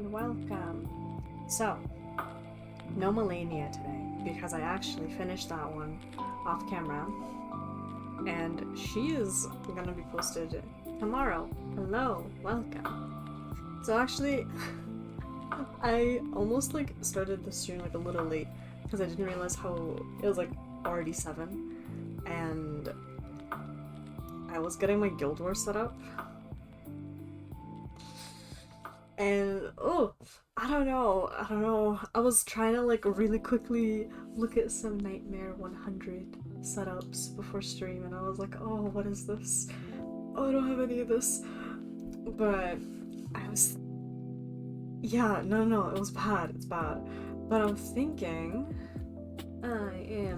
and welcome. So, no Melania today, because I actually finished that one off camera, and she is gonna be posted tomorrow. Hello, welcome. So actually, I almost started the stream a little late, because I didn't realize how it was already 7, and I was getting my Guild Wars set up. And I don't know. I was trying to really quickly look at some Nightmare 100 setups before stream, and I was like, oh, what is this? Oh, I don't have any of this. But yeah, no, it was bad. It's bad. But I am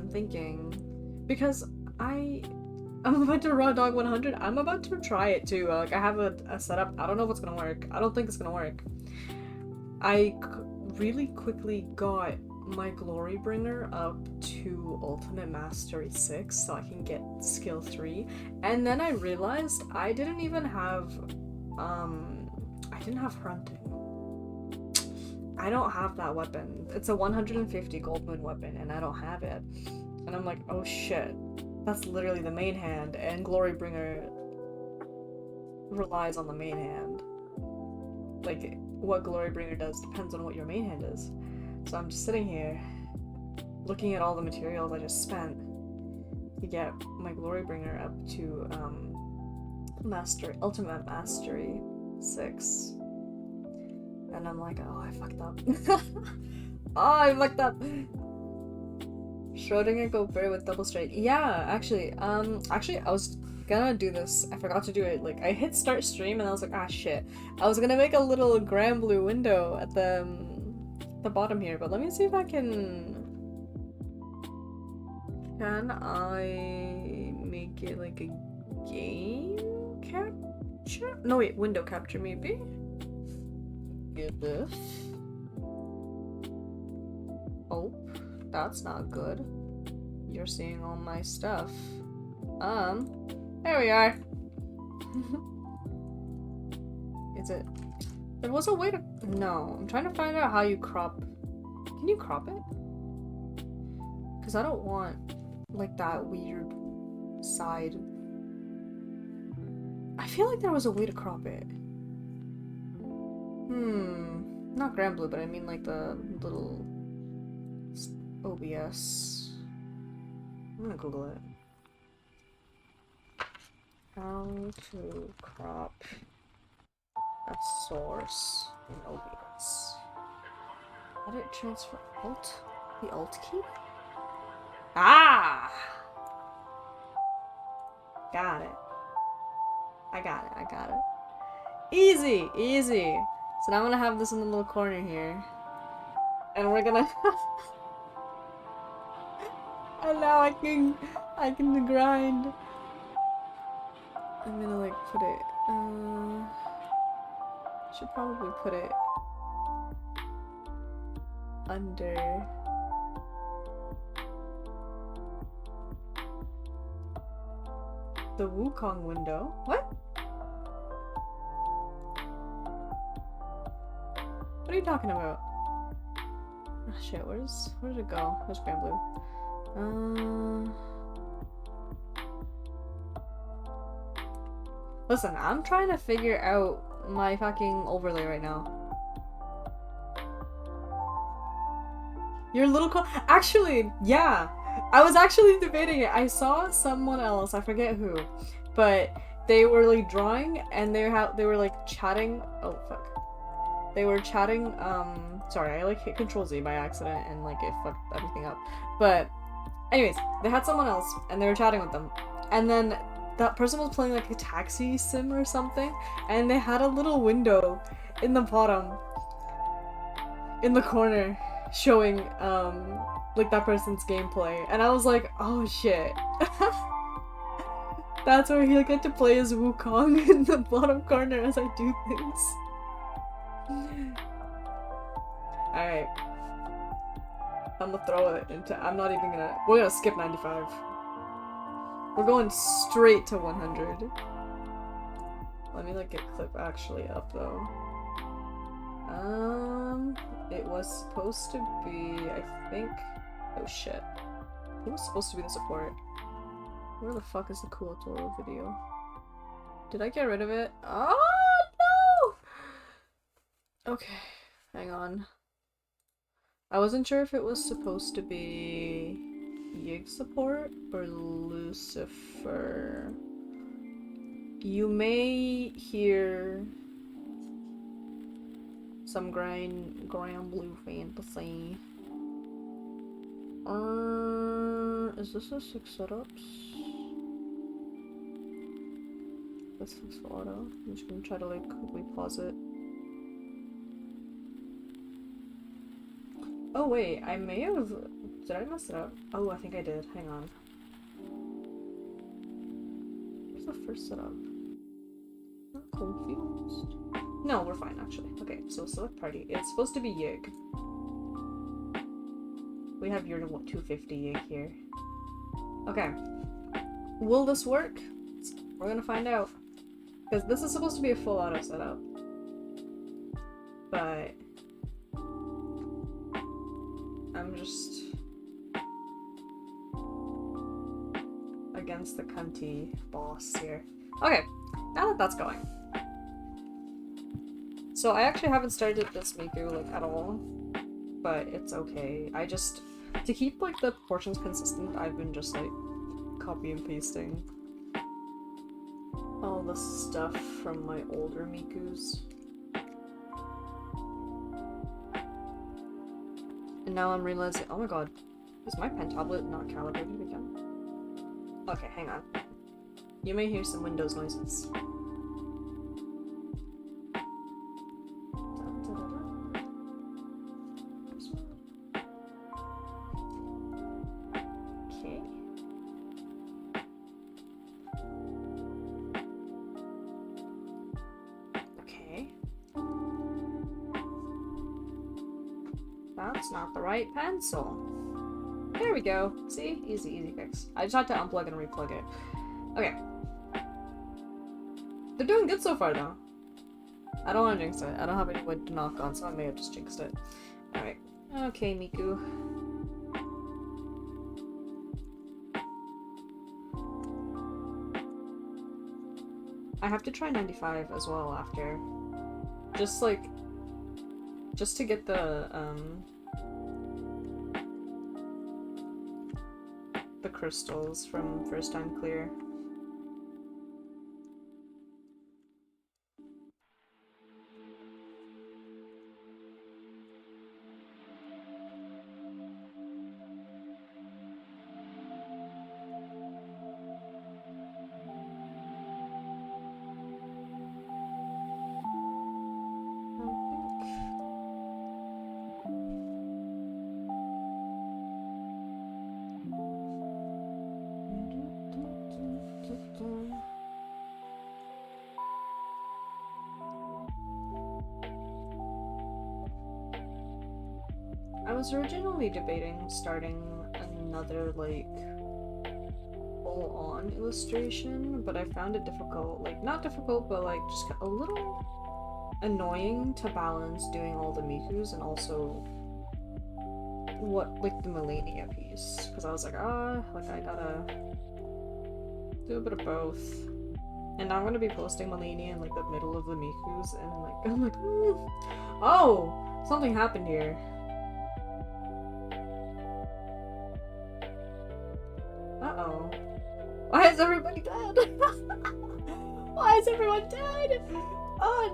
thinking, because I'm about to raw dog 100. I'm about to try it too. I have a setup. I don't know if it's gonna work. I don't think it's gonna work. I really quickly got my Glory Bringer up to Ultimate Mastery 6 so I can get skill 3. And then I realized I didn't even have, Hunting. I don't have that weapon. It's a 150 gold moon weapon and I don't have it. And I'm like, oh shit. That's literally the main hand, and Glorybringer relies on the main hand. What Glorybringer does depends on what your main hand is. So I'm just sitting here, looking at all the materials I just spent to get my Glorybringer up to, Ultimate Mastery 6. And I'm like, oh, I fucked up. I Schrodinger go bird with double straight. Yeah, actually, I was gonna do this. I forgot to do it. I hit start stream and I was like, ah, shit. I was gonna make a little grand blue window at the bottom here, but let me see if I can I make it a game capture? No, wait, window capture maybe? Get this. Oh. That's not good. You're seeing all my stuff. There we are. Is it? There was a way to. No, I'm trying to find out how you crop. Can you crop it? Because I don't want that weird side. I feel like there was a way to crop it. Not Grand Blue, but I mean the little OBS. I'm gonna Google it. How to crop a source in OBS. Edit transfer alt? The alt key? Ah! Got it. I got it. Easy! So now I'm gonna have this in the little corner here. And we're gonna and now I can grind. I'm gonna put it, should probably put it under the Wukong window. What? What are you talking about? Oh shit, where did it go? Where's Grand Blue? Listen, I'm trying to figure out my fucking overlay right now. Your little actually, yeah. I was actually debating it. I saw someone else, I forget who, but they were drawing and they were chatting. Oh fuck. They were chatting, sorry, I hit Control Z by accident and it fucked everything up. But anyways, they had someone else and they were chatting with them. And then that person was playing a taxi sim or something, and they had a little window in the bottom, in the corner, showing that person's gameplay. And I was like, oh shit. That's where he'll get to play as Wukong in the bottom corner as I do things. Alright. I'm gonna throw it into. We're gonna skip 95. We're going straight to 100. Let me get clip actually up though. was supposed to be, I think... Oh shit. Who was supposed to be the support? Where the fuck is the Kuotoro video? Did I get rid of it? Oh no! Okay, hang on. I wasn't sure if it was supposed to be Yig support or Lucifer. You may hear some grand blue fantasy. Is this a 6 setups? That's 6 auto. I'm just gonna try to like quickly pause it. Oh wait, I may have... Did I mess it up? Oh, I think I did. Hang on. Where's the first setup? I'm confused. No, we're fine actually. Okay, so select party. It's supposed to be Yig. We have your 250 Yig here. Okay. Will this work? We're gonna find out. Because this is supposed to be a full auto setup. But... I'm just... against the cunty boss here. Okay, now that that's going. So I actually haven't started this Miku, like, at all. But it's okay. I just... To keep, like, the proportions consistent, I've been just, like, copy and pasting all the stuff from my older Mikus. And now I'm realizing, oh my god, is my pen tablet not calibrated again? Okay, hang on. You may hear some Windows noises. Okay. Okay. That's not the right pencil. There we go. See? Easy, easy fix. I just had to unplug and replug it. Okay. They're doing good so far, though. I don't want to jinx it. I don't have any wood to knock on, so I may have just jinxed it. Alright. Okay, Miku. I have to try 95 as well after. Just, like... Just to get the crystals from first time clear. I was originally debating starting another, like, full-on illustration, but I found it difficult. Like, not difficult, but, like, just a little annoying to balance doing all the Mikus and also the Millennia piece. Because I was like, like, I gotta do a bit of both. And now I'm gonna be posting Millennia in, like, the middle of the Mikus, and, like, I'm like, oh! Something happened here. Uh-oh. Why is everybody dead? Why is everyone dead? Oh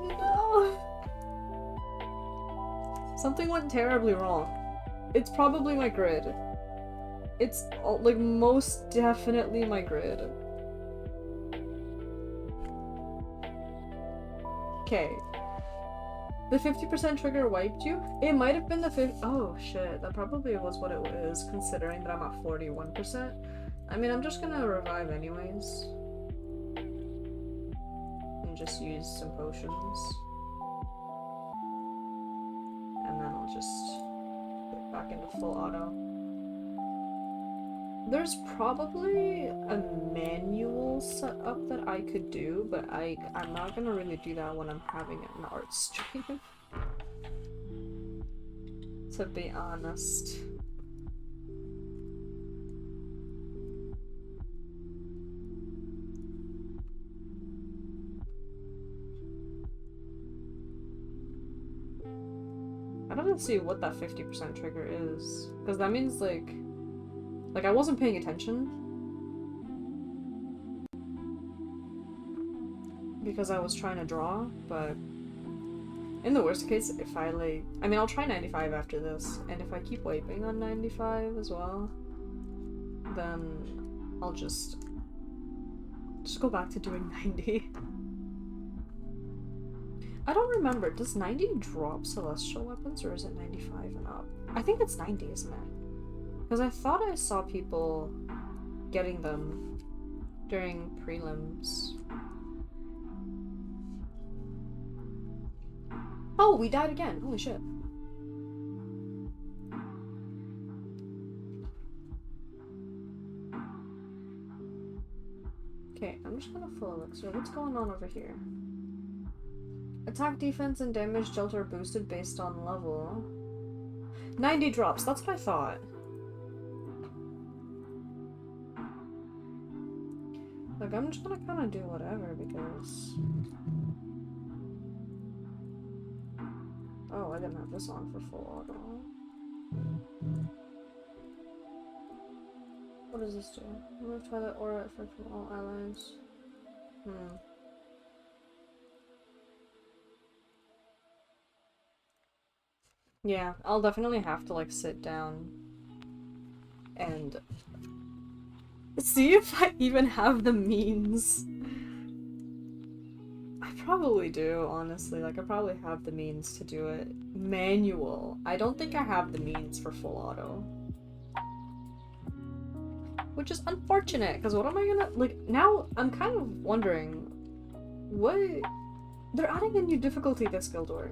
no! Something went terribly wrong. It's probably my grid. It's, like, most definitely my grid. Okay. The 50% trigger wiped you? It might have been the 50- Oh shit, that probably was what it was, considering that I'm at 41%. I mean, I'm just gonna revive anyways. And just use some potions. And then I'll just get back into full auto. There's probably a manual setup that I could do, but I'm not gonna really do that when I'm having an art stream. to be honest. I don't see what that 50% trigger is, because that means like I wasn't paying attention because I was trying to draw, but in the worst case, if I like, I mean, I'll try 95 after this, and if I keep wiping on 95 as well, then I'll just go back to doing 90. I don't remember, does 90 drop celestial weapons, or is it 95 and up? I think it's 90, isn't it? Because I thought I saw people getting them during prelims. Oh, we died again. Holy shit. Okay, I'm just gonna full elixir. What's going on over here? Attack, defense, and damage dealt are boosted based on level. 90 drops, that's what I thought. Like, I'm just gonna kind of do whatever because... Oh, I didn't have this on for full auto. What does this do? Remove Twilight Aura effect from all allies. Yeah, I'll definitely have to, like, sit down and see if I even have the means. I probably do, honestly. Like, I probably have the means to do it. Manual. I don't think I have the means for full auto. Which is unfortunate, because what am I gonna... Like, now I'm kind of wondering... What... They're adding a new difficulty this Guild War.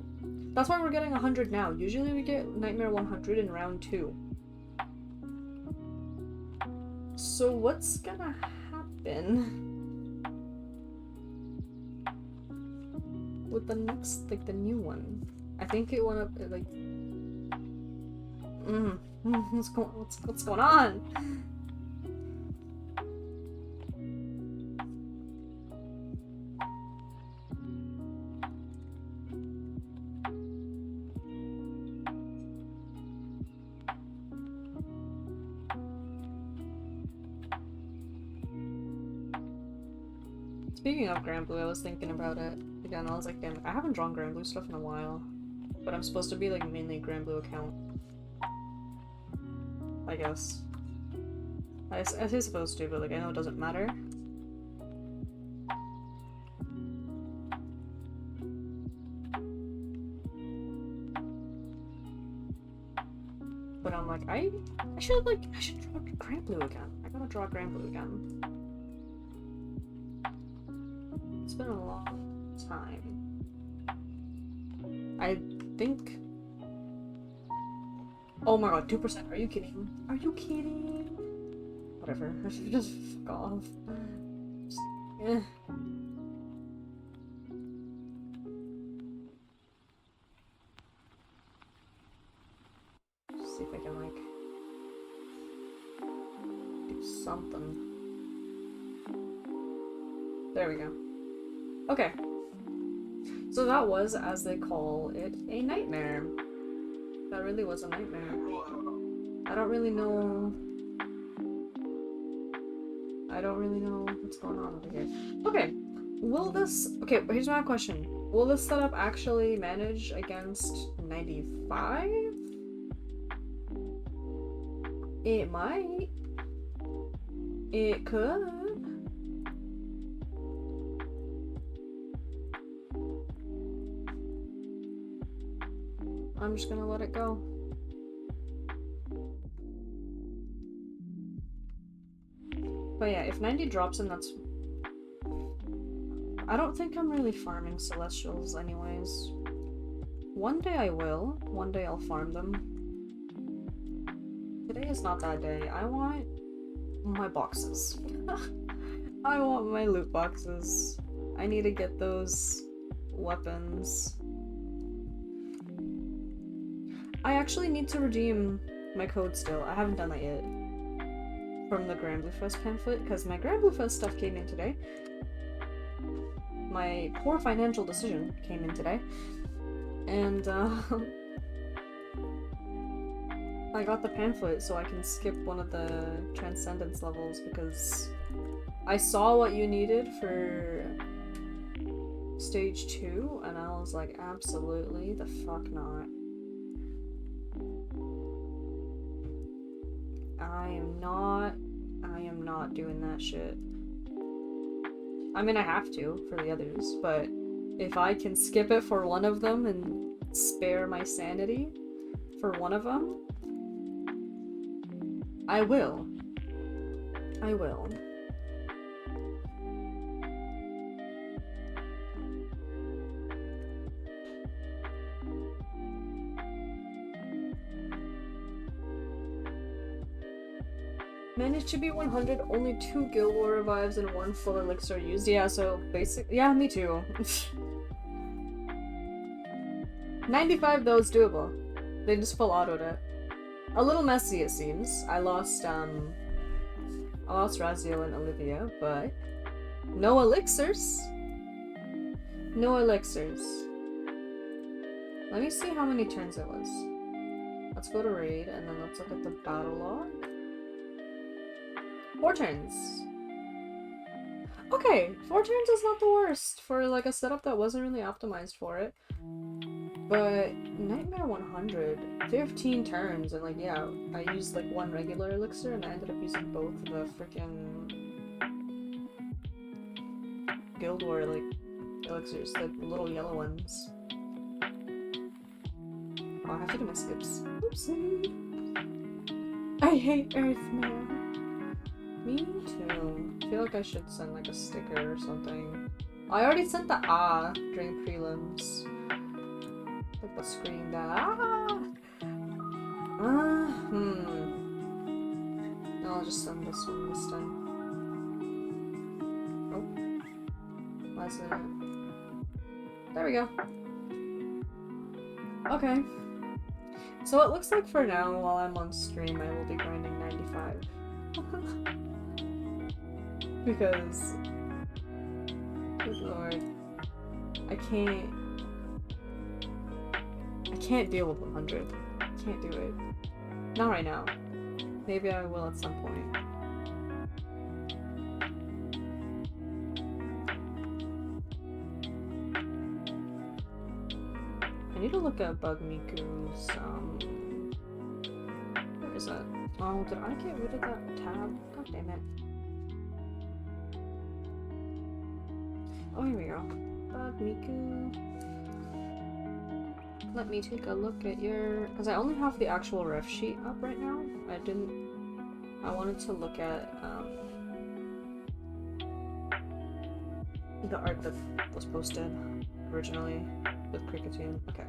That's why we're getting 100 now. Usually we get Nightmare 100 in round 2. So what's gonna happen with the next, like, the new one? I think it went up, like... what's going on? Speaking of Grand Blue, I was thinking about it again. I was like, damn, I haven't drawn Grand Blue stuff in a while. But I'm supposed to be, like, mainly Grand Blue account. I guess. I say supposed to, but, like, I know it doesn't matter. But I'm like, I should draw Grand Blue again. I gotta draw Grand Blue again. It's been a long time. I think... Oh my god, 2%. Are you kidding? Are you kidding? Whatever. Just fuck off. Just, eh. Just see if I can, like, do something. There we go. Okay. So that was, as they call it, a nightmare. That really was a nightmare. I don't really know what's going on over here. Okay. Will this... Okay, here's my question. Will this setup actually manage against 95? It might. It could. I'm just gonna let it go. But yeah, if 90 drops in, that's... I don't think I'm really farming Celestials anyways. One day I will. One day I'll farm them. Today is not that day. I want my boxes. I want my loot boxes. I need to get those weapons. I actually need to redeem my code still. I haven't done that yet. From the Grand Blue Fest pamphlet, because my Grand Blue Fest stuff came in today. My poor financial decision came in today. And, I got the pamphlet so I can skip one of the Transcendence levels because I saw what you needed for stage 2 and I was like, absolutely the fuck not. I am not doing that shit. I mean, I have to for the others, but if I can skip it for one of them and spare my sanity for one of them, I will. I will. Managed to be 100, only 2 Guild War revives and 1 full elixir used. Yeah, so basic. Yeah, me too. 95 though is doable. They just full autoed it. A little messy, it seems. I lost Raziel and Olivia, but no elixirs. No elixirs. Let me see how many turns it was. Let's go to raid and then let's look at the battle log. 4 turns. Okay, 4 turns is not the worst for like a setup that wasn't really optimized for it. But Nightmare 100, 15 turns, and like, yeah, I used like 1 regular elixir and I ended up using both the freaking Guild War like elixirs, the little yellow ones. Oh, I have to do my skips. Oopsie. I hate Earthman. Me too. I feel like I should send like a sticker or something. I already sent the during prelims. Like the screen that I'll just send this one this time. Oh. Why isn't it? There we go. Okay. So it looks like for now, while I'm on stream, I will be grinding 95. Because, good lord, I can't deal with 100. I can't do it. Not right now. Maybe I will at some point. I need to look at Bugmiku's, where is that? Oh, did I get rid of that tab? God damn it. Oh, here we go. Bugmiku. Let me take a look at your... Because I only have the actual ref sheet up right now. I wanted to look at, the art that was posted originally with Cricketune. Okay.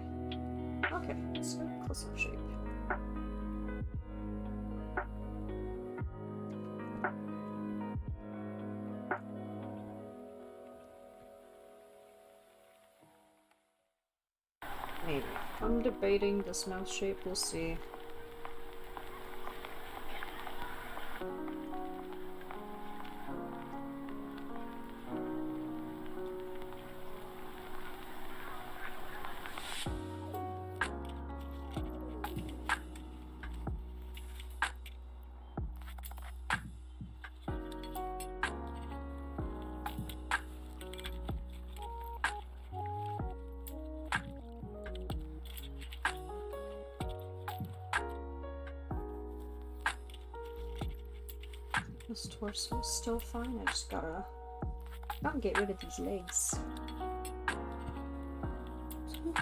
Okay, let's go close-up shape. Maybe. I'm debating this mouth shape, we'll see. This torso is still fine, I just gotta get rid of these legs. I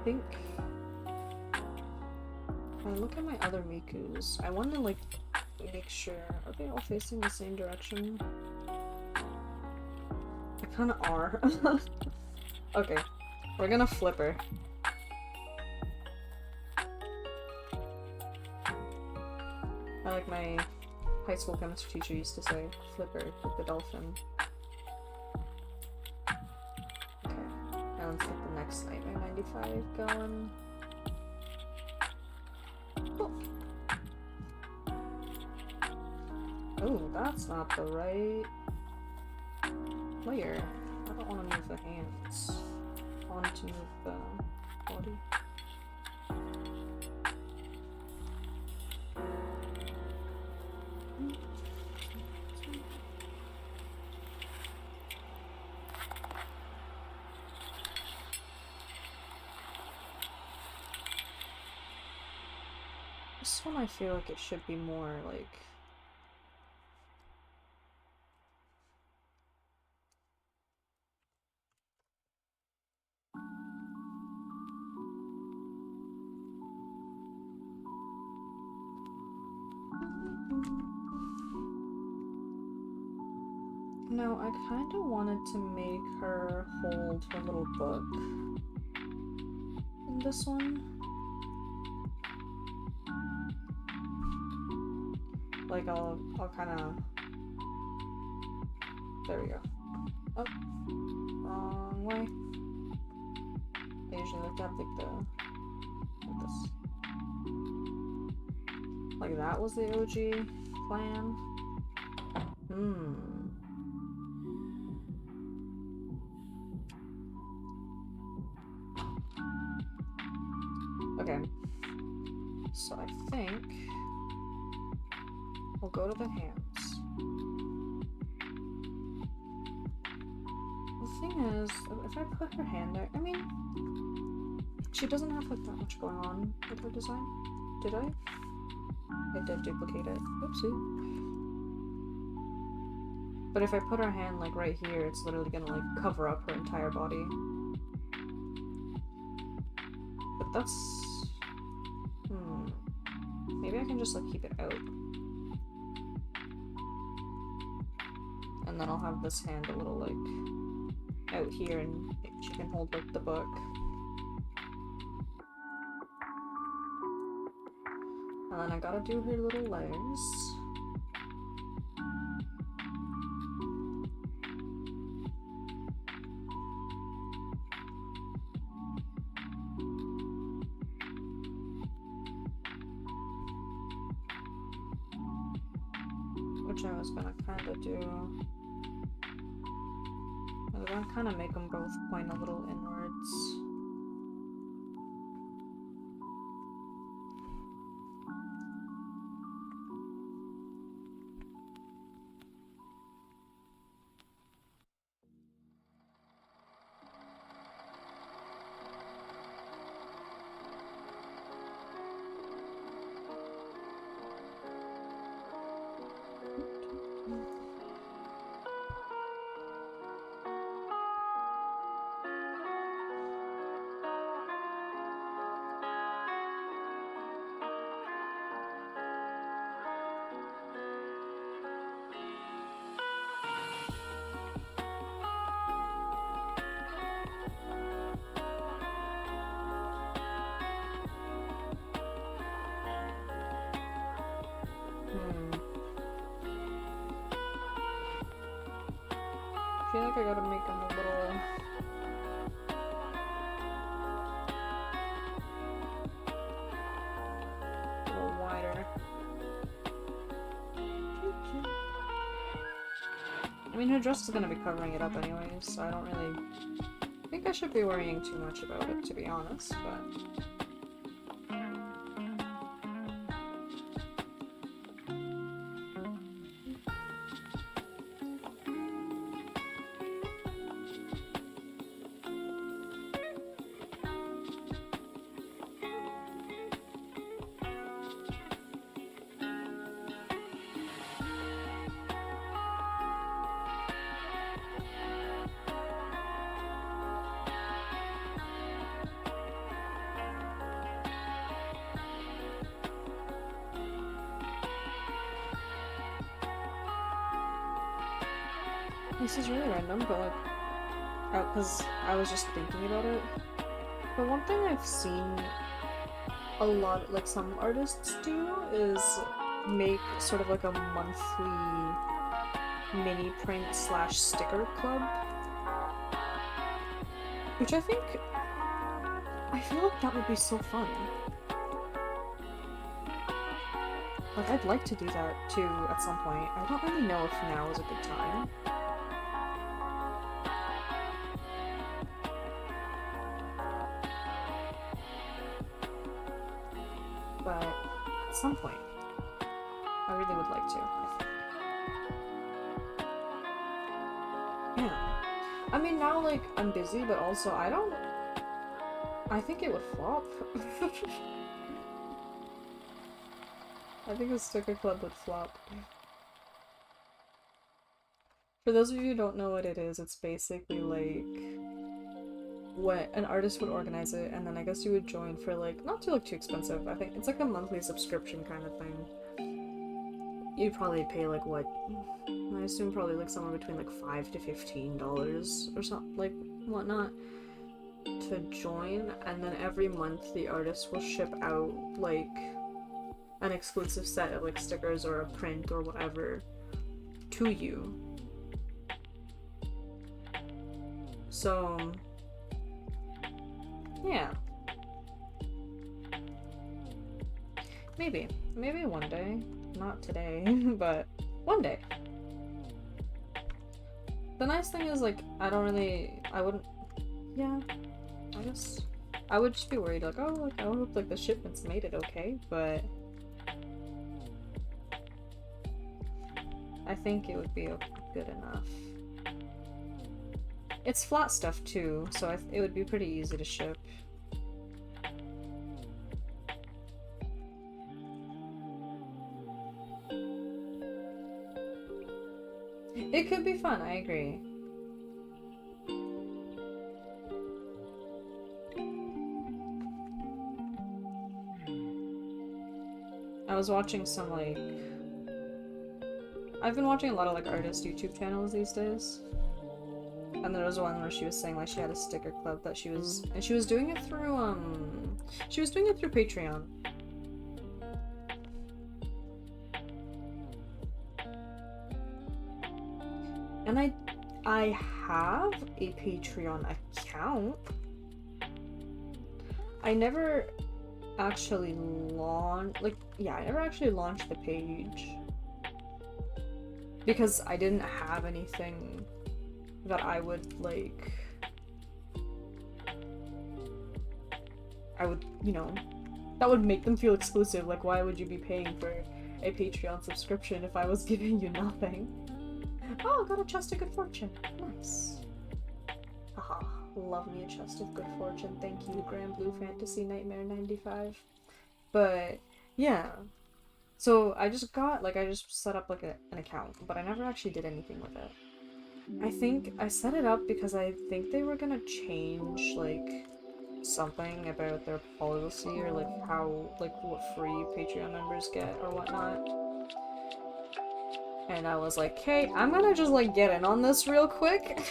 think if I look at my other Mikus, I want to like make sure, are they all facing the same direction? They kind of are. Okay, We're gonna flip her. I like my high school chemistry teacher used to say, flipper, like the dolphin. Okay, now let's get the next Nightmare 95 going. Oh, that's not the right layer. I don't want to move the hands. I want to move the body. This one I feel like it should be more like... No, I kind of wanted to make her hold her little book in this one. Like, I'll kind of... There we go. Oh, wrong way. I usually like to have, like, like this. Like, that was the OG plan. Okay. So I think we'll go to the hands. The thing is, if I put her hand there, I mean, she doesn't have like that much going on with her design. Did I? I did duplicate it. Oopsie. But if I put her hand like right here, it's literally gonna like cover up her entire body. But that's... Maybe I can just like keep it out. And then I'll have this hand a little like out here and she can hold like the book. And then I gotta do her little legs. Which I was gonna kind of do. I was gonna kind of make them both point a little inwards. I feel like I gotta make them a little wider. I mean, her dress is gonna be covering it up anyways, so I don't really think I should be worrying too much about it, to be honest, but... This is really random, but like, because I was just thinking about it. But one thing I've seen a lot, like some artists do, is make sort of like a monthly mini print slash sticker club. Which I feel like that would be so fun. Like, I'd like to do that too at some point. I don't really know if now is a good time. But at some point, I really would like to, I think. Yeah. I mean, now, like, I'm busy, but also I think it would flop. I think a sticker club would flop. For those of you who don't know what it is, it's basically like what an artist would organize it, and then I guess you would join for like not too expensive. I think it's like a monthly subscription kind of thing. You'd probably pay like what? I assume probably like somewhere between like $5 to $15 or something, like whatnot, to join, and then every month the artist will ship out like an exclusive set of like stickers or a print or whatever to you. So yeah, maybe one day, not today, but one day. The nice thing is, like, I guess I would just be worried, like, oh, like, I hope like the shipments made it okay, but I think it would be good enough. It's flat stuff too, so it would be pretty easy to ship. It could be fun, I agree. I was watching some, like... I've been watching a lot of, like, artist YouTube channels these days. And there was one where she was saying, like, she had a sticker club that she was... And she was doing it through, she was doing it through Patreon. And I have a Patreon account. I never actually launched the page. Because I didn't have anything that I would, like... you know, that would make them feel exclusive. Like, why would you be paying for a Patreon subscription if I was giving you nothing? Oh, got a chest of good fortune. Nice. Haha, love me a chest of good fortune. Thank you, Grand Blue Fantasy Nightmare 95. But, yeah. So, I just set up, like, an account, but I never actually did anything with it. I think I set it up because I think they were gonna change, like, something about their policy, or, like, how, like, what free Patreon members get, or whatnot. And I was like, hey, I'm gonna just, like, get in on this real quick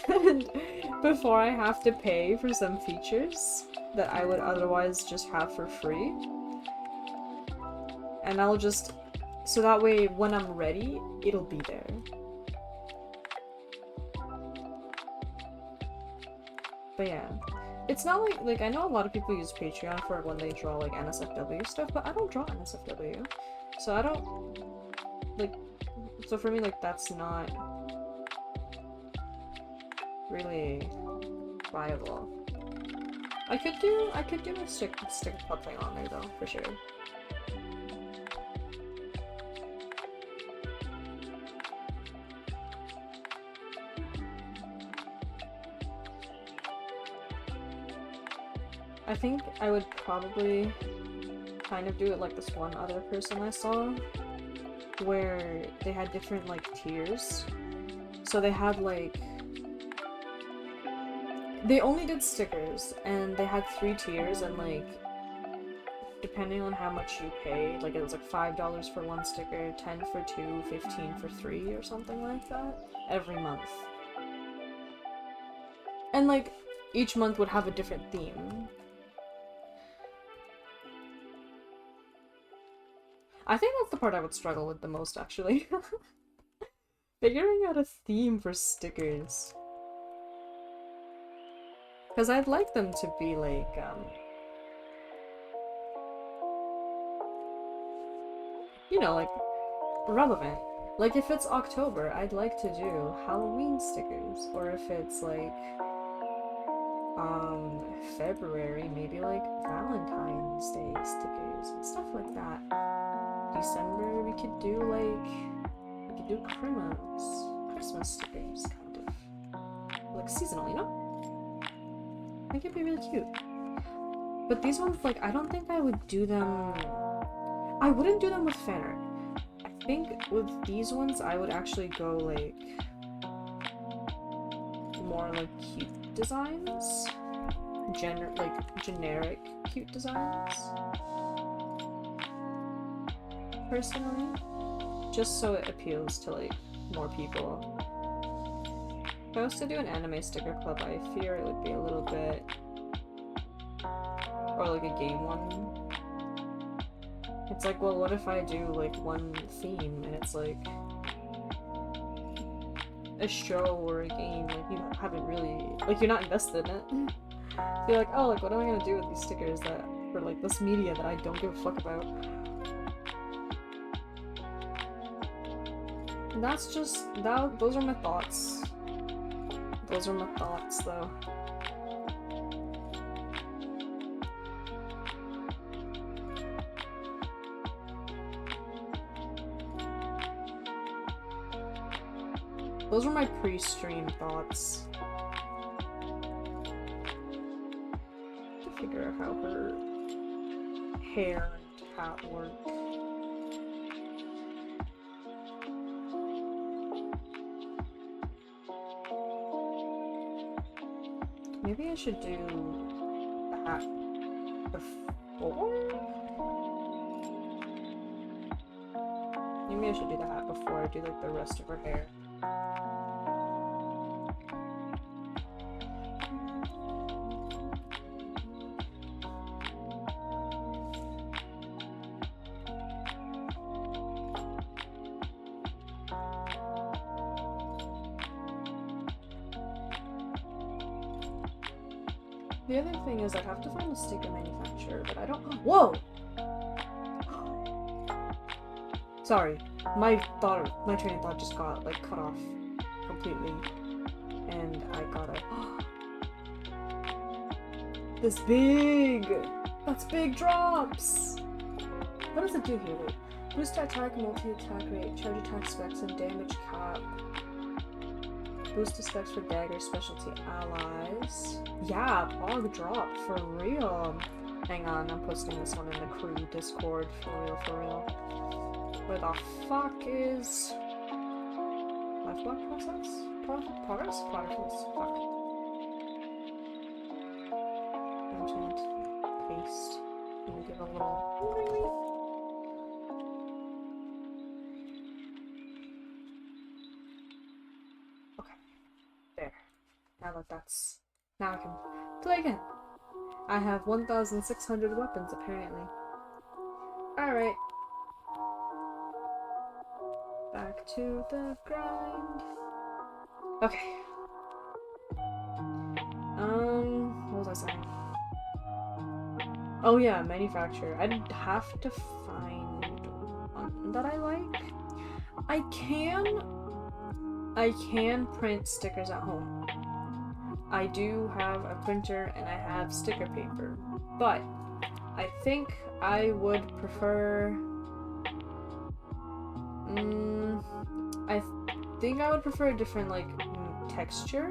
before I have to pay for some features that I would otherwise just have for free. And I'll just... So that way, when I'm ready, it'll be there. But yeah. It's not like, I know a lot of people use Patreon for when they draw, like, NSFW stuff, but I don't draw NSFW. So I don't... Like... So for me, like, that's not really viable. I could do a sticker club thing on there though, for sure. I think I would probably kind of do it like this one other person I saw, where they had different, like, tiers. So they had, like... They only did stickers, and they had 3 tiers, and, like, depending on how much you pay, like, it was, like, $5 for 1 sticker, 10 for 2, 15 for 3, or something like that, every month. And like each month would have a different theme. I think that's the part I would struggle with the most, actually. Figuring out a theme for stickers. Because I'd like them to be like, you know, like, relevant. Like, if it's October, I'd like to do Halloween stickers. Or if it's like, February, maybe like Valentine's Day stickers and stuff like that. December, we could do Christmas stickers, kind of. Like seasonal, you know? I think it'd be really cute. But these ones, like, I don't think I would do them... I wouldn't do them with fan art. I think with these ones, I would actually go, like, more, like, cute designs. Generic cute designs. Personally. Just so it appeals to, like, more people. If I was to do an anime sticker club, I fear it would be a little bit... Or, like, a game one. It's like, well, what if I do, like, one theme, and it's, like, a show or a game, like, you haven't really... Like, you're not invested in it. You're like, oh, like, what am I gonna do with these stickers that... For, like, this media that I don't give a fuck about? And that's just... Those are my thoughts. Those are my thoughts, though. Those were my pre-stream thoughts. To figure out how her hair and hat work. Maybe I should do the hat before? Maybe I should do the hat before I do like the rest of her hair. The other thing is I'd have to find a sticker manufacturer, but I don't... Whoa! Sorry, my train of thought just got, like, cut off completely. And I got this big! That's big drops! What does it do here? Wait. Boost attack, multi-attack rate, charge attack specs, and damage cap. Boost specs for dagger specialty allies. Yeah, Pog drop, for real. Hang on, I'm posting this one in the crew Discord, for real. Where the fuck is... Life block process? Progress? Progress? Fuck. Enchant. Paste. And give a little... Now I can play again. I have 1,600 weapons, apparently. Alright. Back to the grind. Okay. What was I saying? Oh yeah, manufacturer. I'd have to find one that I like. I can print stickers at home. I do have a printer and I have sticker paper, but I think I would prefer... I think I would prefer a different, like, texture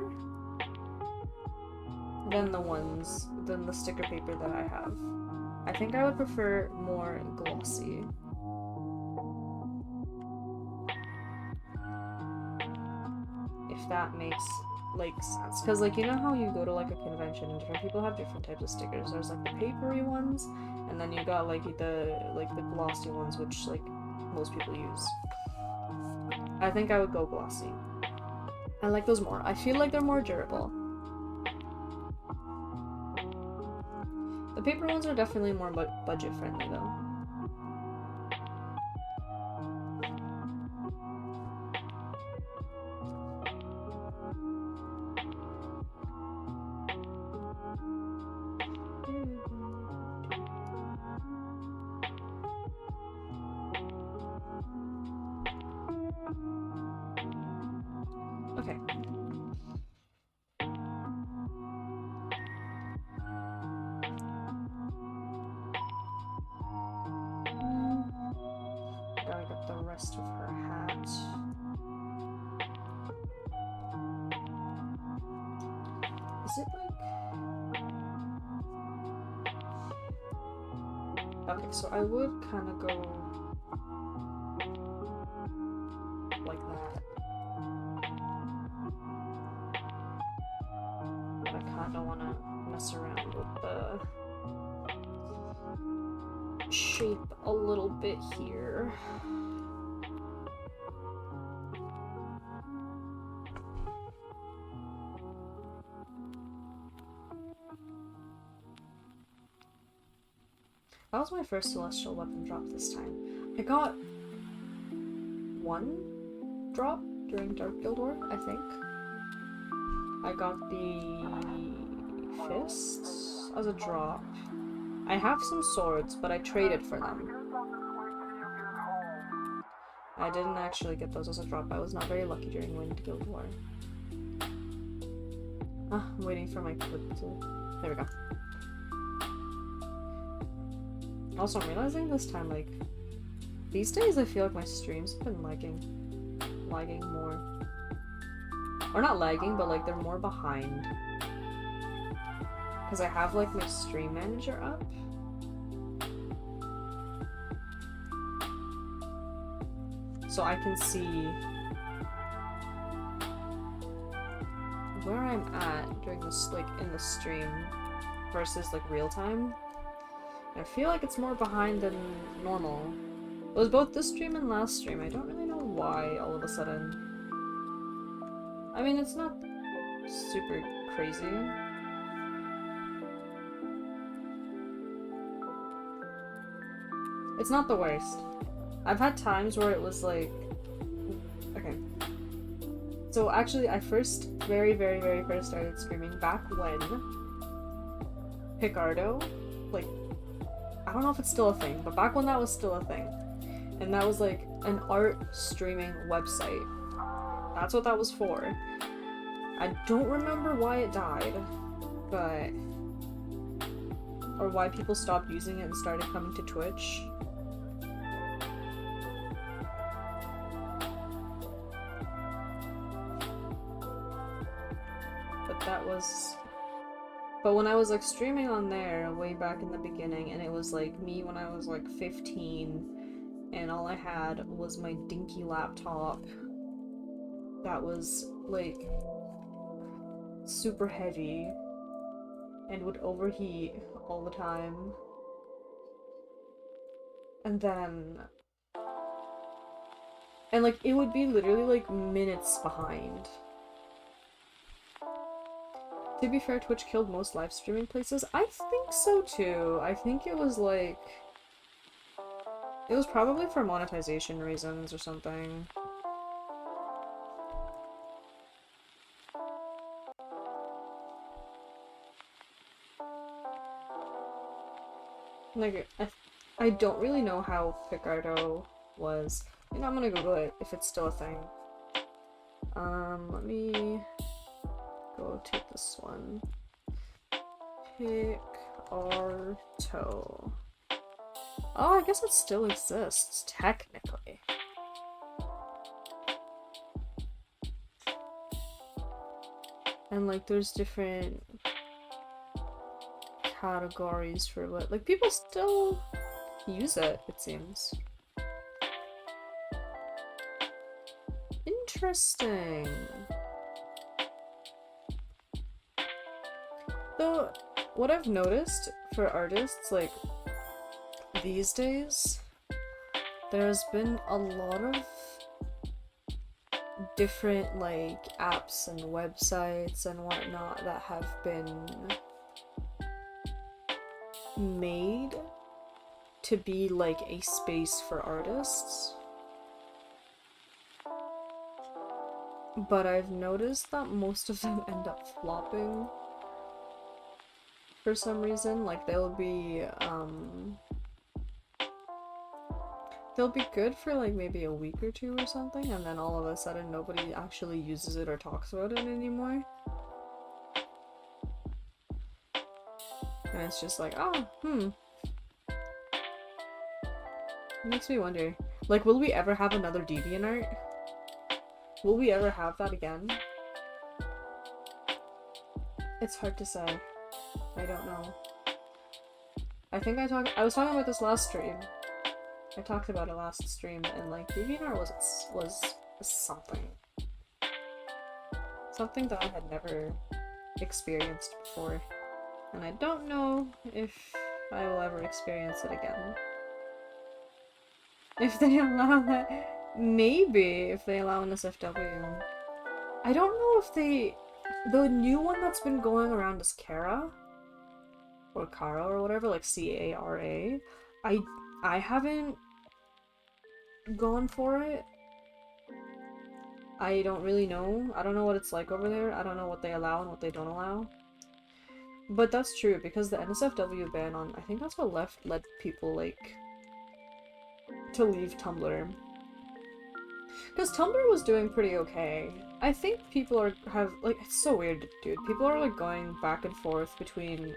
than the sticker paper that I have. I think I would prefer more glossy. If that makes... like sense, because like you know how you go to like a convention and different people have different types of stickers. There's like the papery ones, and then you got like the glossy ones, which like most people use. I think I would go glossy. I like those more. I feel like they're more durable. The paper ones are definitely more budget friendly though. Okay. Gotta get the rest of her hat. Is it like... Okay, so I would kind of go like that. But I kind of want to mess around with the shape a little bit here. That was my first celestial weapon drop this time. I got one drop during Dark Guild War, I think. I got the fists as a drop. I have some swords, but I traded for them. I didn't actually get those as a drop. I was not very lucky during Wind Guild War. Ah, I'm waiting for my clip to... There we go. Also, I'm realizing this time, like, these days I feel like my streams have been lagging more. Or not lagging, but like they're more behind. Because I have like my stream manager up. So I can see where I'm at during this, like, in the stream versus like real time. I feel like it's more behind than normal. It was both this stream and last stream. I don't really know why all of a sudden. I mean, it's not super crazy. It's not the worst. I've had times where it was like... Okay. So actually, I very first started streaming back when Picardo, like, I don't know if it's still a thing, but back when that was still a thing. And that was like an art streaming website. That's what that was for. I don't remember why it died, but... or why people stopped using it and started coming to Twitch. But that was... But when I was like streaming on there way back in the beginning, and it was like me when I was like 15, and all I had was my dinky laptop that was like super heavy and would overheat all the time. And then... and like it would be literally like minutes behind. To be fair, Twitch killed most live streaming places. I think so too. I think it was like... it was probably for monetization reasons or something. Like, I don't really know how Picardo was. You know, I'm gonna Google it if it's still a thing. Let me go to this one. Picardo. Oh, I guess it still exists, technically. And like, there's different categories for what, like, people still use it, it seems. Interesting. Though, what I've noticed for artists, like, these days, there's been a lot of different, like, apps and websites and whatnot that have been made to be like a space for artists. But I've noticed that most of them end up flopping for some reason. Like they'll be good for like maybe a week or two or something, and then all of a sudden nobody actually uses it or talks about it anymore. And it's just like, oh, It makes me wonder, like, will we ever have another DeviantArt? Will we ever have that again? It's hard to say. I don't know. I think I was talking about this last stream. I talked about it last stream, and like DeviantArt was something. Something that I had never experienced before. And I don't know if I will ever experience it again. If they allow that. Maybe if they allow an SFW. I don't know if the new one that's been going around is Kara or Kara or whatever, like Cara. I haven't gone for it. I don't really know. I don't know what it's like over there. I don't know what they allow and what they don't allow. But that's true, because the NSFW ban on, I think that's what led people like to leave Tumblr. Because Tumblr was doing pretty okay. I think people like, it's so weird, dude. People are like going back and forth between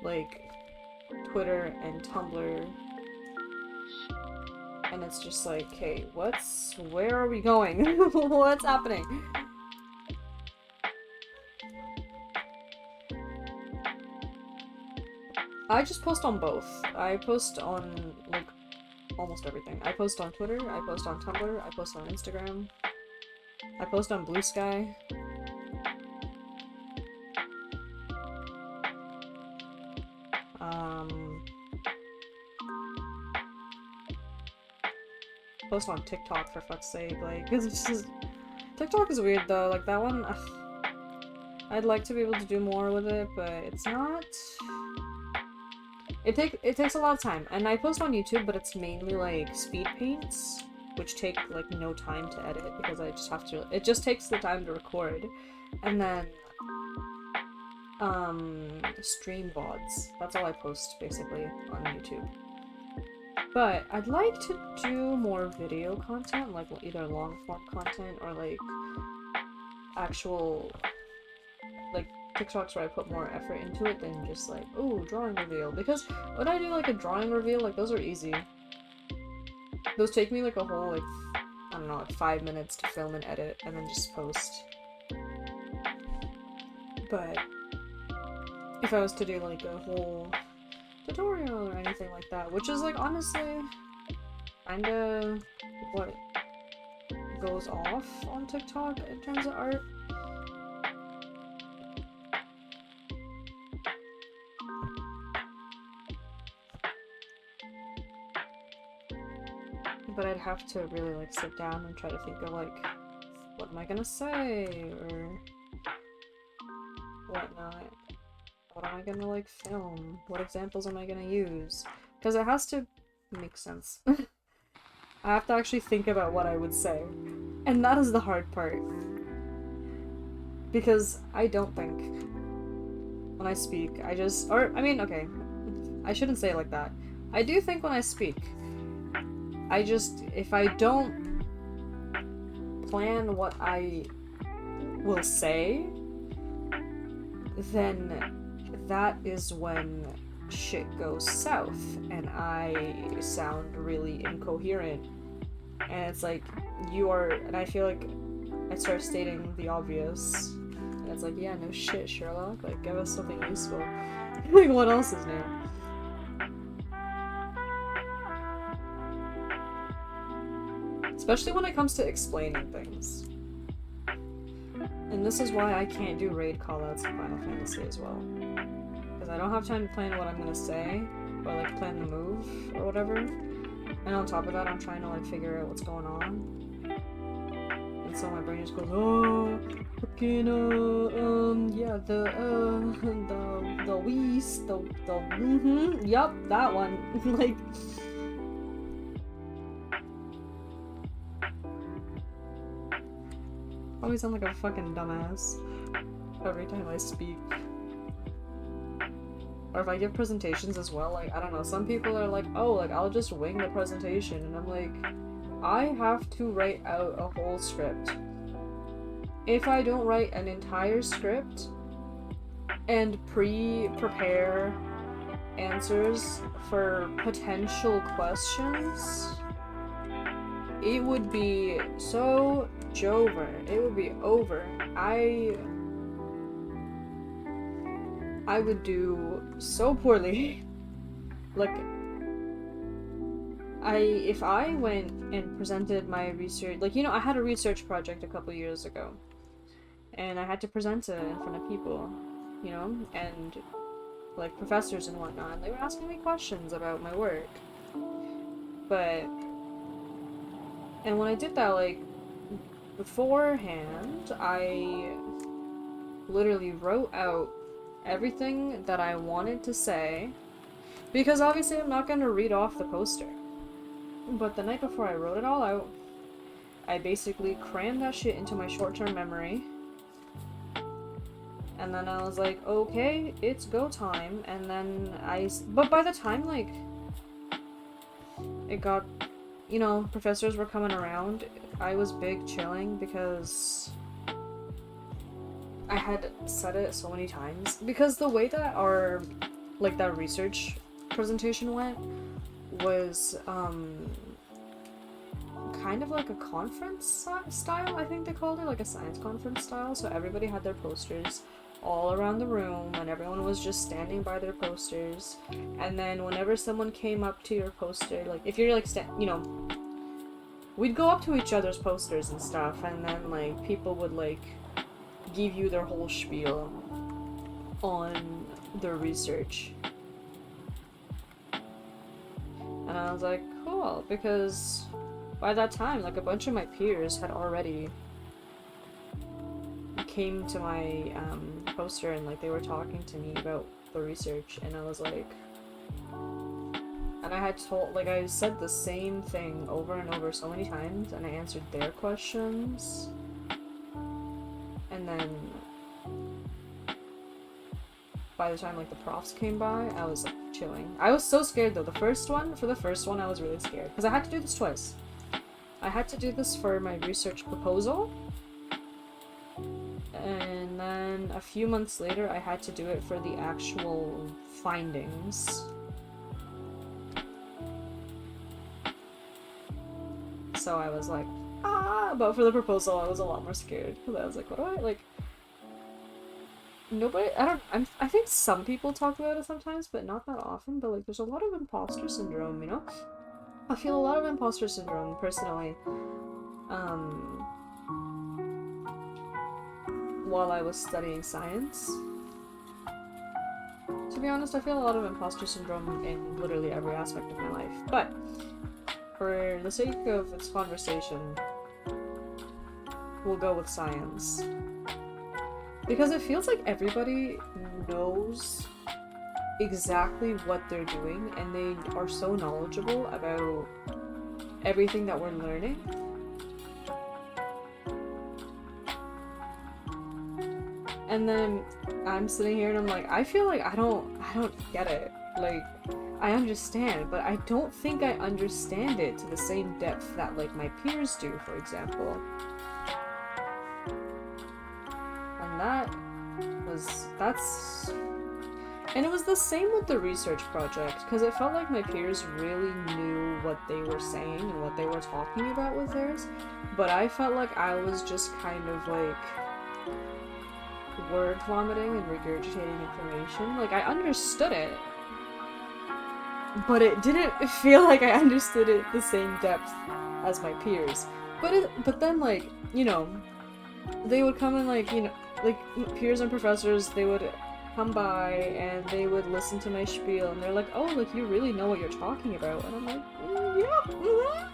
like Twitter and Tumblr. And it's just like, hey, where are we going? What's happening? I just post on both. I post on like almost everything. I post on Twitter, I post on Tumblr, I post on Instagram, I post on Blue Sky. Post on TikTok, for fuck's sake, like, cause it's just, TikTok is weird though, like that one, I'd like to be able to do more with it, but it's not. It takes a lot of time, and I post on YouTube, but it's mainly like speed paints, which take like no time to edit because I just have to. It just takes the time to record, and then stream VODs. That's all I post basically on YouTube. But I'd like to do more video content, like either long form content or like actual like TikToks where I put more effort into it than just like, oh, drawing reveal. Because when I do like a drawing reveal, like those are easy. Those take me like a whole like, I don't know, like 5 minutes to film and edit and then just post. But if I was to do like a whole tutorial or anything like that, which is like honestly kinda what goes off on TikTok in terms of art. But I'd have to really like sit down and try to think of like, what am I gonna say or whatnot. What am I gonna like film? What examples am I gonna use? Because it has to make sense. I have to actually think about what I would say. And that is the hard part. Because I don't think when I speak. Okay, I shouldn't say it like that. I do think when I speak. If I don't plan what I will say, then that is when shit goes south and I sound really incoherent. And it's like, and I feel like I start stating the obvious. And it's like, yeah, no shit, Sherlock. Like, give us something useful. Like, what else is new? Especially when it comes to explaining things. And this is why I can't do raid callouts in Final Fantasy as well. Because I don't have time to plan what I'm gonna say, or like plan the move, or whatever. And on top of that, I'm trying to like figure out what's going on. And and so my brain just goes, oh, fucking, yeah, the Whis, yup, that one, like, always sound like a fucking dumbass every time I speak. Or if I give presentations as well, like, I don't know, some people are like, oh, like, I'll just wing the presentation, and I'm like, I have to write out a whole script. If I don't write an entire script and prepare answers for potential questions, it would be so jover. It would be over. I would do so poorly. Like, if I went and presented my research, like, you know, I had a research project a couple years ago, and I had to present it in front of people, you know, and, like, professors and whatnot, and they were asking me questions about my work, and when I did that, like, beforehand, I literally wrote out everything that I wanted to say, because obviously I'm not going to read off the poster. But the night before I wrote it all out, I basically crammed that shit into my short-term memory. And then I was like, okay, it's go time. And then but by the time, like, it got, you know, professors were coming around, I was big chilling because I had said it so many times. Because the way that our, like, that research presentation went was, kind of like a conference style, I think they called it, like a science conference style, so everybody had their posters all around the room, and everyone was just standing by their posters, and then whenever someone came up to your poster, like, if you're, like, you know, we'd go up to each other's posters and stuff, and then, like, people would, like, give you their whole spiel on their research. And I was like, cool, because by that time, like, a bunch of my peers had already came to my poster and, like, they were talking to me about the research, and I was like, and I had told, like, I said the same thing over and over so many times, and I answered their questions, and then by the time, like, the profs came by, I was, like, chilling. I was so scared, though. For the first one, I was really scared, because I had to do this twice. I had to do this for my research proposal, and then a few months later, I had to do it for the actual findings. So I was like, but for the proposal, I was a lot more scared, because I was like, what do I, like, nobody, I think some people talk about it sometimes, but not that often, but, like, there's a lot of imposter syndrome, you know? I feel a lot of imposter syndrome, personally, while I was studying science. To be honest, I feel a lot of imposter syndrome in literally every aspect of my life, but for the sake of this conversation, we'll go with science. Because it feels like everybody knows exactly what they're doing, and they are so knowledgeable about everything that we're learning. And then I'm sitting here and I'm like, I feel like I don't get it. Like, I understand, but I don't think I understand it to the same depth that, like, my peers do, for example. And and it was the same with the research project, because it felt like my peers really knew what they were saying and what they were talking about with theirs, but I felt like I was just kind of, like, word vomiting and regurgitating information. Like, I understood it, but it didn't feel like I understood it the same depth as my peers. But then, like, you know, they would come and, like, you know, like, peers and professors, they would come by and they would listen to my spiel, and they're like, oh, like, you really know what you're talking about, and I'm like, yeah,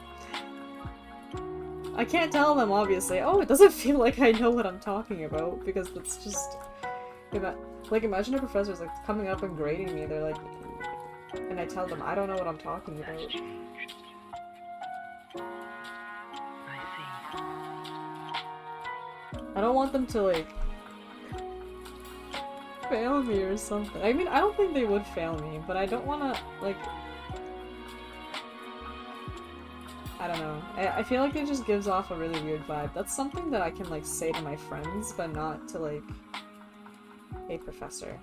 I can't tell them, obviously. Oh, it doesn't feel like I know what I'm talking about, because that's just... Like, imagine a professor's, like, coming up and grading me, they're like... And I tell them, I don't know what I'm talking about. I don't want them to, like... fail me or something. I mean, I don't think they would fail me, but I don't wanna, like... I don't know. I feel like it just gives off a really weird vibe. That's something that I can, like, say to my friends, but not to, like, a professor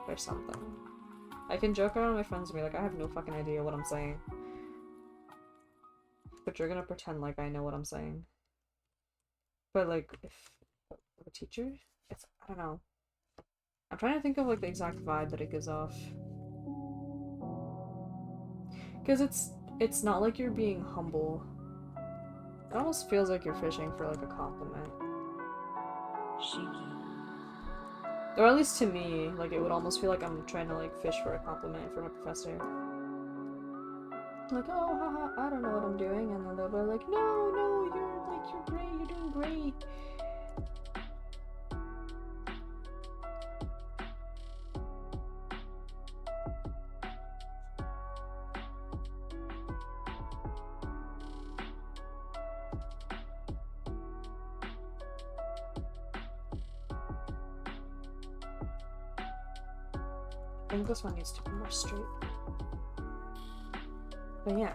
or something. I can joke around with my friends and be like, I have no fucking idea what I'm saying. But you're gonna pretend like I know what I'm saying. But, like, if a teacher? It's, I don't know. I'm trying to think of, like, the exact vibe that it gives off. Because it's not like you're being humble. It almost feels like you're fishing for, like, a compliment. Or at least to me, like, it would almost feel like I'm trying to, like, fish for a compliment from a professor. Like, oh, haha, I don't know what I'm doing, and then they'll be like, no, you're great, you're doing great. I think this one needs to be more straight. But yeah.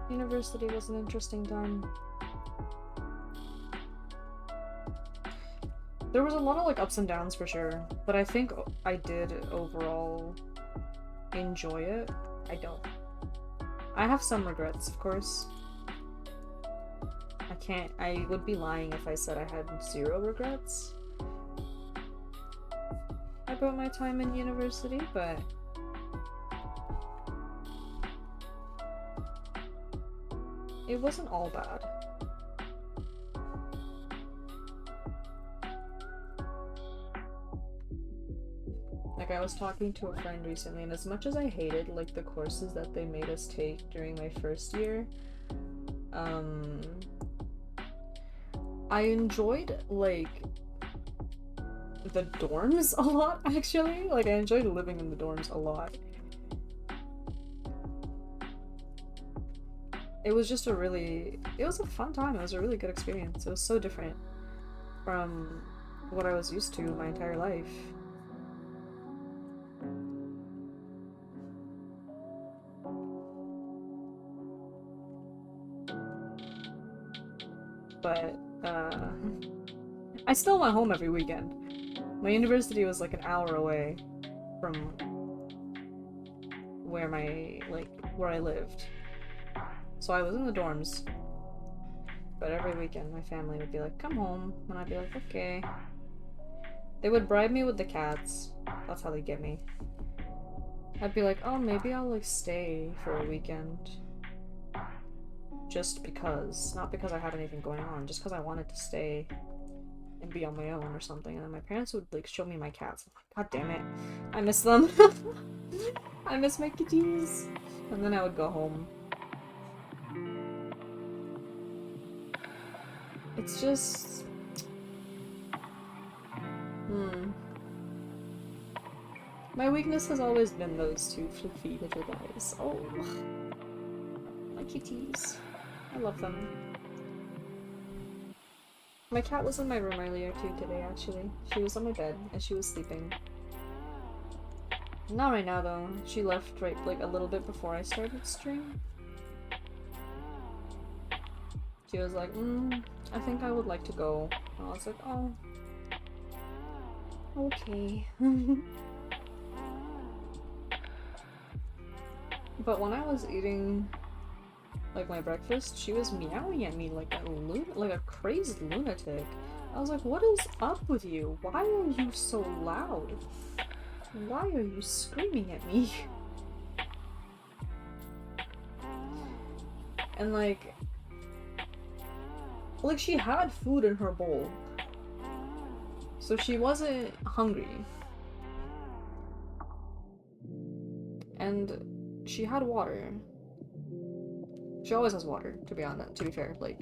University was an interesting time. There was a lot of, like, ups and downs for sure, but I think I did overall enjoy it. I don't. I have some regrets, of course. I would be lying if I said I had 0 regrets about my time in university, but it wasn't all bad. Like, I was talking to a friend recently, and as much as I hated, like, the courses that they made us take during my first year, I enjoyed, like, the dorms a lot, actually. Like, I enjoyed living in the dorms a lot. It was just it was a fun time. It was a really good experience. It was so different from what I was used to my entire life. But, I still went home every weekend. My university was like an hour away from where where I lived. So I was in the dorms. But every weekend my family would be like, come home. And I'd be like, okay. They would bribe me with the cats. That's how they get me. I'd be like, oh, maybe I'll, like, stay for a weekend. Just because. Not because I had anything going on. Just because I wanted to stay and be on my own or something. And then my parents would, like, show me my cats. I'm like, god damn it. I miss them. I miss my kitties. And then I would go home. It's just... My weakness has always been those 2 fluffy little guys. Oh. My kitties. I love them. My cat was in my room earlier too today, actually. She was on my bed, and she was sleeping. Not right now, though. She left right, like, a little bit before I started stream. She was like, I think I would like to go. And I was like, oh. Okay. But when I was eating, like, my breakfast, she was meowing at me like a crazy lunatic. I was like, what is up with you? Why are you so loud? Why are you screaming at me? And, like, she had food in her bowl. So she wasn't hungry. and she had water. She always has water, to be honest, to be fair. Like,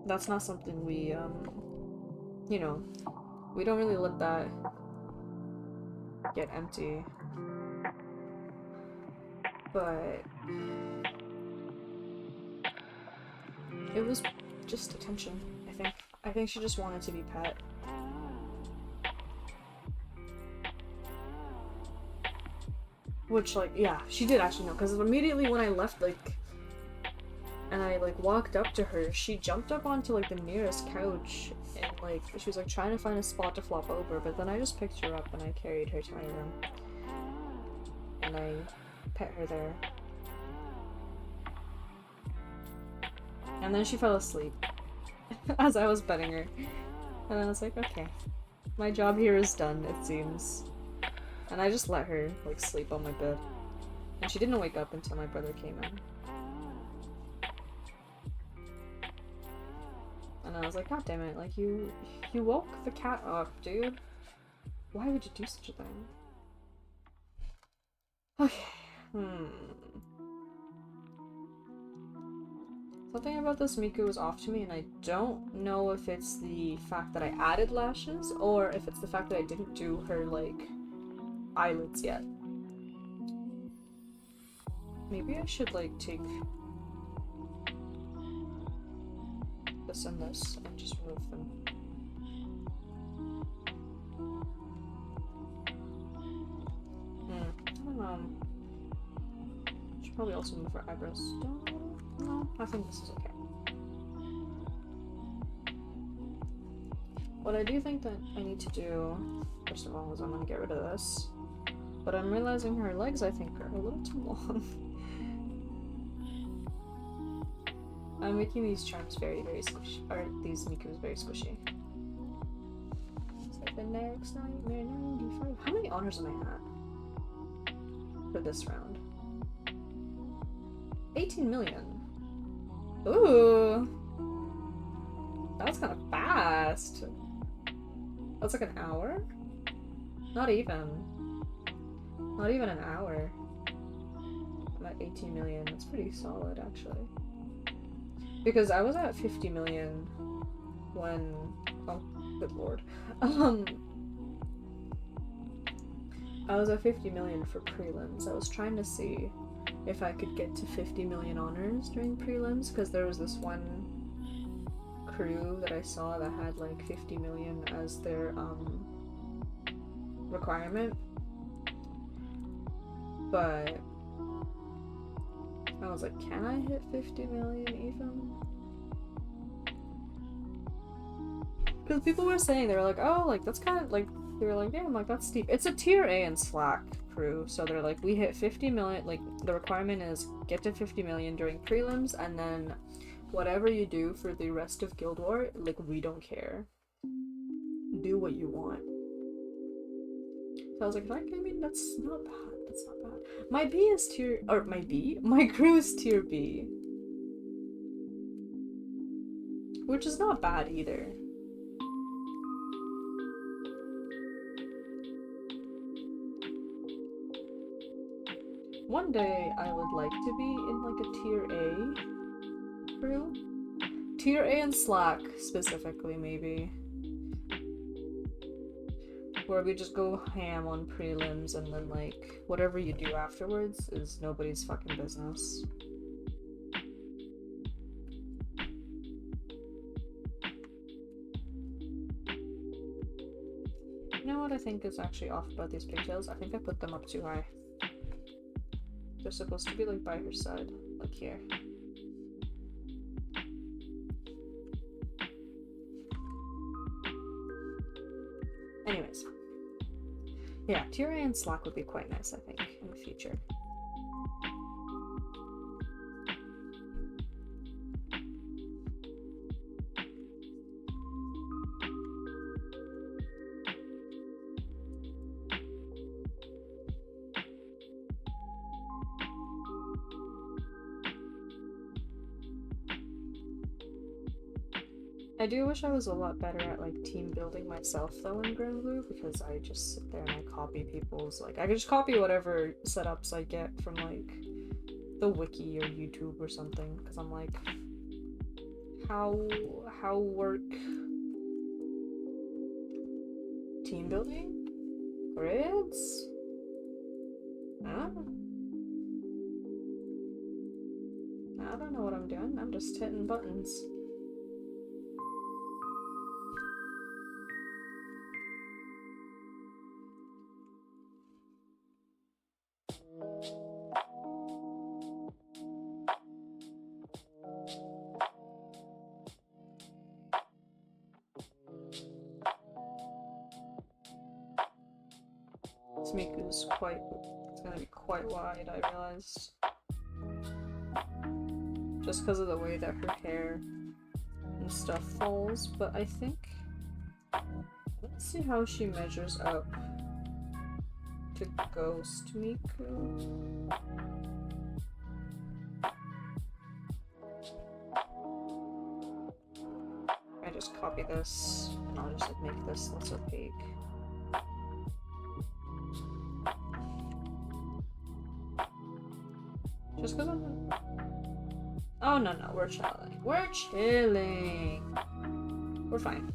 that's not something we, you know, we don't really let that get empty. But it was just attention, I think. I think she just wanted to be pet. Which, like, yeah, she did actually know, because immediately when I left, like, and I, like, walked up to her, she jumped up onto, like, the nearest couch, and, like, she was, like, trying to find a spot to flop over, but then I just picked her up and I carried her to my room. And I pet her there. And then she fell asleep as I was petting her. And I was like, okay, my job here is done, it seems. And I just let her, like, sleep on my bed. And she didn't wake up until my brother came in. And I was like, god damn it, like, you woke the cat up, dude. Why would you do such a thing? Okay, Something about this Miku was off to me, and I don't know if it's the fact that I added lashes, or if it's the fact that I didn't do her, like, eyelids yet. Maybe I should, like, take this and this and just remove them. I don't know. Should probably also move her eyebrows. No, I think this is okay. What I do think that I need to do, first of all, is I'm gonna get rid of this. But I'm realizing her legs, I think, are a little too long. I'm making these charms very, very squishy. Or these Mikus very squishy. It's like the next nightmare 95. How many honors am I at for this round? 18 million. Ooh. That was kind of fast. That's like an hour? Not even. Not even an hour. I'm at 18 million. That's pretty solid, actually. Because I was at 50 million when... Oh, good lord. I was at 50 million for prelims. I was trying to see if I could get to 50 million honors during prelims, because there was this one crew that I saw that had like 50 million as their requirement. But I was like, can I hit 50 million even? Because people were saying, they were like, oh, like, that's kind of, like, they were like, damn, like, that's steep. It's a tier A in Slack crew, so they're like, we hit 50 million, like, the requirement is get to 50 million during prelims, and then whatever you do for the rest of Guild War, like, we don't care. Do what you want. So I was like, I mean, that's not bad. That's not bad. My B is tier, or my B? My crew is tier B. Which is not bad either. One day I would like to be in like a tier A crew. Tier A and Slack specifically, maybe. Where we just go ham on prelims and then like whatever you do afterwards is nobody's fucking business. You know what I think is actually off about these pigtails? I think I put them up too high. They're supposed to be like by her side, like here. Anyways. Yeah, tier A and Slack would be quite nice, I think, in the future. I do wish I was a lot better at like team building myself though in Grand Blue, because I just sit there and I copy people's, like I could just copy whatever setups I get from like the wiki or YouTube or something, because I'm like, how work team building? Grids? Huh? I don't know what I'm doing. I'm just hitting buttons. This Miku's quite, it's gonna be quite wide, I realized. Just because of the way that her hair and stuff falls, but I think, let's see how she measures up to Ghost Miku. I just copy this, and I'll just like make this less opaque. Just because I'm... Oh, no, we're chilling. We're chilling! We're fine.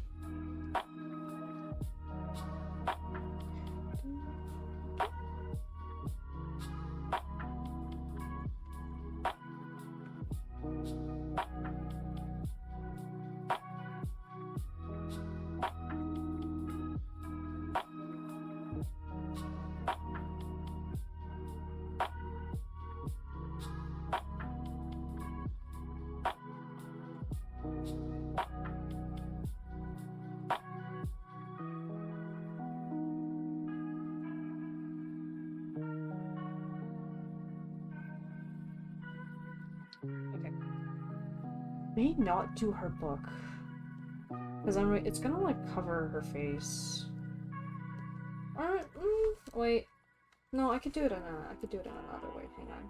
Okay. May not do her book. Because it's gonna like cover her face. Or, wait. No, I could do it in another way, hang on.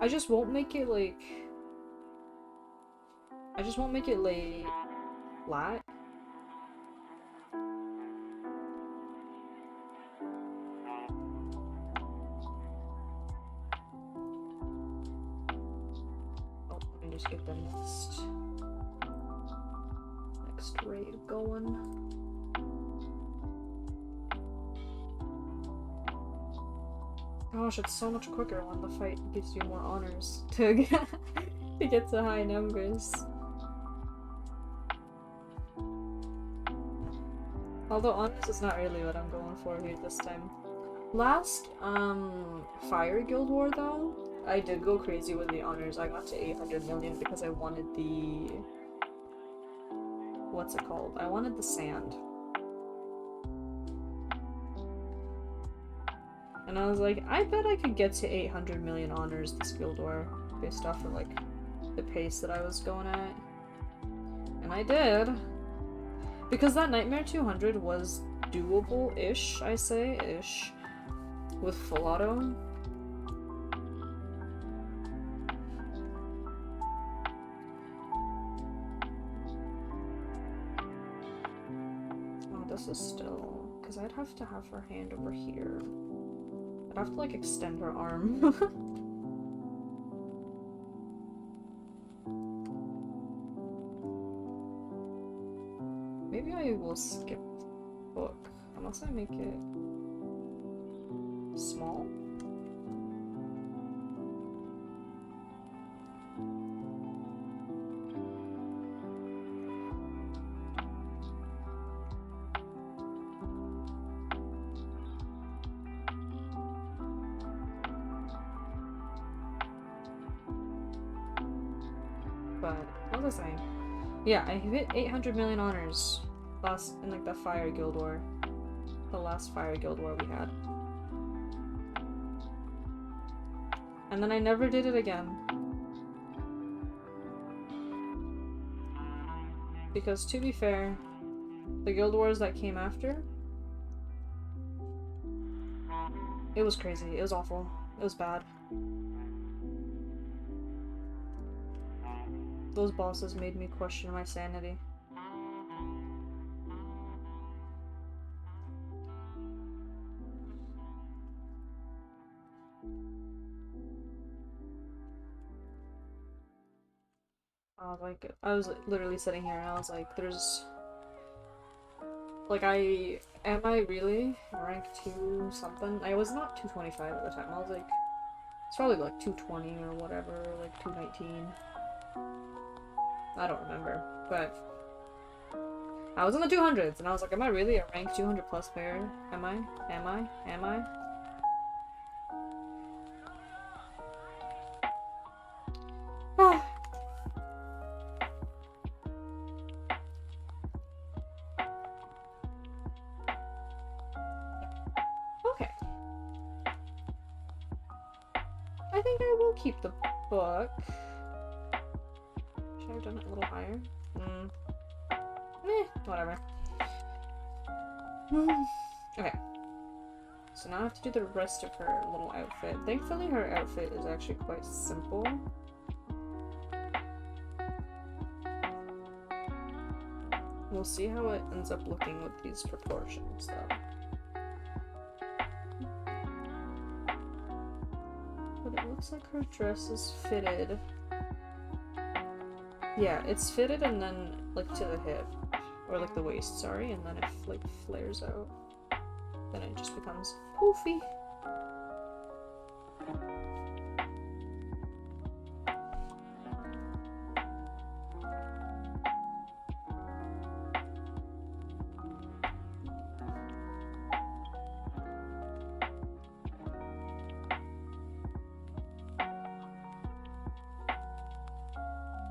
I just won't make it like... I just won't make it lay flat. Oh, let me just get the next raid going. Gosh, it's so much quicker when the fight gives you more honors to get to high numbers. Although honors is not really what I'm going for here this time. Last Fire Guild War though, I did go crazy with the honors. I got to 800 million because I wanted the... what's it called? I wanted the sand. And I was like, I bet I could get to 800 million honors this Guild War based off of like the pace that I was going at. And I did. Because that Nightmare 200 was doable-ish, I say-ish, with full auto. Oh, this is still... because I'd have to have her hand over here. I'd have to, like, extend her arm. Maybe I will skip book, unless I make it small. But, what was I saying? Yeah, I hit 800 million honors in like the Fire Guild War. The last Fire Guild War we had. And then I never did it again. Because to be fair, the Guild Wars that came after, it was crazy. It was awful. It was bad. Those bosses made me question my sanity. I was like, literally sitting here and I was like, there's, like, am I really rank 2 something? I was not 225 at the time, I was like, it's probably like 220 or whatever, like 219. I don't remember, but I was in the 200s and I was like, am I really a rank 200 plus player? Am I? Am I? Am I? Ah. Okay. I think I will keep the book. Should I have done it a little higher? Whatever. Okay. So now I have to do the rest of her little outfit. Thankfully her outfit is actually quite simple. We'll see how it ends up looking with these proportions though. But it looks like her dress is fitted. Yeah, it's fitted and then like to the hip. Or like the waist, sorry, and then it like flares out. Then it just becomes poofy.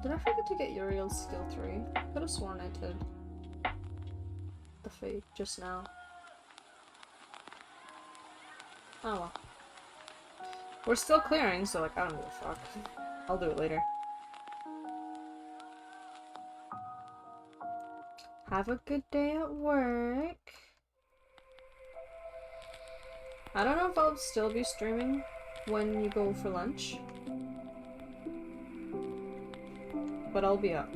Did I forget to get Uriel's skill 3? I could have sworn I did. The fake just now. Oh well. We're still clearing, so like I don't give a fuck. I'll do it later. Have a good day at work. I don't know if I'll still be streaming when you go for lunch. But I'll be up.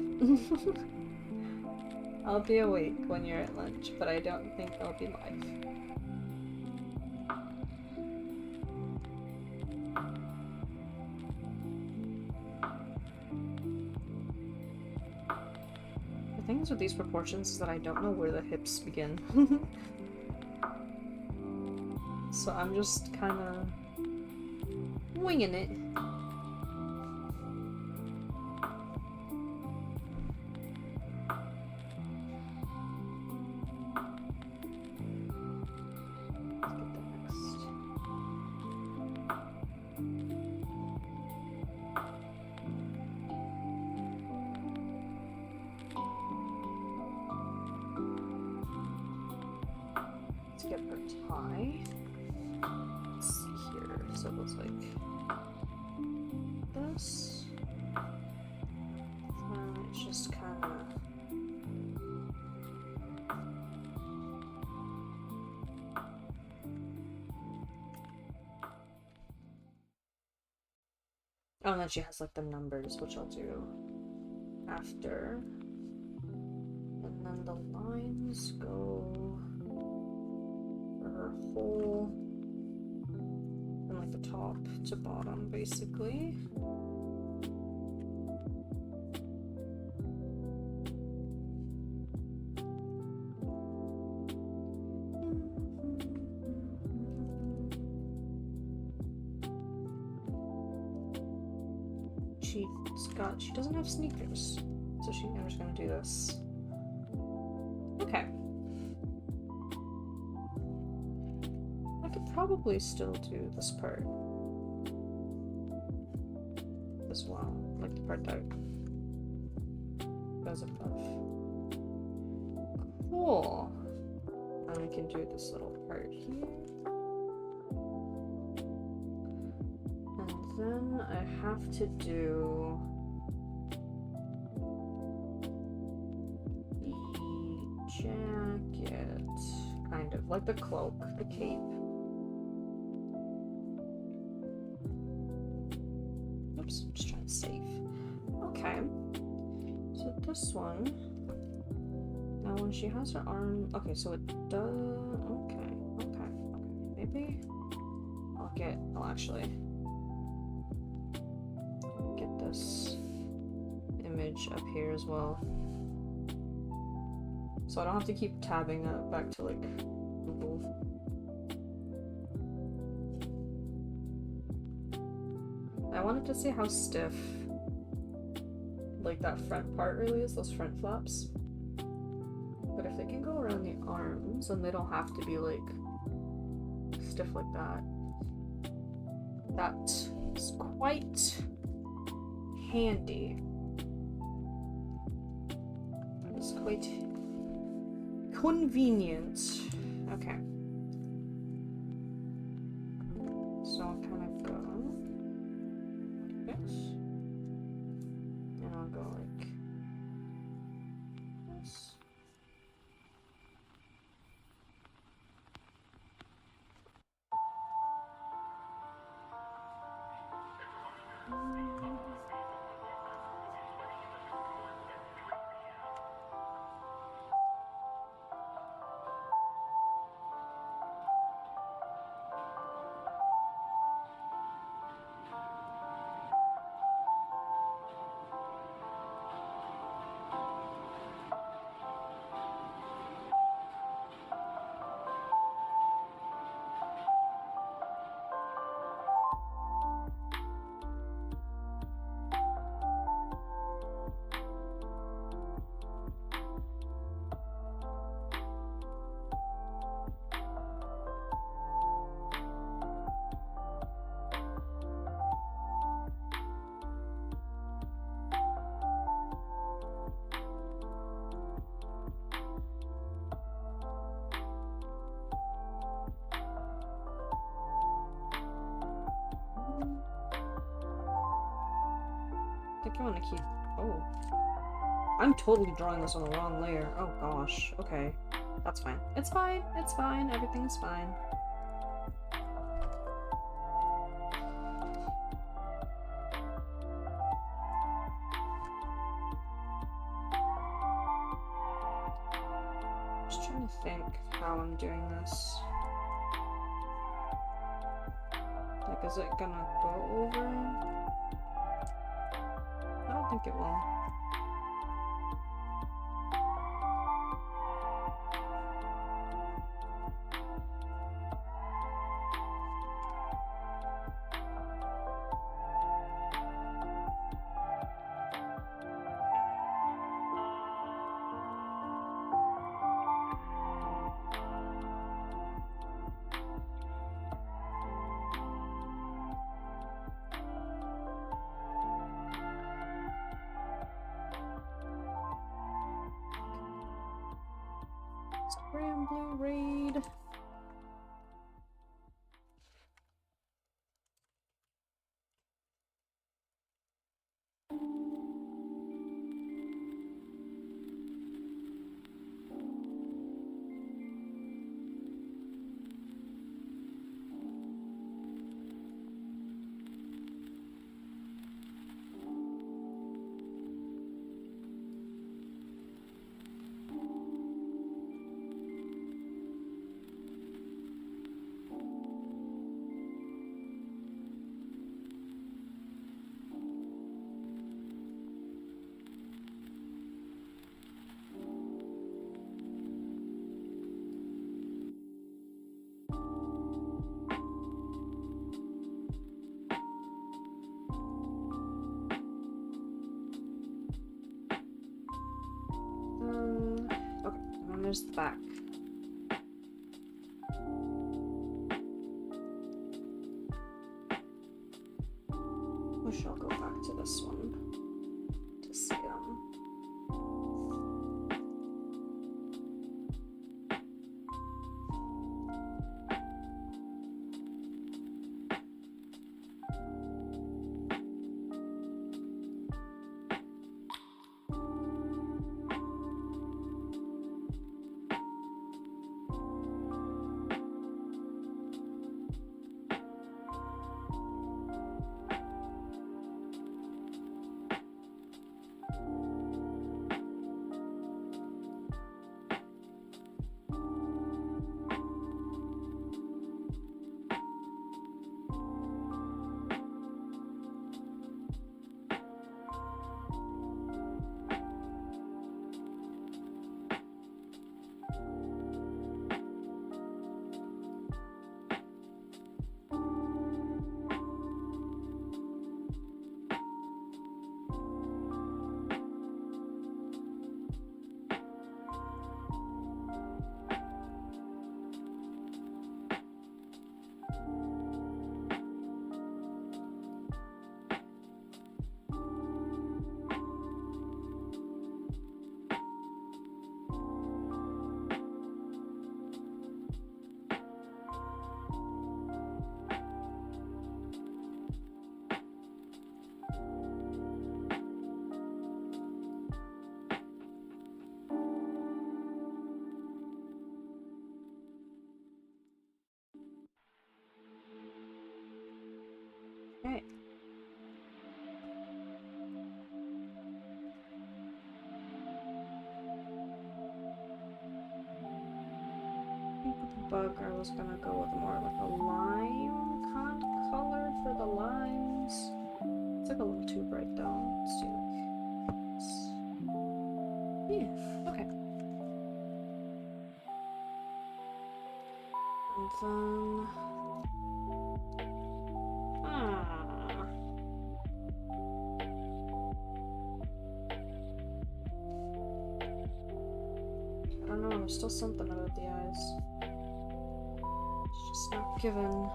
I'll be awake when you're at lunch, but I don't think I'll be live. The things with these proportions is that I don't know where the hips begin. So I'm just kind of winging it. Oh, and then she has like the numbers, which I'll do after. And then the lines go for her whole, from like the top to bottom, basically. She doesn't have sneakers, so I'm just gonna do this. Okay. I could probably still do this part as well, like the part that goes above. Cool. And we can do this little part here. And then I have to do jacket, kind of like the cloak, the cape. Oops, I'm just trying to save. Okay, this one. Now when she has her arm, okay, so it does, okay, maybe I'll actually get this image up here as well. So I don't have to keep tabbing back to like Google. I wanted to see how stiff like that front part really is, those front flaps. But if they can go around the arms, then they don't have to be like stiff like that. That is quite handy. It's quite convenient. Okay. So I'll kind of go like this. And I'll go like this. I think I want to keep. Oh. I'm totally drawing this on the wrong layer. Oh gosh. Okay. That's fine. It's fine. It's fine. Everything's fine. Just trying to think how I'm doing this. Like, is it gonna go over? I don't think it will. Scramble raid. Okay, and then there's the back. Wish I'll go back to this one to see them. bug, I was gonna go with more like a lime kind of color for the limes. It's like a little too bright though. Let's do this. Yeah, okay. And then I don't know, there's still something about the eyes. It's just not given.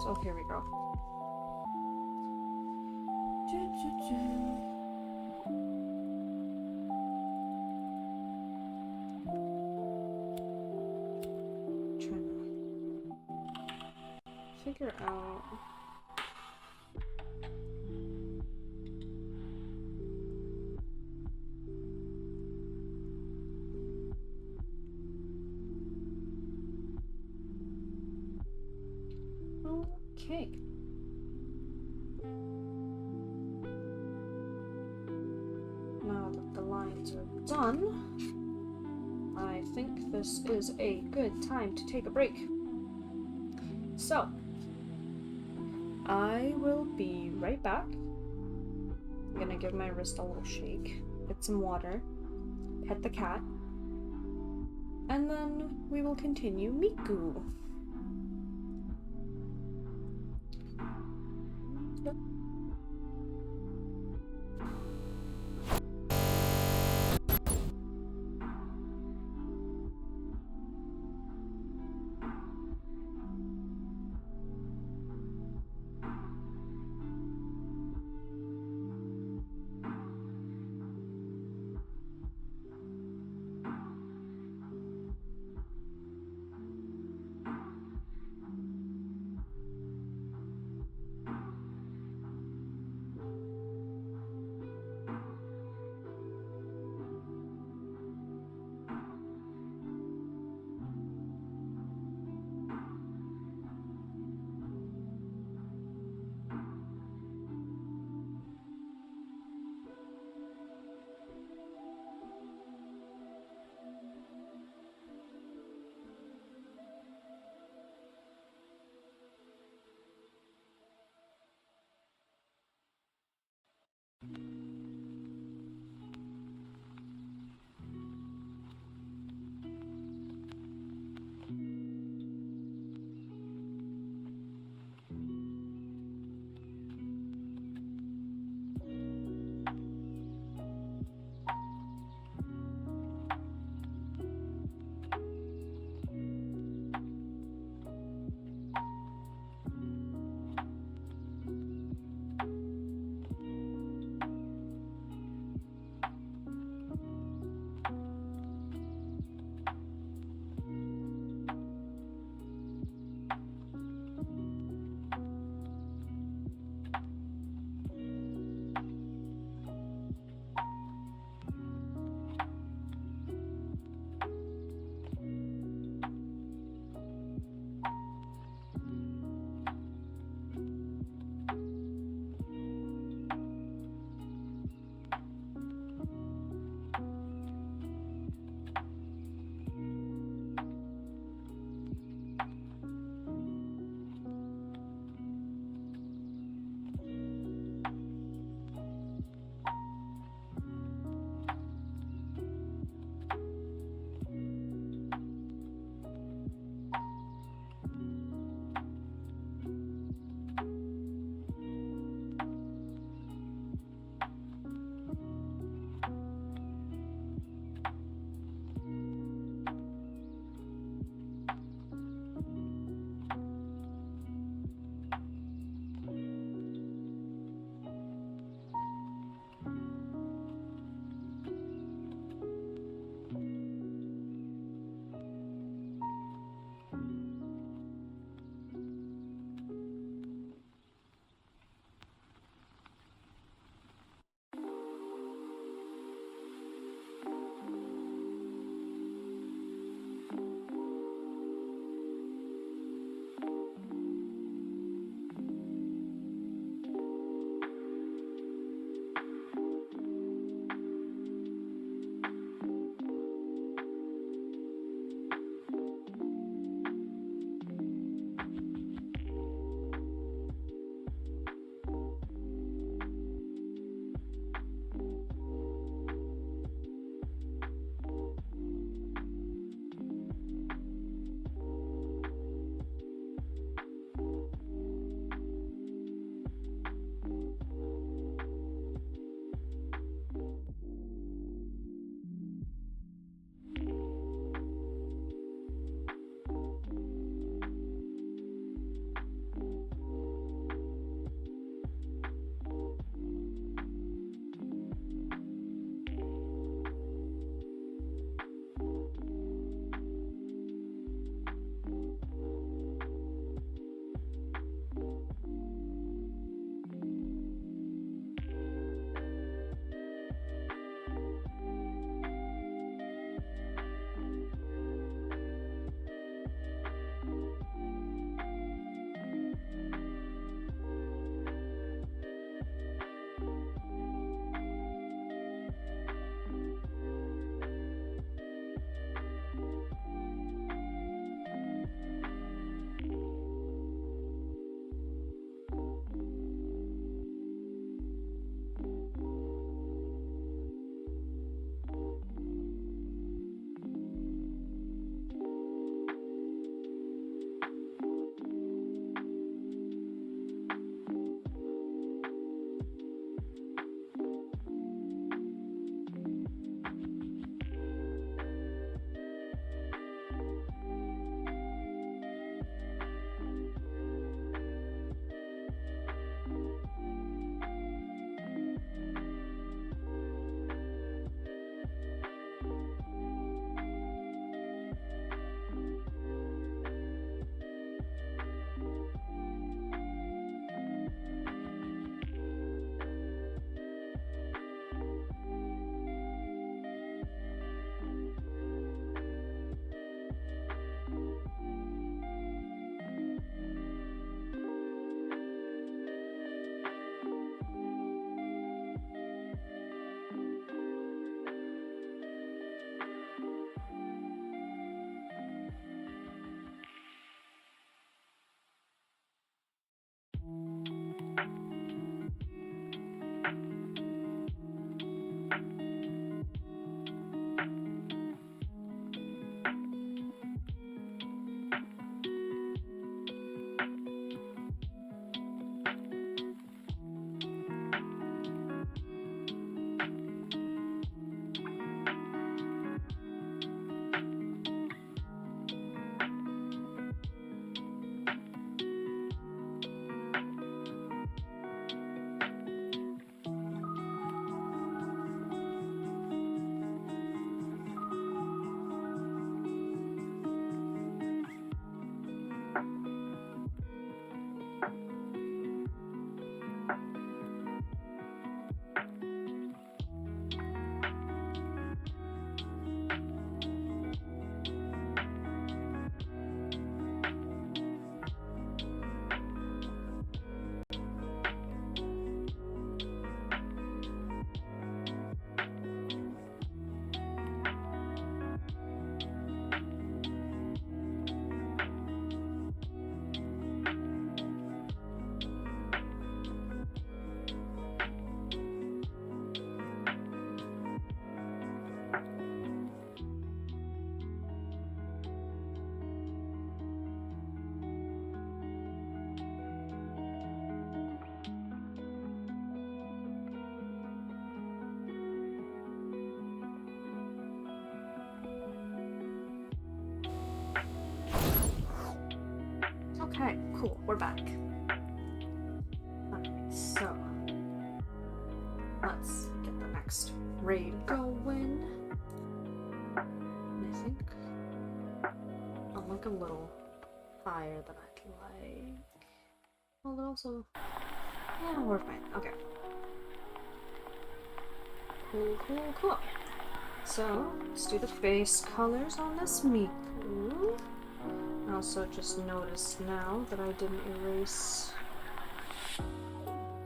So here we go. Trying to figure out. Okay. Now that the lines are done, I think this is a good time to take a break. So, I will be right back. I'm gonna give my wrist a little shake, get some water, pet the cat, and then we will continue Miku. Okay, cool, we're back. Okay, so let's get the next raid going. And I think I'll look a little higher than I'd like. Well, but also, yeah, we're fine. Okay. Cool, cool, cool. So, let's do the face colors on this Miku. I also just noticed now that I didn't erase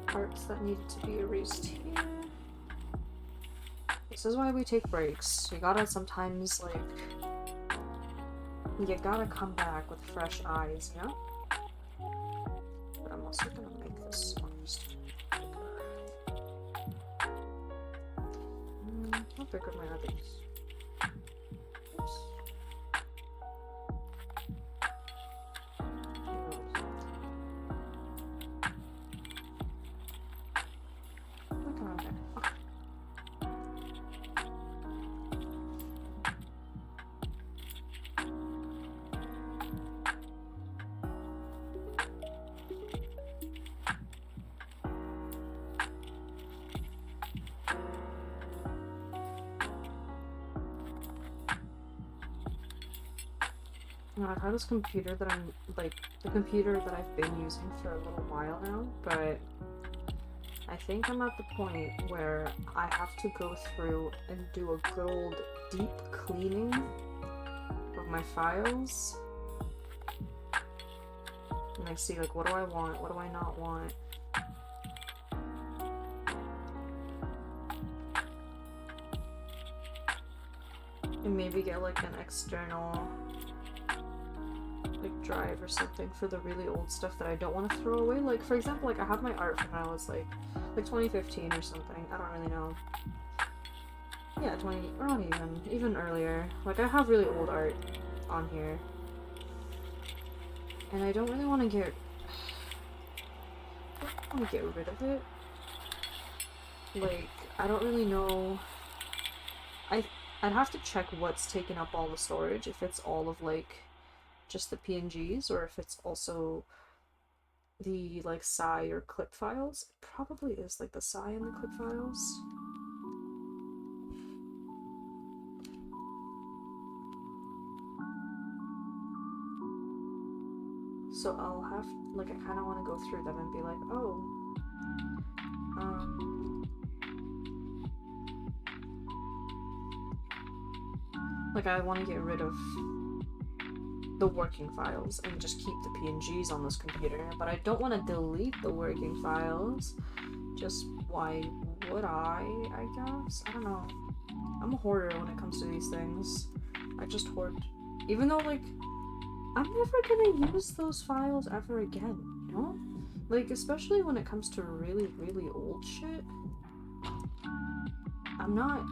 parts that needed to be erased here. This is why we take breaks. You gotta sometimes, like, you gotta come back with fresh eyes, you know? But I'm also gonna make this one just bigger. How big are my others? Oops. Look around there. Okay. I've had this computer that I'm, like, the computer that I've been using for a little while now, but I think I'm at the point where I have to go through and do a good old deep cleaning of my files. And I see, like, what do I want, what do I not want? And maybe get, like, an external drive or something for the really old stuff that I don't want to throw away. Like, for example, like, I have my art from when I was like 2015 or something. I don't really know. Yeah, 20, or not even earlier. Like, I have really old art on here. And I don't really want to get rid of it. Like, I don't really know. I'd have to check what's taken up all the storage, if it's all of, like, just the PNGs, or if it's also the, like, SCI or clip files. It probably is, like, the SCI and the clip files. So I'll have, like, I kind of want to go through them and be like, oh, like, I want to get rid of the working files and just keep the PNGs on this computer, but I don't want to delete the working files. Just why would I guess? I don't know. I'm a hoarder when it comes to these things. I just hoard. Even though, like, I'm never gonna use those files ever again, you know? Like, especially when it comes to really, really old shit. I'm not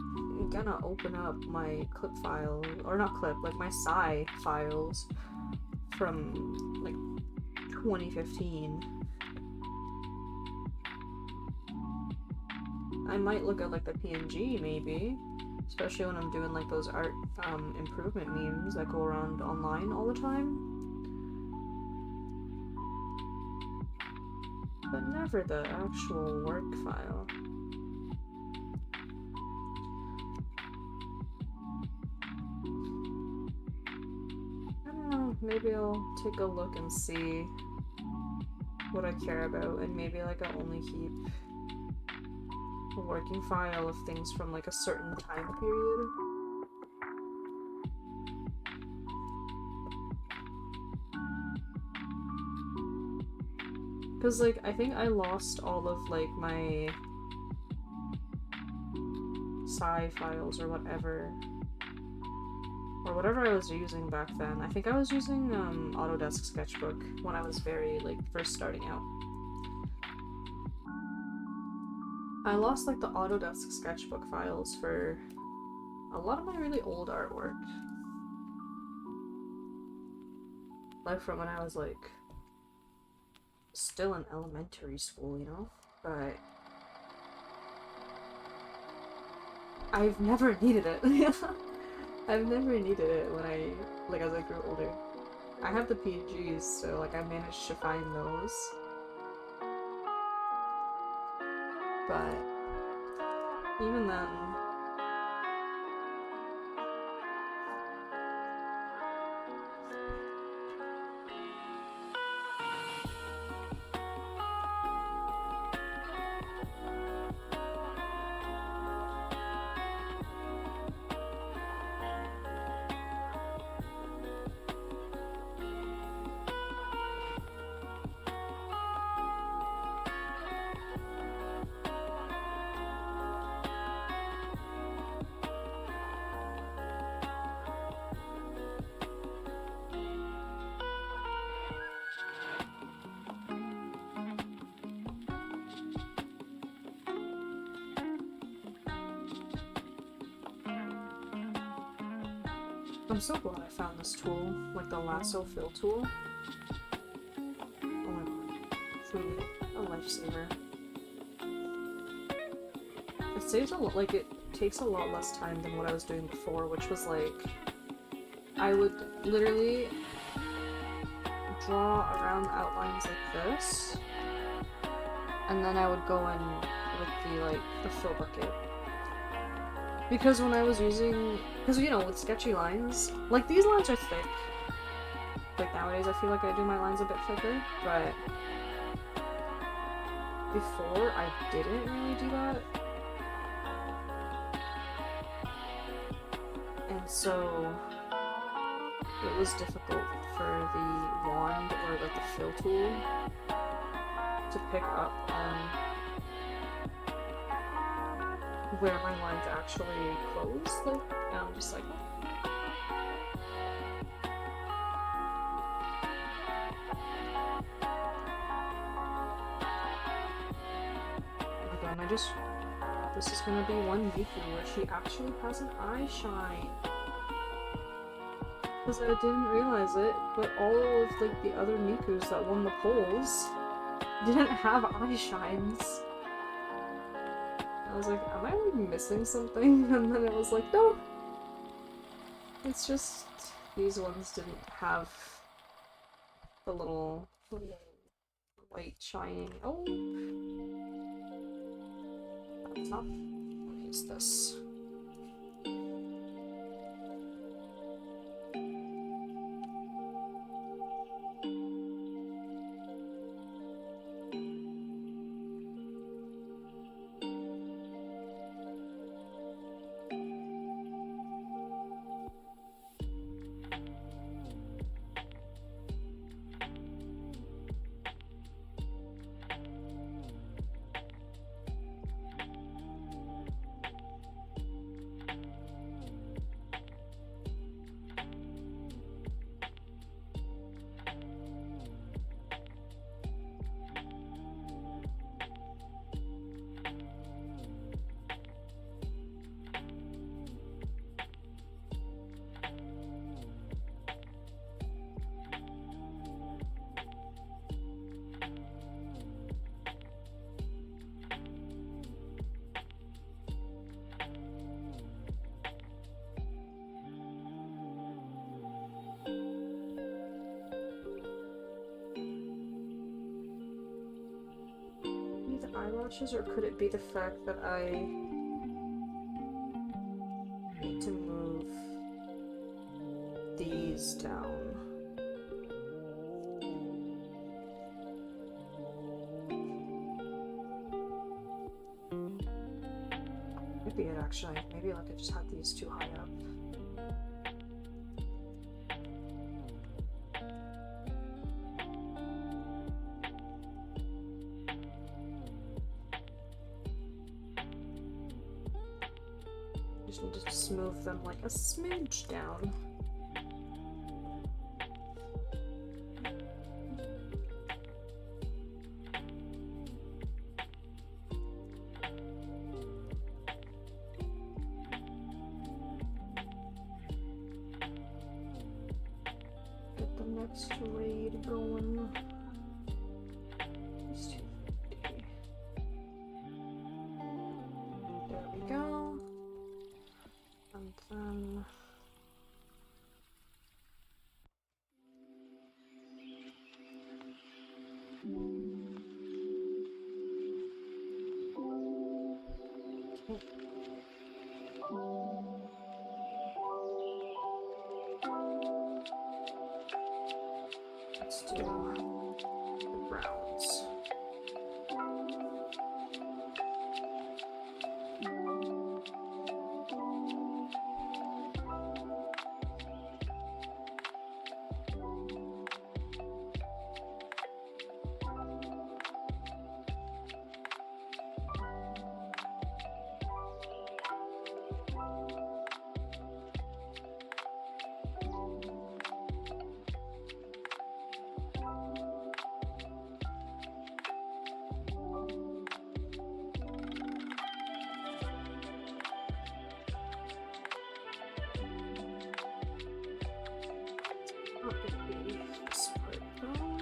gonna open up my clip file, or not clip, like my SCI files from, like, 2015. I might look at, like, the PNG, maybe. Especially when I'm doing, like, those art improvement memes that go around online all the time. But never the actual work file. I don't know, maybe I'll take a look and see what I care about, and maybe, like, I'll only keep a working file of things from, like, a certain time period. Because, like, I think I lost all of, like, my SCI files or whatever. Or whatever I was using back then. I think I was using Autodesk Sketchbook when I was very, like, first starting out. I lost, like, the Autodesk Sketchbook files for a lot of my really old artwork. Like, from when I was, like, still in elementary school, you know? But I've never needed it. I've never needed it when as I grew older. I have the PGs, so like I managed to find those. But even then, I'm so glad I found this tool, like the lasso fill tool. Oh my god, truly a lifesaver. It saves a lot, like it takes a lot less time than what I was doing before, which was like, I would literally draw around the outlines like this, and then I would go in with the fill bucket. Because when I was using, because you know, with sketchy lines, like these lines are thick. Like nowadays I feel like I do my lines a bit thicker, but before I didn't really do that. And so it was difficult for the wand or like the fill tool to pick up on where my lines actually close, like, and I'm just like, oh my god, and this is gonna be one Miku where she actually has an eye shine. Because I didn't realize it, but all of, like, the other Mikus that won the polls didn't have eye shines. I was like, am I like missing something? And then it was like, no! It's just, these ones didn't have the little white shining. Oh! That's not, what is this? Eyelashes, or could it be the fact that I need to move these down? Maybe it actually, maybe like I just had these too high up. Just need to smooth them like a smidge down. Get the next raid going. Just 250. There we go. And then Let's do the browns. Not gonna be this part though.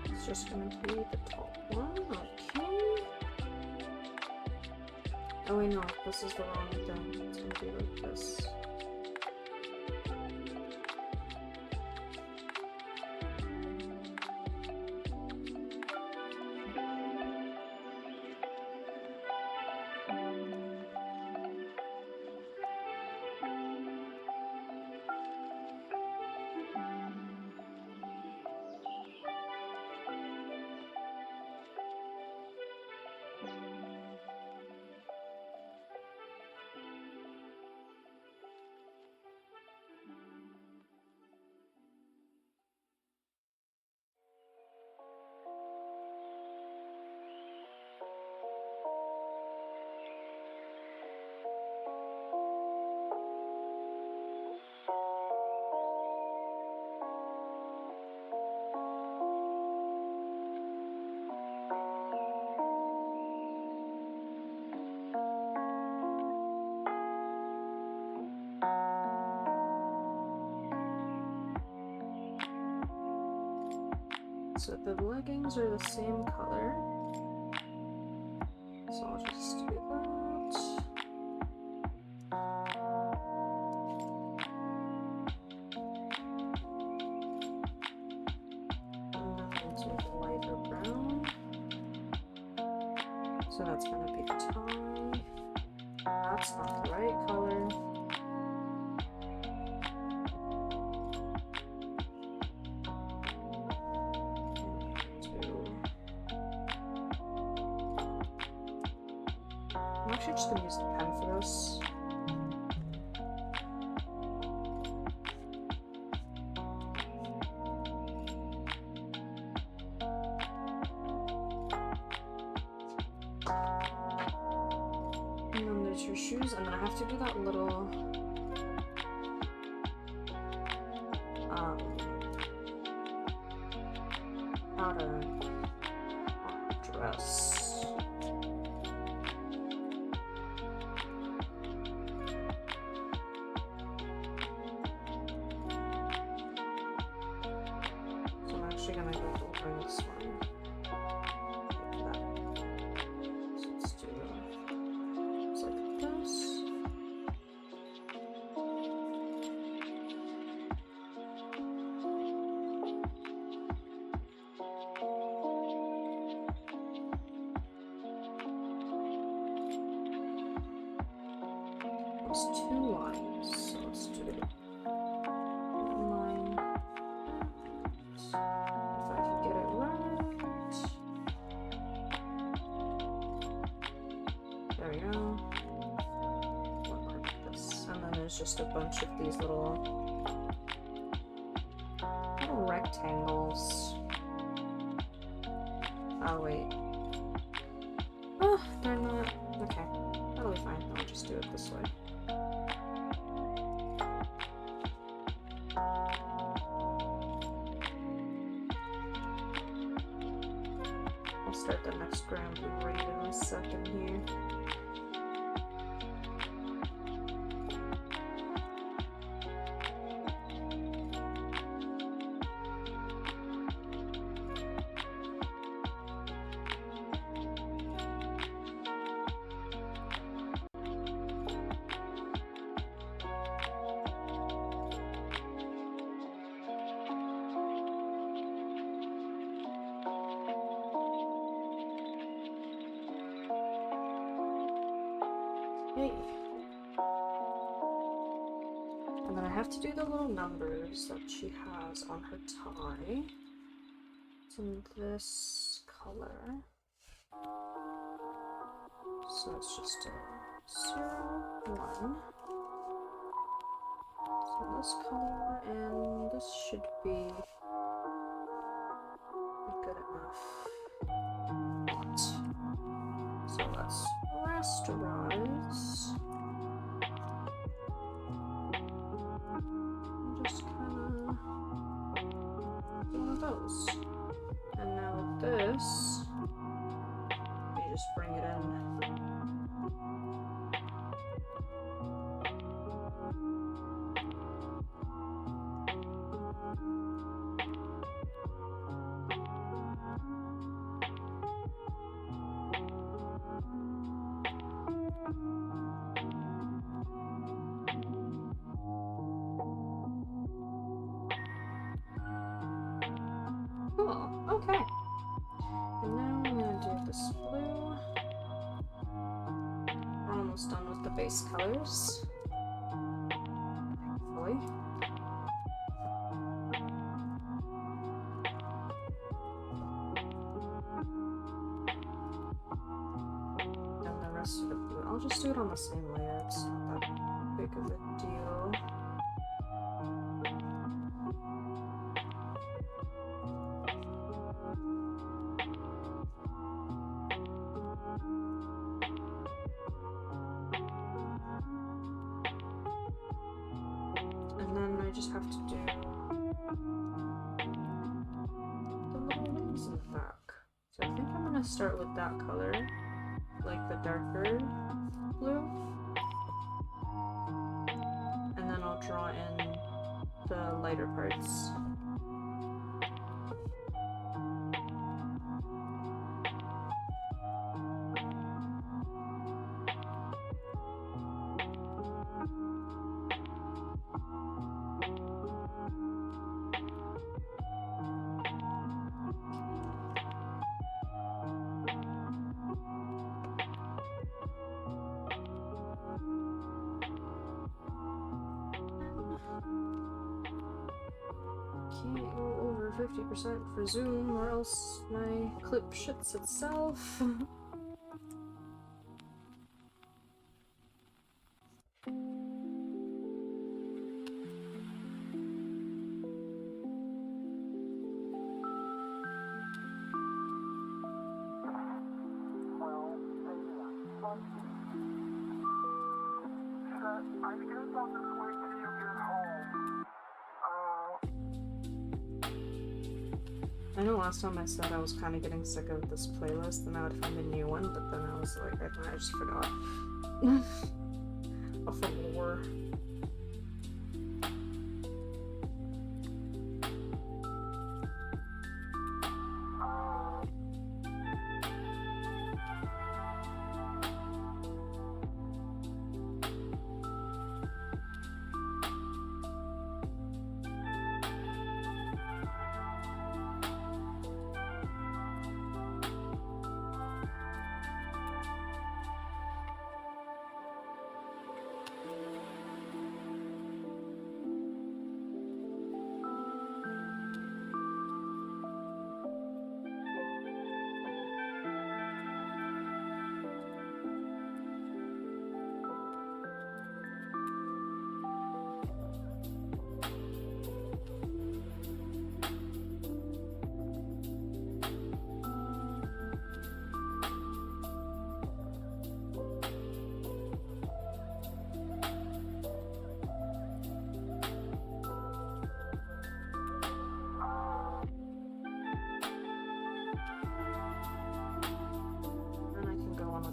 It's just gonna be the top one. Okay. Oh wait, no, this is the wrong thing. It's gonna be like this. So the leggings are the same color. So I'll just do that. And then we'll do the lighter brown. So that's gonna be the tie. That's not the right color. I'm actually just gonna use the pen for this. And then there's your shoes, and then I have to do that little outer dress. Gonna go over this one. Like that. So let's do it's like this. There's two lines, so let's do it. One line. There we go. One more like this. And then there's just a bunch of these little rectangles. Oh wait. Oh, they're not. Okay. That'll be fine. I'll just do it this way. I'll start the next ground right in a second here. And then I have to do the little numbers that she has on her tie. It's in this color. So it's just a 0, 1. So this color, and this should be good enough. So let's rasterize. Just kind of one of those. And now with this, you just bring it in. Cool, okay. And now I'm gonna do this blue. We're almost done with the base colors. Thankfully. And the rest of the blue. I'll just do it on the same layer, it's not that big of a deal. And then I just have to do the little wings in the back. So I think I'm gonna start with that color, like the darker blue. And then I'll draw in the lighter parts. Can't go over 50% for zoom or else my clip shits itself. I know last time I said I was kind of getting sick of this playlist and I would find a new one, but then I was like, I just forgot. Off the war.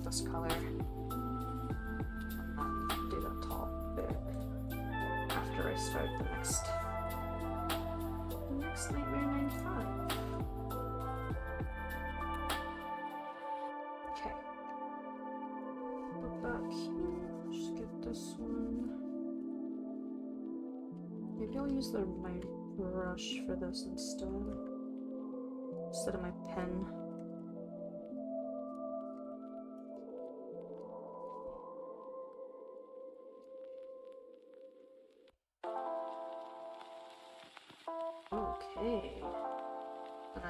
This color and do that top bit after I start the next Nightmare 95. Okay. Put back here, just get this one. Maybe I'll use my brush for this instead of my pen.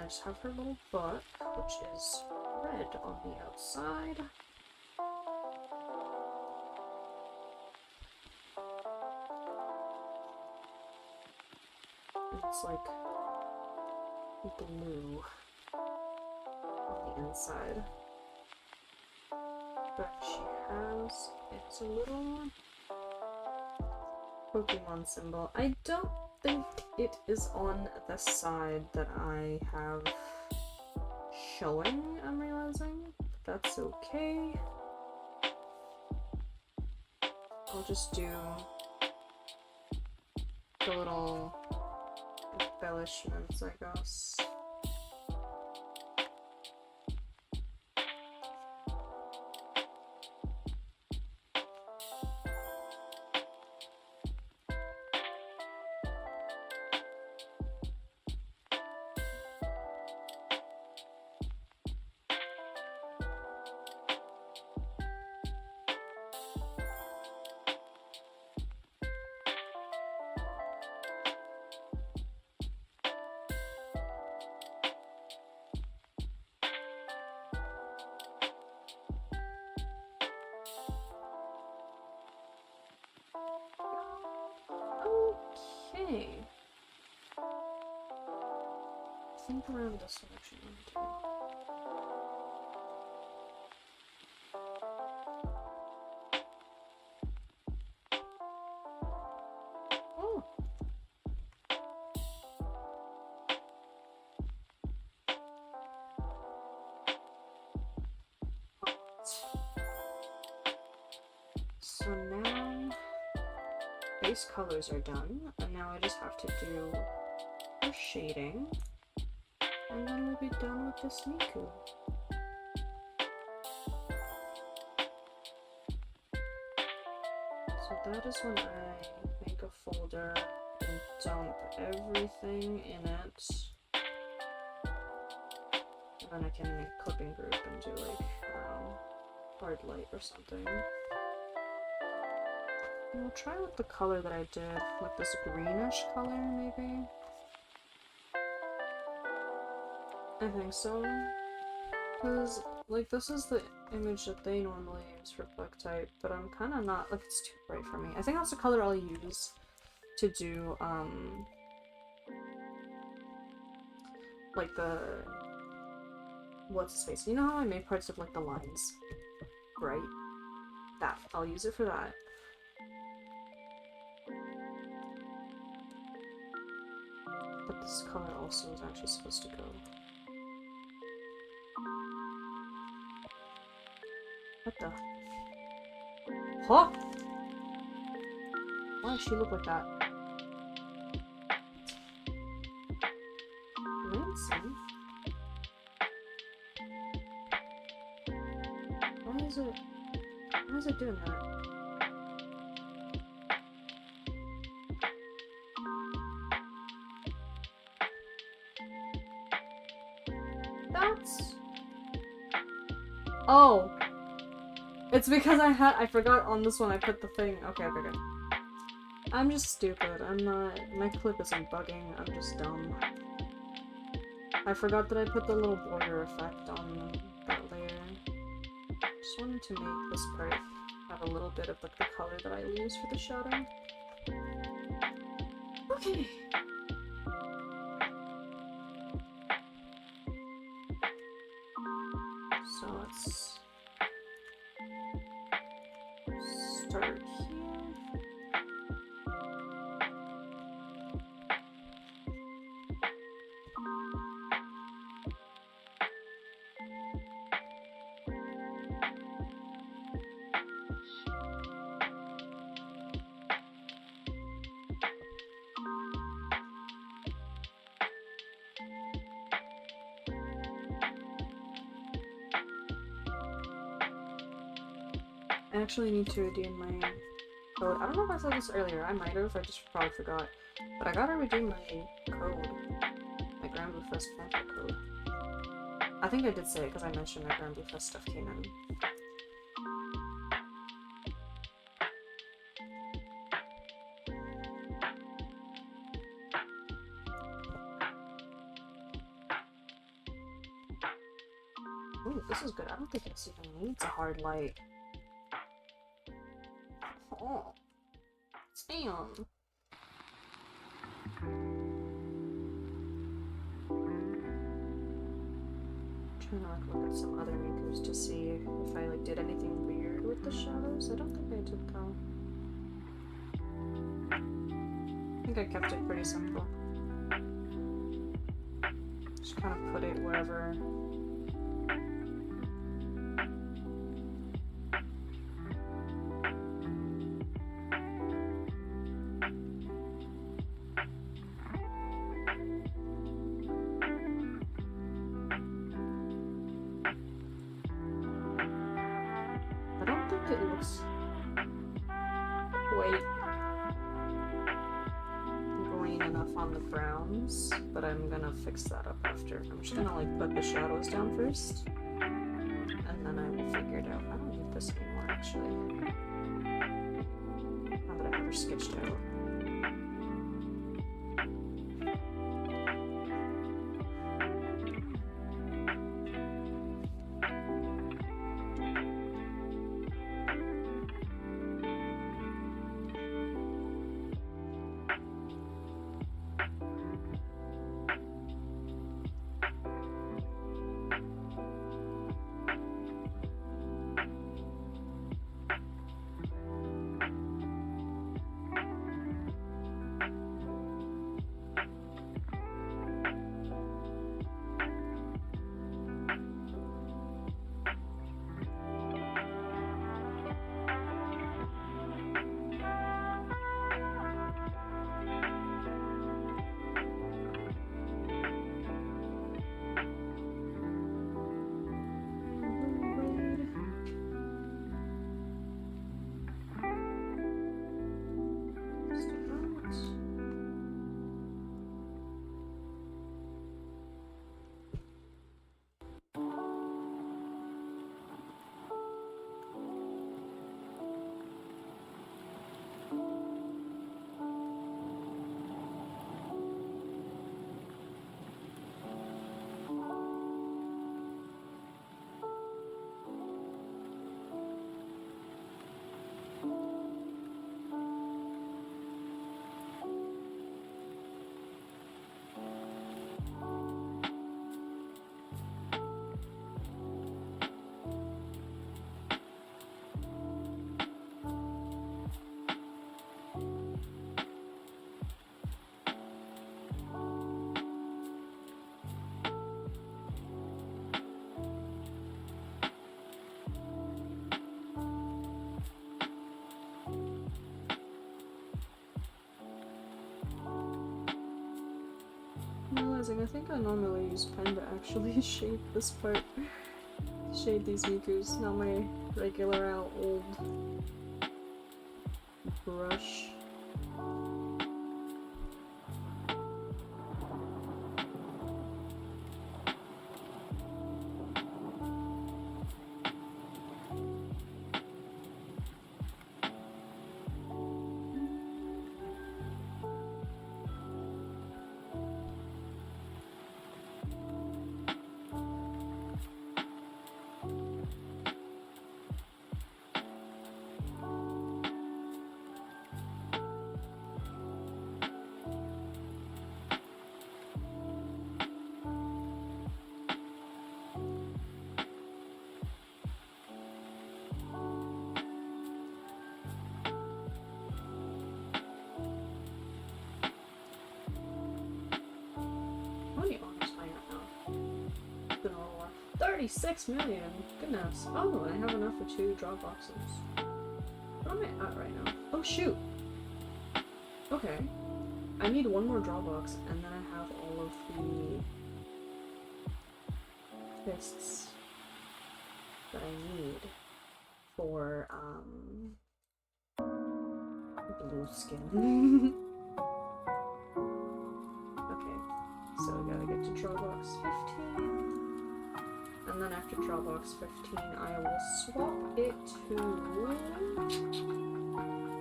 just have her little book, which is red on the outside. It's like blue on the inside. But she has, it's a little Pokemon symbol. I don't think it is on the side that I have showing, I'm realizing. But that's okay. I'll just do the little embellishments, I guess. Okay. I think around this one actually too. Oh. So now base colors are done, and now I just have to do her shading, and then we'll be done with this Miku. So that is when I make a folder and dump everything in it. And then I can make a clipping group and do like, hard light or something. And we'll try with the color that I did, like this greenish color maybe. I think so. Because, like, this is the image that they normally use for book type, but I'm kind of not, like, it's too bright for me. I think that's the color I'll use to do, like the, what's his face? You know how I made parts of, like, the lines? Right? That. I'll use it for that. But this color also is actually supposed to go. What the? Huh? Why does she look like that? Nancy? Why is it doing that? That's... Oh! It's because I forgot on this one I put the thing. Okay. I'm just stupid. I'm not, my clip isn't bugging, I'm just dumb. I forgot that I put the little border effect on that layer. Just wanted to make this part have a little bit of like the color that I use for the shadow. Okay. So let's start here. I actually need to redeem my code. I don't know if I said this earlier. I might have. I just probably forgot. But I gotta redeem my code. My Grand Blue Fest fanfic code. I think I did say it because I mentioned my Grand Blue Fest stuff came in. Oh, this is good. I don't think this even needs a hard light. Oh. Damn. Trying to like look at some other Mikus to see if I like did anything weird with the shadows. I don't think I did though. I think I kept it pretty simple. Just kind of put it wherever. I don't think it looks. Wait. Green enough on the browns, but I'm gonna fix that up after. I'm just gonna like put the shadows down first, and then I will figure it out. I don't need this anymore actually. Now that I have her sketched out. Realizing I think I normally use pen to actually shade this part. Shade these Mikus, not my regular old brush. How many arms am I at now? It's been a little while. 36 million! Goodness. Oh, I have enough for 2 drop boxes. What am I at right now? Oh shoot! Okay. I need 1 more draw box, and then I have all of the fists that I need for, blue skin. Okay, so we gotta get to draw box 15. And then after draw box 15, I will swap it to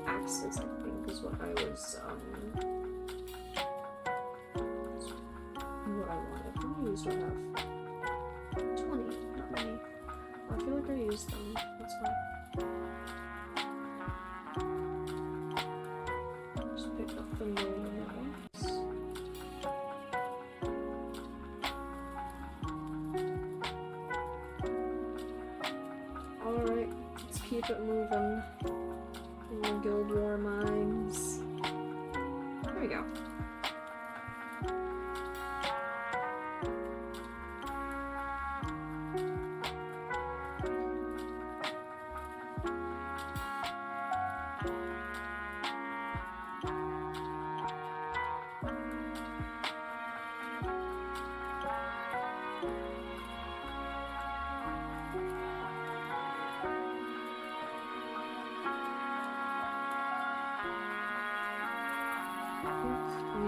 axes, I think, is what I was, what I wanted. How many do I have? 20. Not many. I feel like I used them. That's why. Just pick up the new ones. Alright, let's keep it moving. More Guild War mimes. There we go.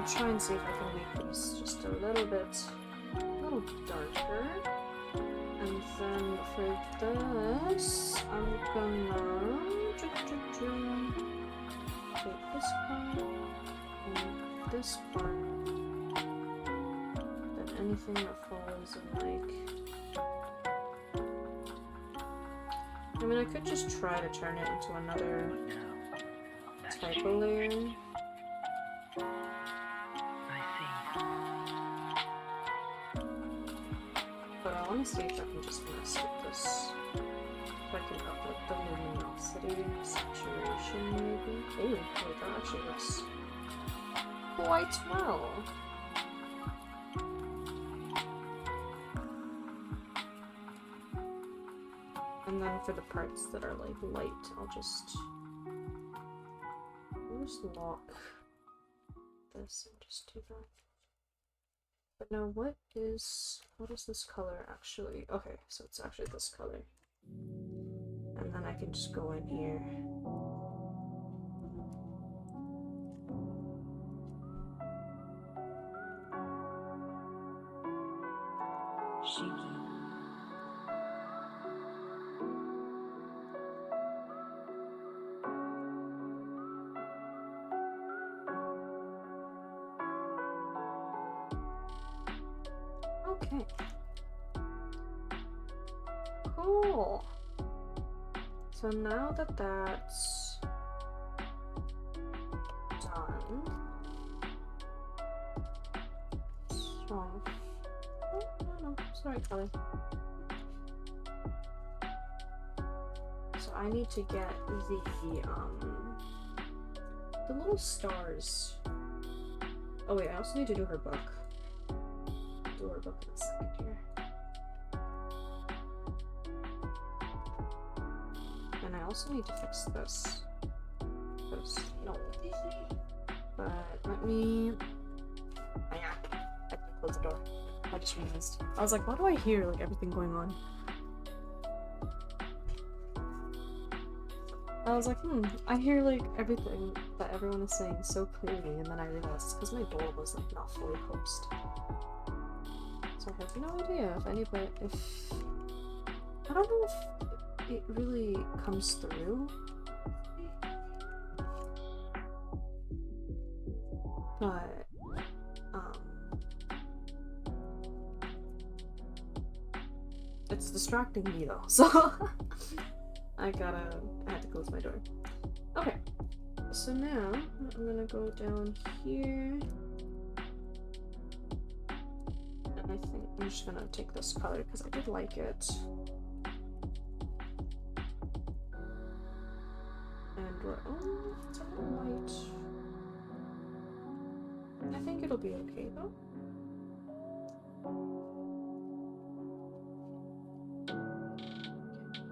Try and see if I can make these just a little darker. And then for this, I'm gonna take this part and this part. Then anything that falls in I mean, I could just try to turn it into another type of layer. See if I can just mess with this. If I can up like the luminosity, saturation maybe. Oh, wait, that actually looks quite well. And then for the parts that are like light, I'll just lock this and just do that. But now what is this color actually? Okay, so it's actually this color. And then I can just go in here. Shiki. Okay. Cool. So now that that's done, no, sorry, color. So I need to get the little stars. Oh wait, I also need to do her book. Do her book in a second here. And I also need to fix this. Because, no. But let me... Oh yeah, I can close the door. I just realized. I was like, why do I hear like everything going on? I was like, I hear like everything that everyone is saying so clearly, and then I realized it's because my door was like not fully closed. So I have no idea if anybody, I don't know if it really comes through. But, it's distracting me though, so I had to close my door. Okay, so now I'm gonna go down here. And I think I'm just gonna take this color because I did like it. And it's a little light. I think it'll be okay though.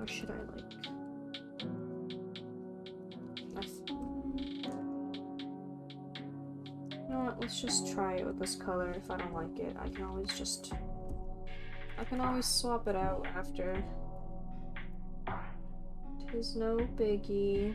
Or should I like... You know what, let's just try it with this color. If I don't like it, I can always swap it out after. 'Tis no biggie.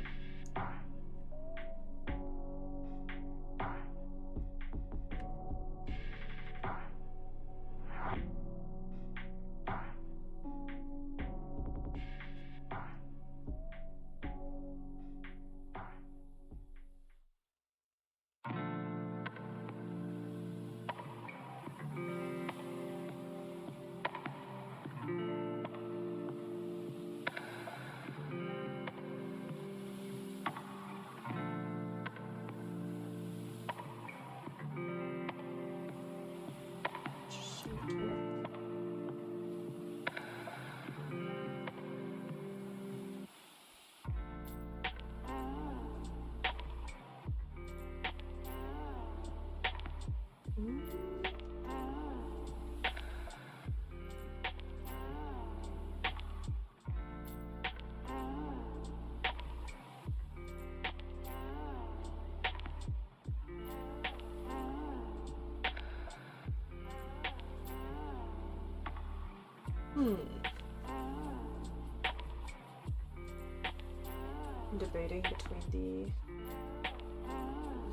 I'm debating between the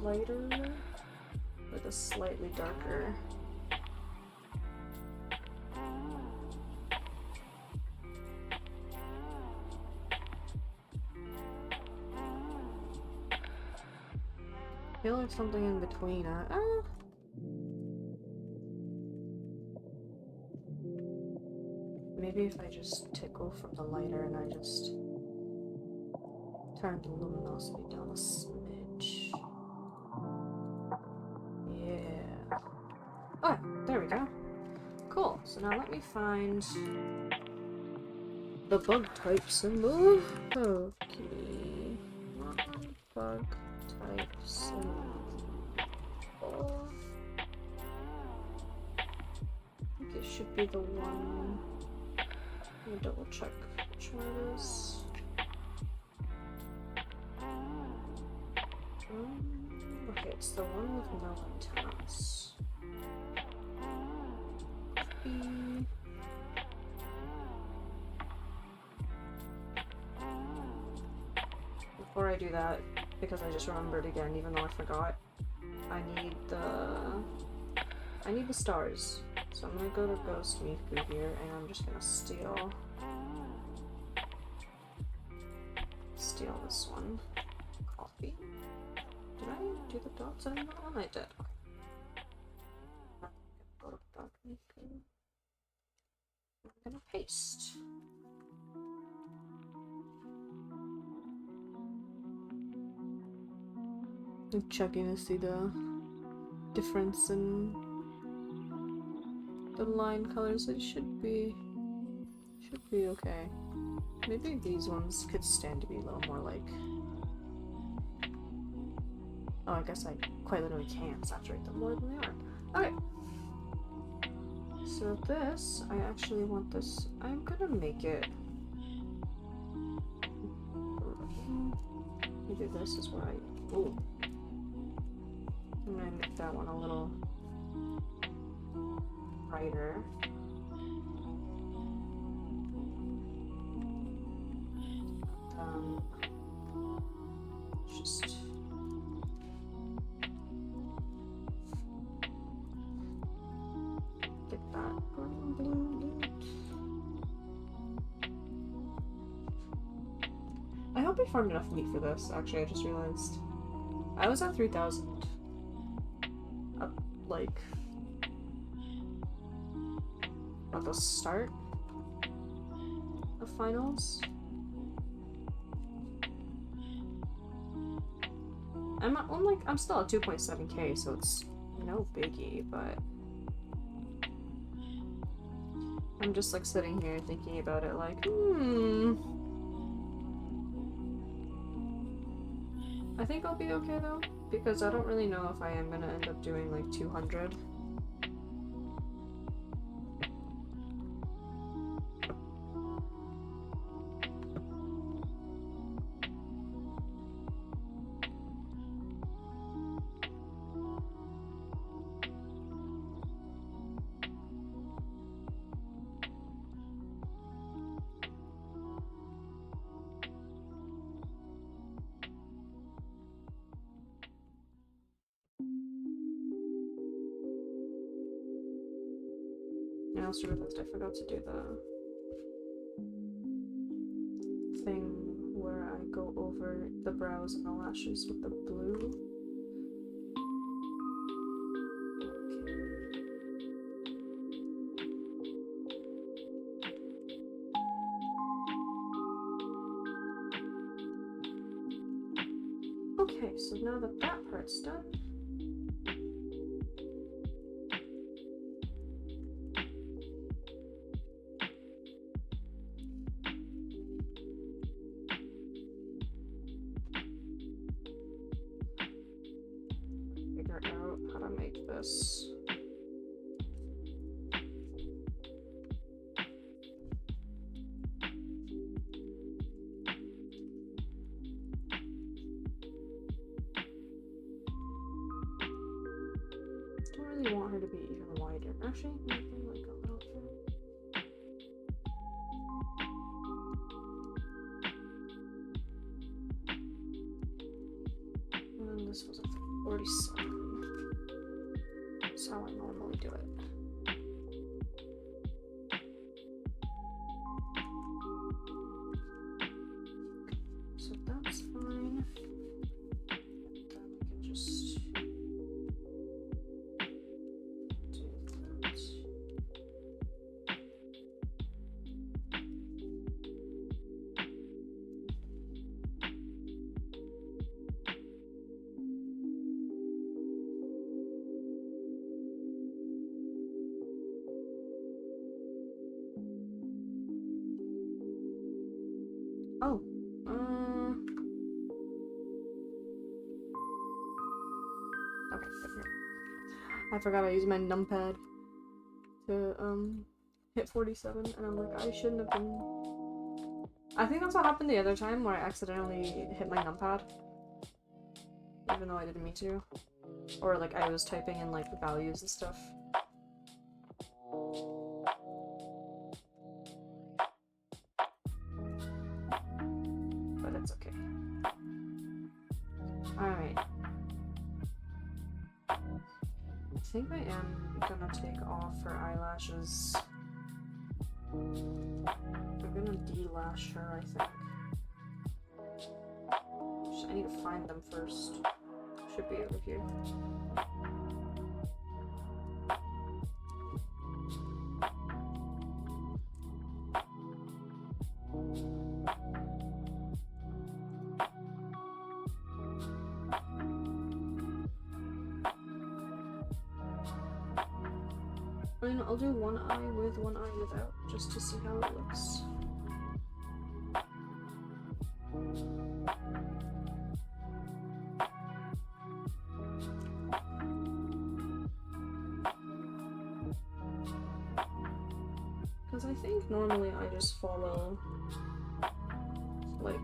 lighter or the slightly darker. I feel like something in between. Maybe if I just tickle from the lighter and I just turn the luminosity down a smidge. Yeah. Oh, there we go. Cool. So now let me find the bug type symbol. Okay. Bug type symbol. I think it should be the one. Let me double check which one it is. Okay, it's the one with no antennas. Copy. Before I do that, because I just remembered again, even though I forgot, I need the stars. So I'm gonna go to Ghost Miku here, and I'm just gonna steal this one. Copy. Did I do the dots on that one? I did. I'm gonna go to Dot Miku. I'm gonna paste. I'm checking to see the difference in the line colors. It should be okay. Maybe these ones could stand to be a little more like. Oh, I guess I quite literally can't saturate them more than they are. Okay. So this, I actually want this. I'm gonna make it. Maybe this is where I. Ooh. I'm gonna make that one a little brighter. Just get that blue. I hope I farmed enough meat for this. Actually, I just realized I was at 3,000. Like at the start of finals. I'm still at 2.7k, so it's no biggie, but I'm just like sitting here thinking about it like, I think I'll be okay though, because I don't really know if I am gonna end up doing like 200. I also realized I forgot to do the thing where I go over the brows and the lashes with the blue. Okay, so now that that part's done, figure out how to make this really want her to be even wider. Actually, maybe like a little bit. And then this was a 47. That's how I normally do it. So that's fine. Then we can just do that. Oh, okay, here. I forgot I used my numpad to, hit 47, and I'm like, I shouldn't have been... I think that's what happened the other time, where I accidentally hit my numpad. Even though I didn't mean to. Or, like, I was typing in, like, the values and stuff. But it's okay. Alright. I think I am gonna take off her eyelashes. I'm gonna de-lash her, I think. I need to find them first. Should be over here. I mean, I'll do one eye with, one eye without, just to see how it looks. Because I think normally I just follow, like,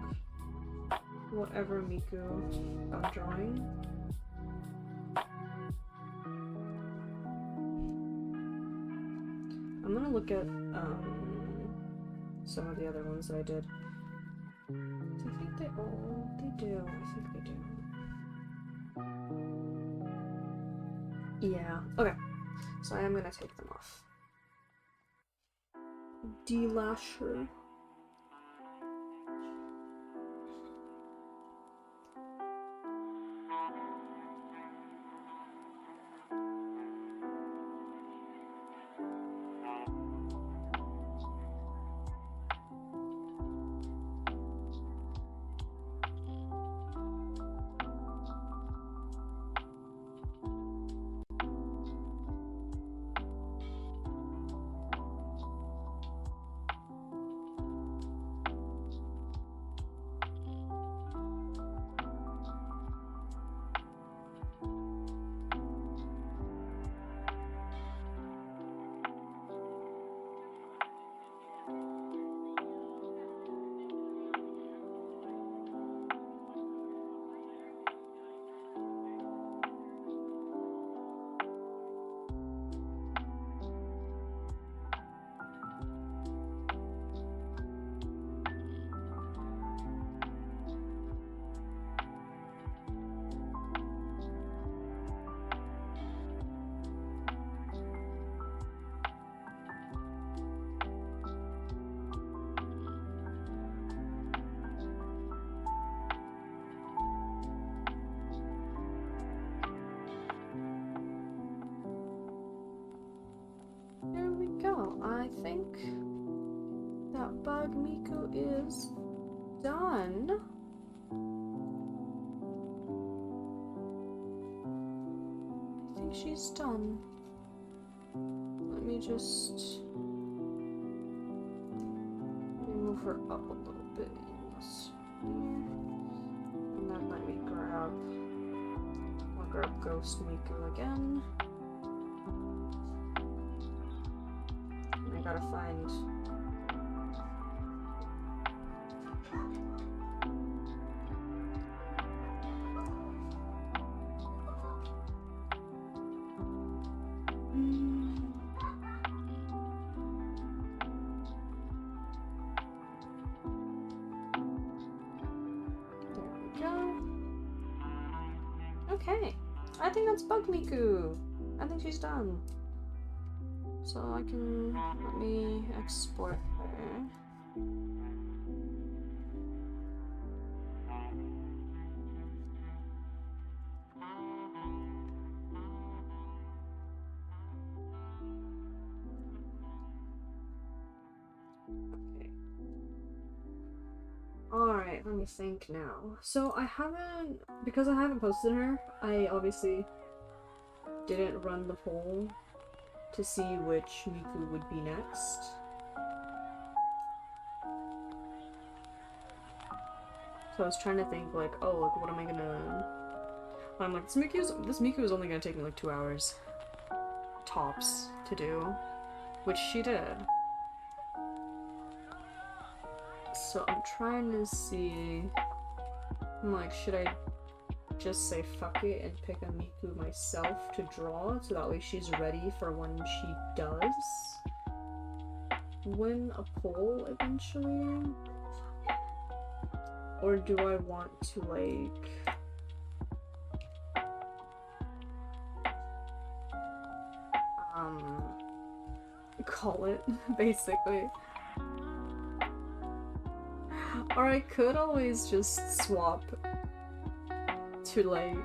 whatever Miku I'm drawing. I'm gonna look at some of the other ones that I did. I think they do. I think they do. Yeah. Okay. So I am gonna take them off. De-lash her. I think that Pokemiku is done. I think she's done. Let me just move her up a little bit in this here. And then let me grab, I'll grab Ghost Miku again. I gotta find Okay. I think that's pokemiku. I think she's done. So I can, let me export her. Okay. Alright, let me think now. So because I haven't posted her, I obviously didn't run the poll to see which Miku would be next. So I was trying to think like, oh, like what am I gonna... I'm like, this Miku is only gonna take me like 2 hours. Tops to do. Which she did. So I'm trying to see... I'm like, should I just say fuck it and pick a Miku myself to draw so that way she's ready for when she does win a poll eventually? Or do I want to like call it basically? Or I could always just swap to like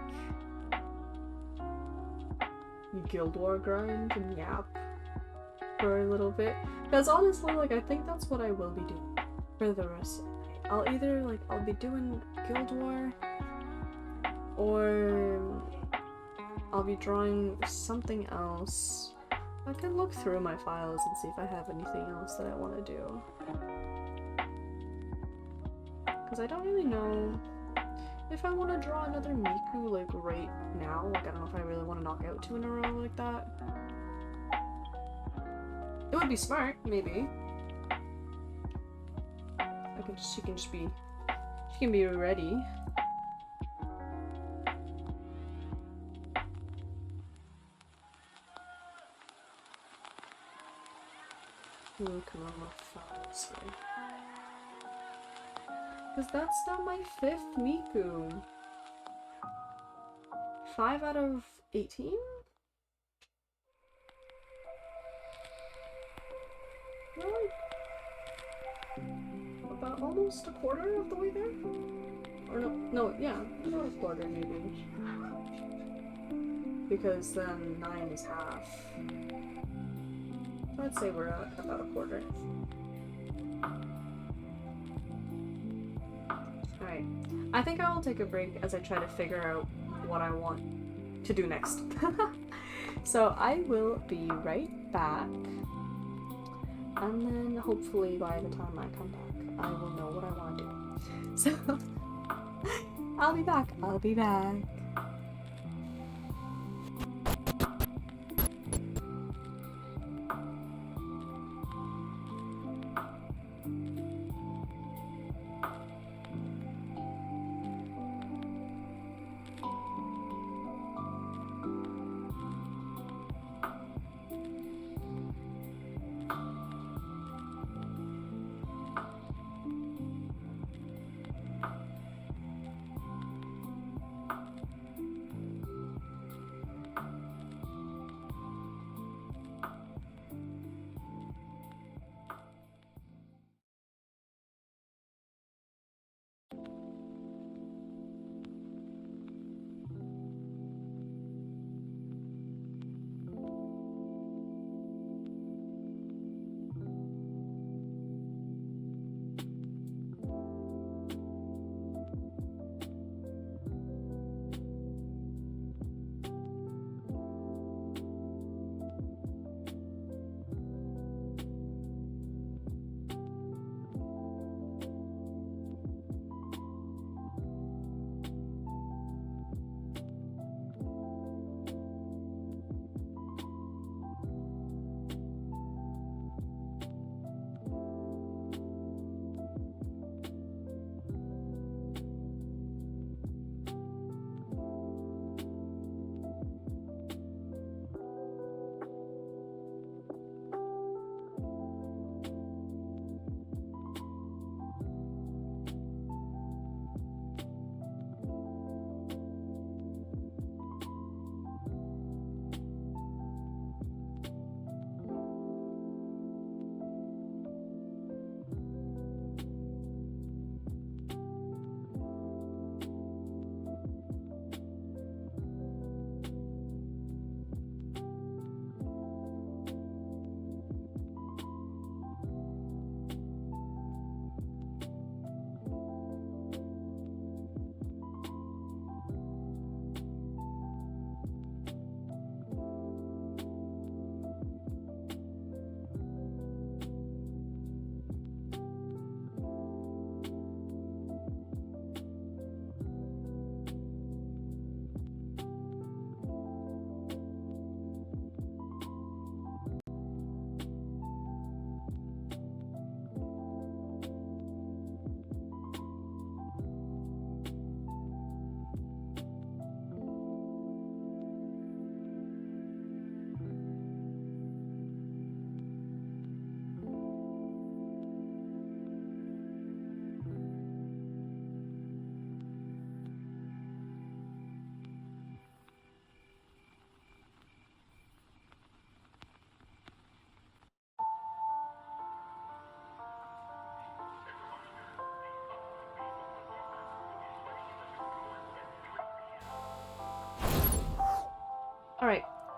Guild War grind and yap for a little bit. Because honestly, like I think that's what I will be doing for the rest of the night. I'll either like I'll be doing Guild War or I'll be drawing something else. I can look through my files and see if I have anything else that I want to do. Because I don't really know if I want to draw another Miku, like, right now. Like, I don't know if I really want to knock out 2 in a row like that. It would be smart, maybe. She can be ready. Ooh, come on, my files here. Because that's not my 5th Miku. 5 out of 18? We're like about almost a quarter of the way there? Or no, yeah, about a quarter maybe. Because then 9 is half. So I'd say we're at about a quarter. Alright, I think I will take a break as I try to figure out what I want to do next. So I will be right back, and then hopefully by the time I come back, I will know what I want to do. So I'll be back.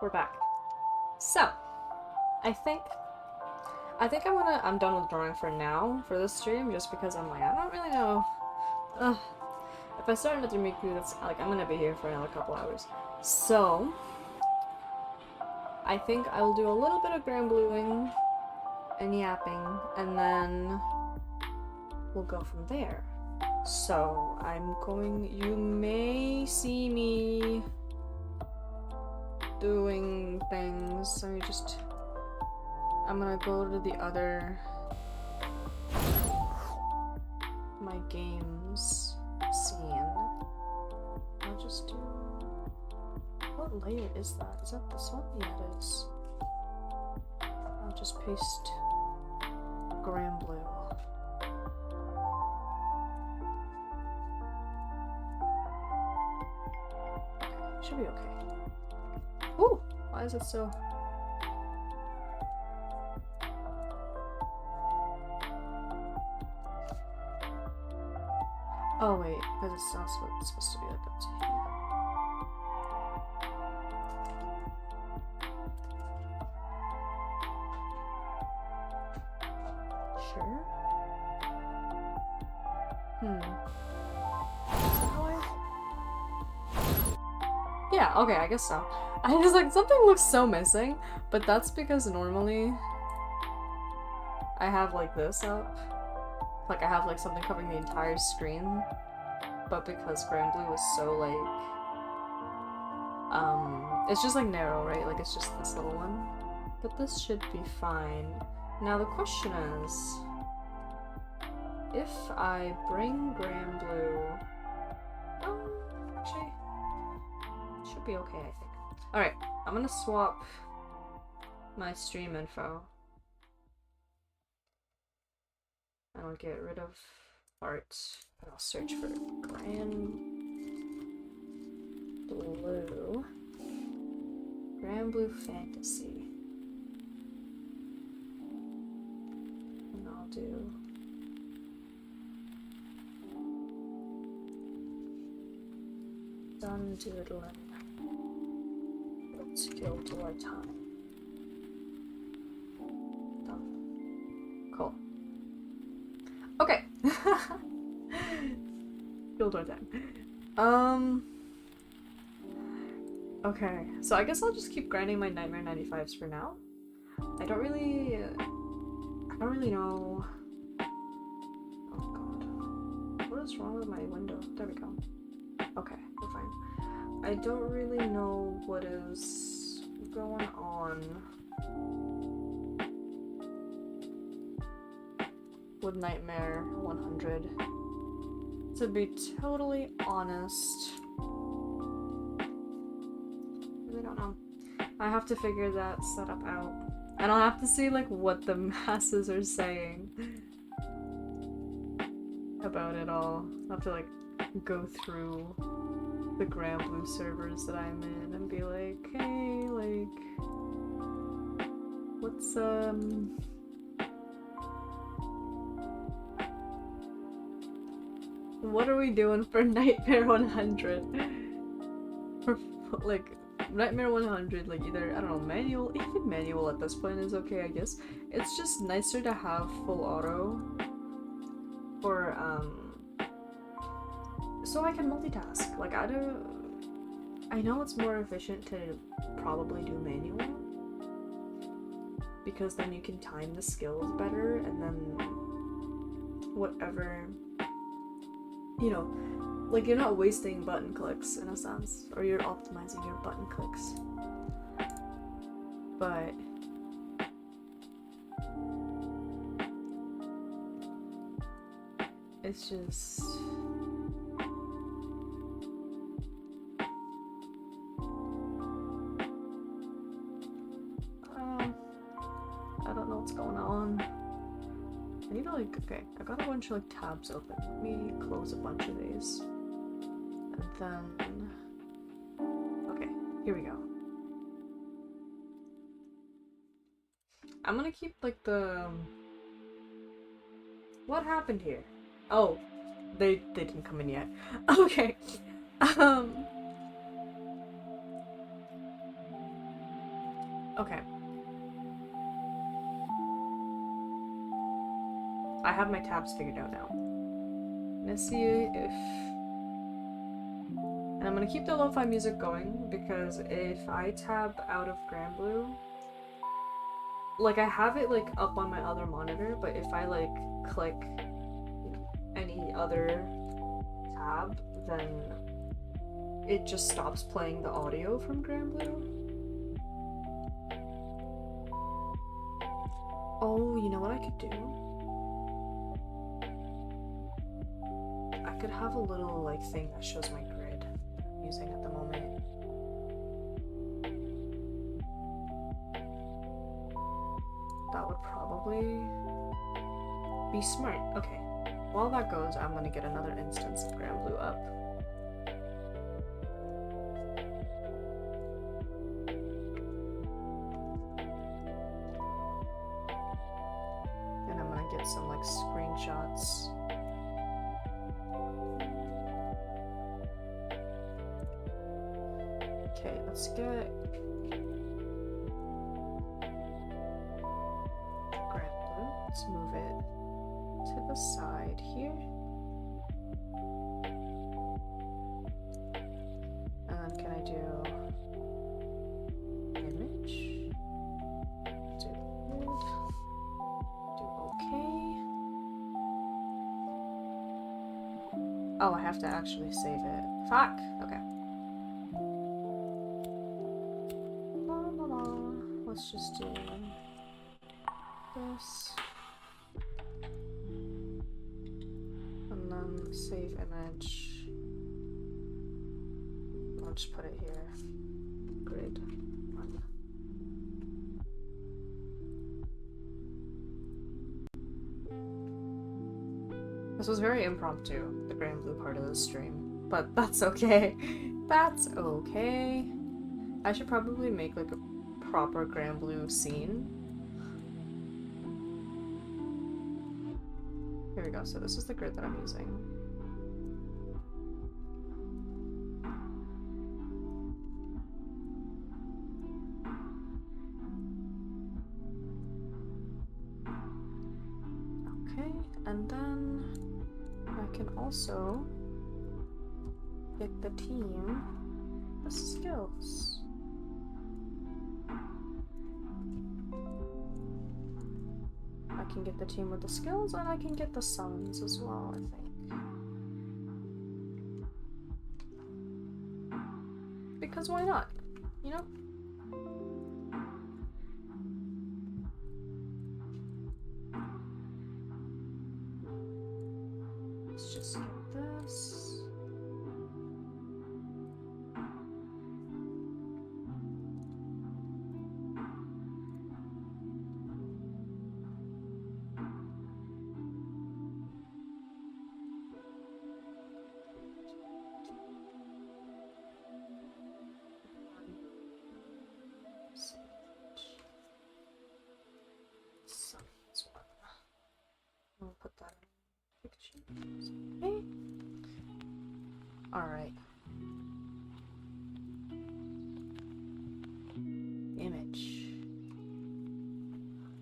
We're back. So, I think I'm done with drawing for now for this stream, just because I'm like, I don't really know. Ugh. If I start another Miku, that's like I'm gonna be here for another couple hours. So, I think I'll do a little bit of granbluing and yapping, and then we'll go from there. So, you may see me doing things. I'm gonna go to the other, my games scene. I'll just do, what layer is that? Is that this one? Yeah, it is. I'll just paste granblue. Okay, should be okay. Ooh, why is it so? Oh wait, because it's not supposed to be like up to here. Sure. Yeah, okay, I guess so. I was like, something looks so missing, but that's because normally I have like this up. Like I have like something covering the entire screen, but because granblue is so like, it's just like narrow, right? Like it's just this little one. But this should be fine. Now the question is, if I bring granblue, actually, it should be okay, I think. Alright, I'm gonna swap my stream info. And I'll get rid of art, and I'll search for Granblue Fantasy. And I'll do done doodlin. Build skill to our time. Done. Cool. Okay. Build our time. Okay, so I guess I'll just keep grinding my Nightmare 95s for now. I don't really know. Oh god. What is wrong with my window? There we go. Okay, we're fine. I don't really know what is going on with Nightmare 100. To be totally honest, I don't know. I have to figure that setup out. And I'll have to see like what the masses are saying about it all. I'll have to like go through the granblue servers that I'm in and be like, hey, like, what's what are we doing for Nightmare 100? For like Nightmare 100, like either, I don't know, manual, even manual at this point is okay, I guess. It's just nicer to have full auto for, so I can multitask. Like, I know it's more efficient to probably do manual, because then you can time the skills better, and then whatever, you know, like you're not wasting button clicks in a sense, or you're optimizing your button clicks. But it's just I don't know what's going on. I need to like, okay, I got a bunch of like tabs open. Let me close a bunch of these. And then, okay, here we go. I'm gonna keep like the, what happened here? Oh, they didn't come in yet. Okay, Okay. I have my tabs figured out now. Let's see if... And I'm gonna keep the lo-fi music going, because if I tab out of Granblue... Like, I have it, like, up on my other monitor, but if I, like, click any other tab, then it just stops playing the audio from Granblue. Oh, you know what I could do? I could have a little, like, thing that shows my grid that I'm using at the moment. That would probably be smart. Okay. While that goes, I'm gonna get another instance of Granblue up. And I'm gonna get some, like, screenshots. Okay, let's get Granblue. Let's move it to the side here. And then can I do image? Do grid. Do okay. Oh, I have to actually save it. Fuck! Okay. Let's just do this. And then save image. I'll just put it here. Grid 1. This was very impromptu, the Granblue part of the stream. But that's okay. That's okay. I should probably make like a proper Granblue scene. Here we go, so this is the grid that I'm using. Okay, and then I can also get the team the skills. I can get the team with the skills, and I can get the summons as well, I think. Because why not? You know? Let's just get this. We'll put that in pictures. Okay. Alright. Image.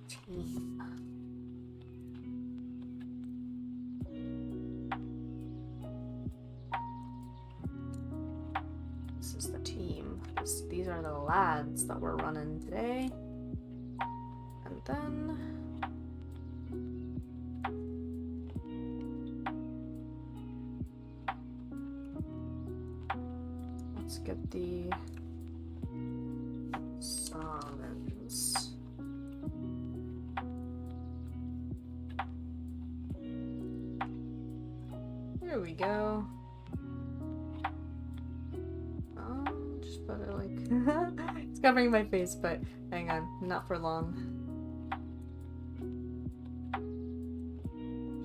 Team. This is the team. These are the lads that we're running today. And then let's get the summons. There we go. Just put it like it's covering my face, but hang on, not for long.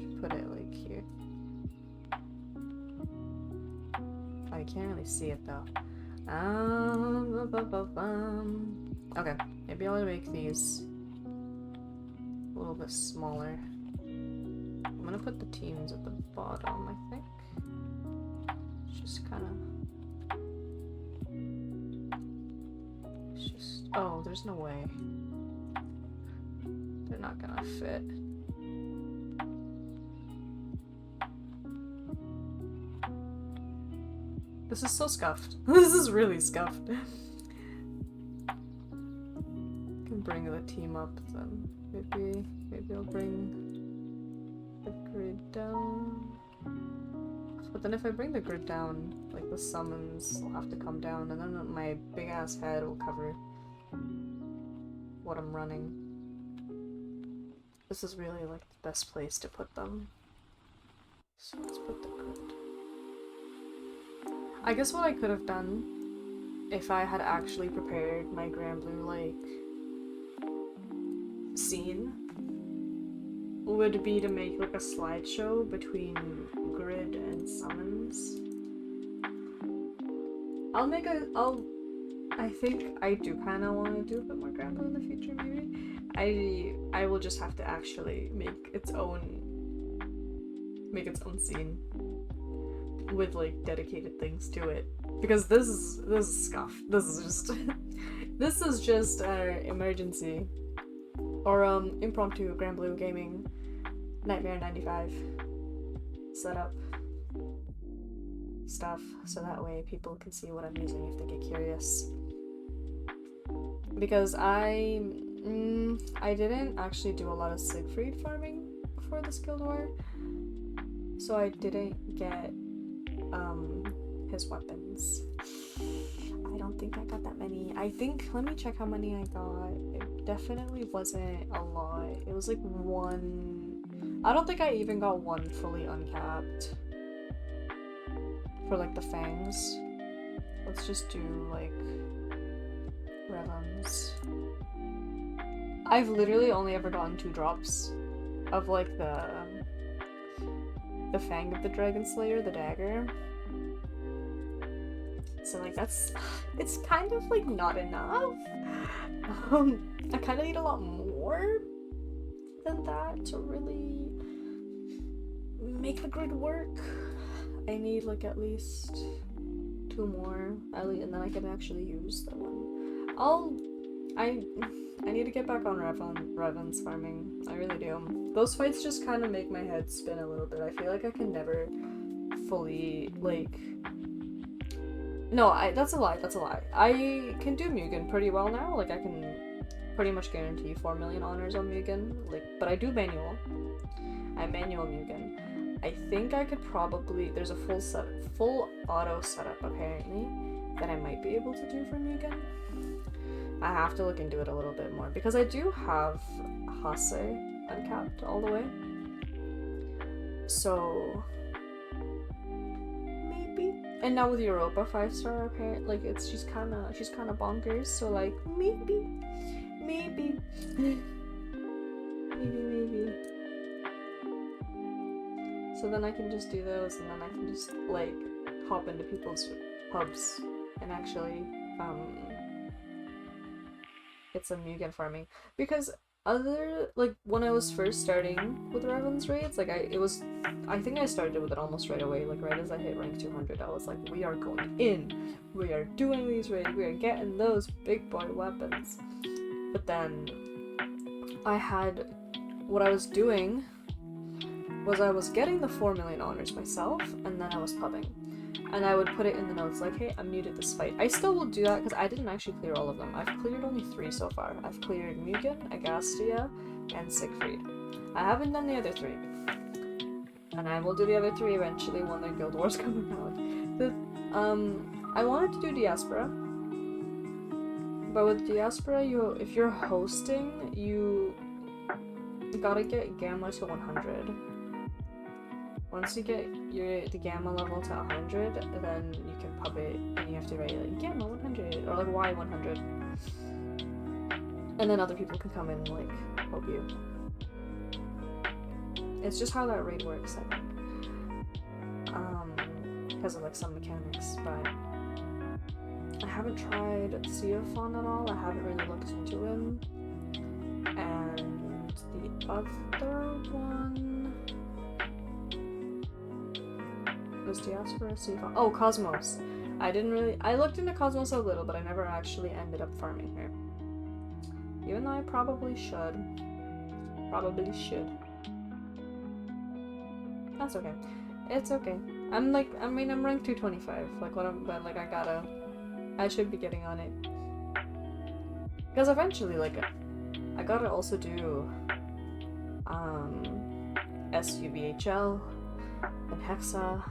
Just put it like here. Oh, you can't really see it though. Okay, maybe I'll make these a little bit smaller. I'm gonna put the teams at the bottom, I think. It's just kind of... It's just... Oh, there's no way. They're not gonna fit. This is so scuffed. This is really scuffed. Can bring the team up then. Maybe I'll bring the grid down. But then if I bring the grid down, like the summons will have to come down, and then my big ass head will cover what I'm running. This is really like the best place to put them. So let's put the grid. I guess what I could have done if I had actually prepared my Grand Blue like scene would be to make like a slideshow between grid and summons. I think I do kind of want to do a bit more Grand Blue in the future, maybe. I will just have to actually make its own scene with like dedicated things to it, because this is scuff. This is just emergency or impromptu Grand Blue gaming Nightmare 95 setup stuff, so that way people can see what I'm using if they get curious. Because I didn't actually do a lot of Siegfried farming before this Guild War, so I didn't get his weapons. I don't think I got that many. I think, let me check how many I got. It definitely wasn't a lot. It was like one. I don't think I even got one fully uncapped for like the fangs. Let's just do like Revans. I've literally only ever gotten 2 drops of like the Fang of the Dragon Slayer, the dagger. So like it's kind of like not enough. I kind of need a lot more than that to really make the grid work. I need like at least 2 more, and then I can actually use the one. I need to get back on Revans farming. I really do. Those fights just kind of make my head spin a little bit. I feel like I can never fully like. No, that's a lie. I can do Mugen pretty well now. Like I can pretty much guarantee 4 million honors on Mugen. Like, but I do manual. I manual Mugen. I think I could probably. There's a full auto setup apparently that I might be able to do for Mugen. I have to look into it a little bit more because I do have Hase uncapped all the way. So maybe. And now with Europa 5-star apparently, like she's kind of bonkers. So like maybe. So then I can just do those, and then I can just like hop into people's pubs and actually get some Mugen farming. Because like when I was first starting with Raven's raids, like I think I started with it almost right away. Like right as I hit rank 200, I was like, we are going in, we are doing these raids, we are getting those big boy weapons. But then what I was doing was I was getting the 4 million honors myself, and then I was pubbing. And I would put it in the notes like, hey, I muted this fight. I still will do that because I didn't actually clear all of them. I've cleared only 3 so far. I've cleared Mugen, Agastia, and Siegfried. I haven't done the other 3. And I will do the other 3 eventually when the Guild Wars come out. I wanted to do Diaspora. But with Diaspora, if you're hosting, you gotta get Gamma to 100. Once you get the Gamma level to 100, then you can pub it, and you have to write like Gamma 100 or like Y 100, and then other people can come in and like help you. It's just how that raid works, I think, because of like some mechanics. But I haven't tried Theophon at all. I haven't really looked into him, and the other one. Was Diaspora, oh, Cosmos. I looked into Cosmos a little, but I never actually ended up farming her. when I probably should. Probably should. That's okay. It's okay. I'm ranked 225. Like, what I'm, but like, I should be getting on it. Because eventually, like, I gotta also do, SUVHL and Hexa,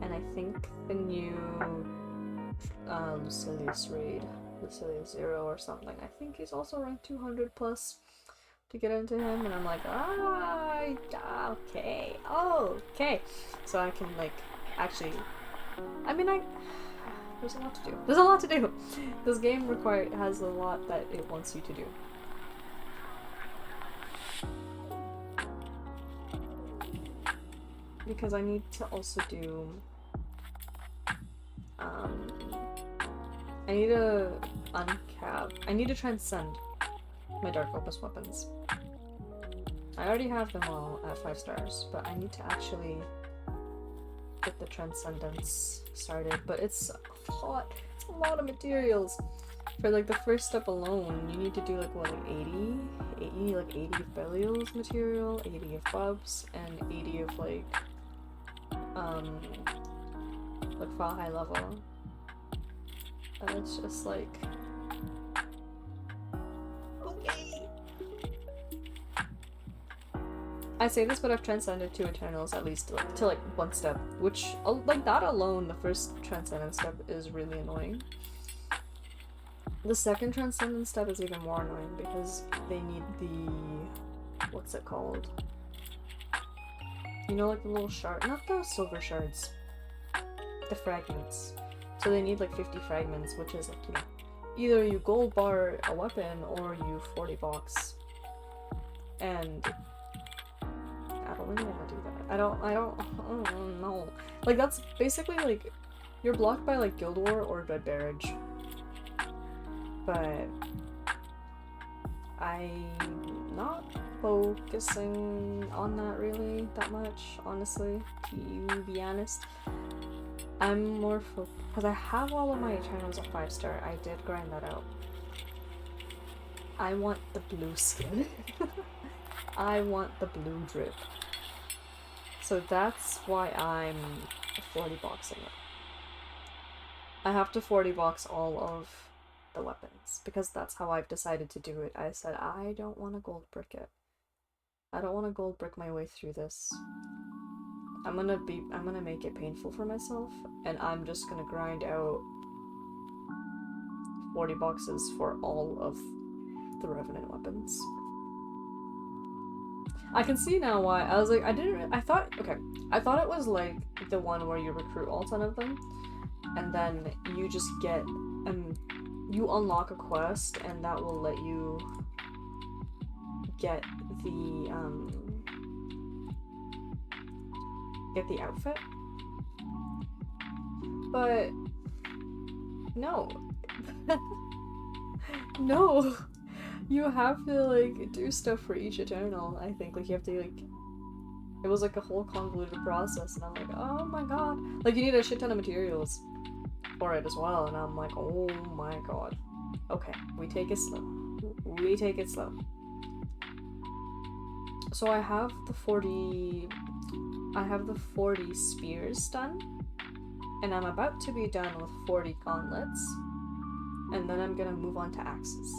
and I think the new, Lucilius raid, Lucilius 0 or something. I think he's also ranked 200 plus to get into him, and I'm like, okay. So I can, like, actually, I mean, there's a lot to do. There's a lot to do! This game has a lot that it wants you to do. Because I need to also do, I need to uncap, I need to transcend my Dark Opus weapons. I already have them all at 5 stars, but I need to actually get the Transcendence started. But it's a lot of materials. For like the first step alone, you need to do like what, like 80 of Belial's material, 80 of Bub's, and 80 of like file high level. And it's just like, okay. I say this, but I've transcended 2 Eternals at least to like 1 step, which, like, that alone, the first Transcendence step is really annoying. The second Transcendence step is even more annoying because they need the, what's it called? You know, like the little shard, not the silver shards, the fragments. So they need like 50 fragments, which is like, you know, either you gold bar a weapon or you 40 box. And I don't really want to do that. I don't know. Like, that's basically like, you're blocked by like Guild War or Dread Barrage. But I'm not focusing on that really that much, honestly, to be honest. I'm more because I have all of my Eternals at 5 star. I did grind that out. I want the blue skin. I want the blue drip. So that's why I'm 40 boxing it. I have to 40 box all of the weapons because that's how I've decided to do it. I said I don't want to gold brick it. I don't want to gold brick my way through this. I'm gonna make it painful for myself, and I'm just gonna grind out 40 boxes for all of the Revenant weapons. I can see now why. I was like, I thought it was like the one where you recruit all 10 of them, and then you just get, you unlock a quest, and that will let you get the outfit. But no. No. You have to like do stuff for each Eternal, I think. Like, you have to like, it was like a whole convoluted process, and I'm like, oh my god. Like, you need a shit ton of materials for it as well, and I'm like, oh my god. Okay, we take it slow. We take it slow. So I have the 40 spears done, and I'm about to be done with 40 gauntlets, and then I'm gonna move on to axes.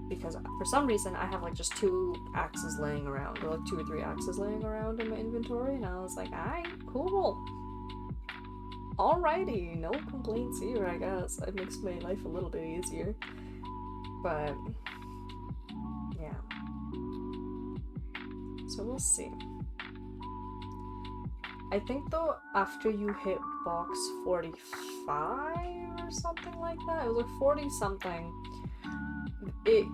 Because for some reason I have like just 2 axes laying around, or like 2 or 3 axes laying around in my inventory, and I was like, alright, cool. Alrighty, no complaints here, I guess. It makes my life a little bit easier. But yeah. So we'll see. I think though, after you hit box 45 or something like that, it was like 40 something, it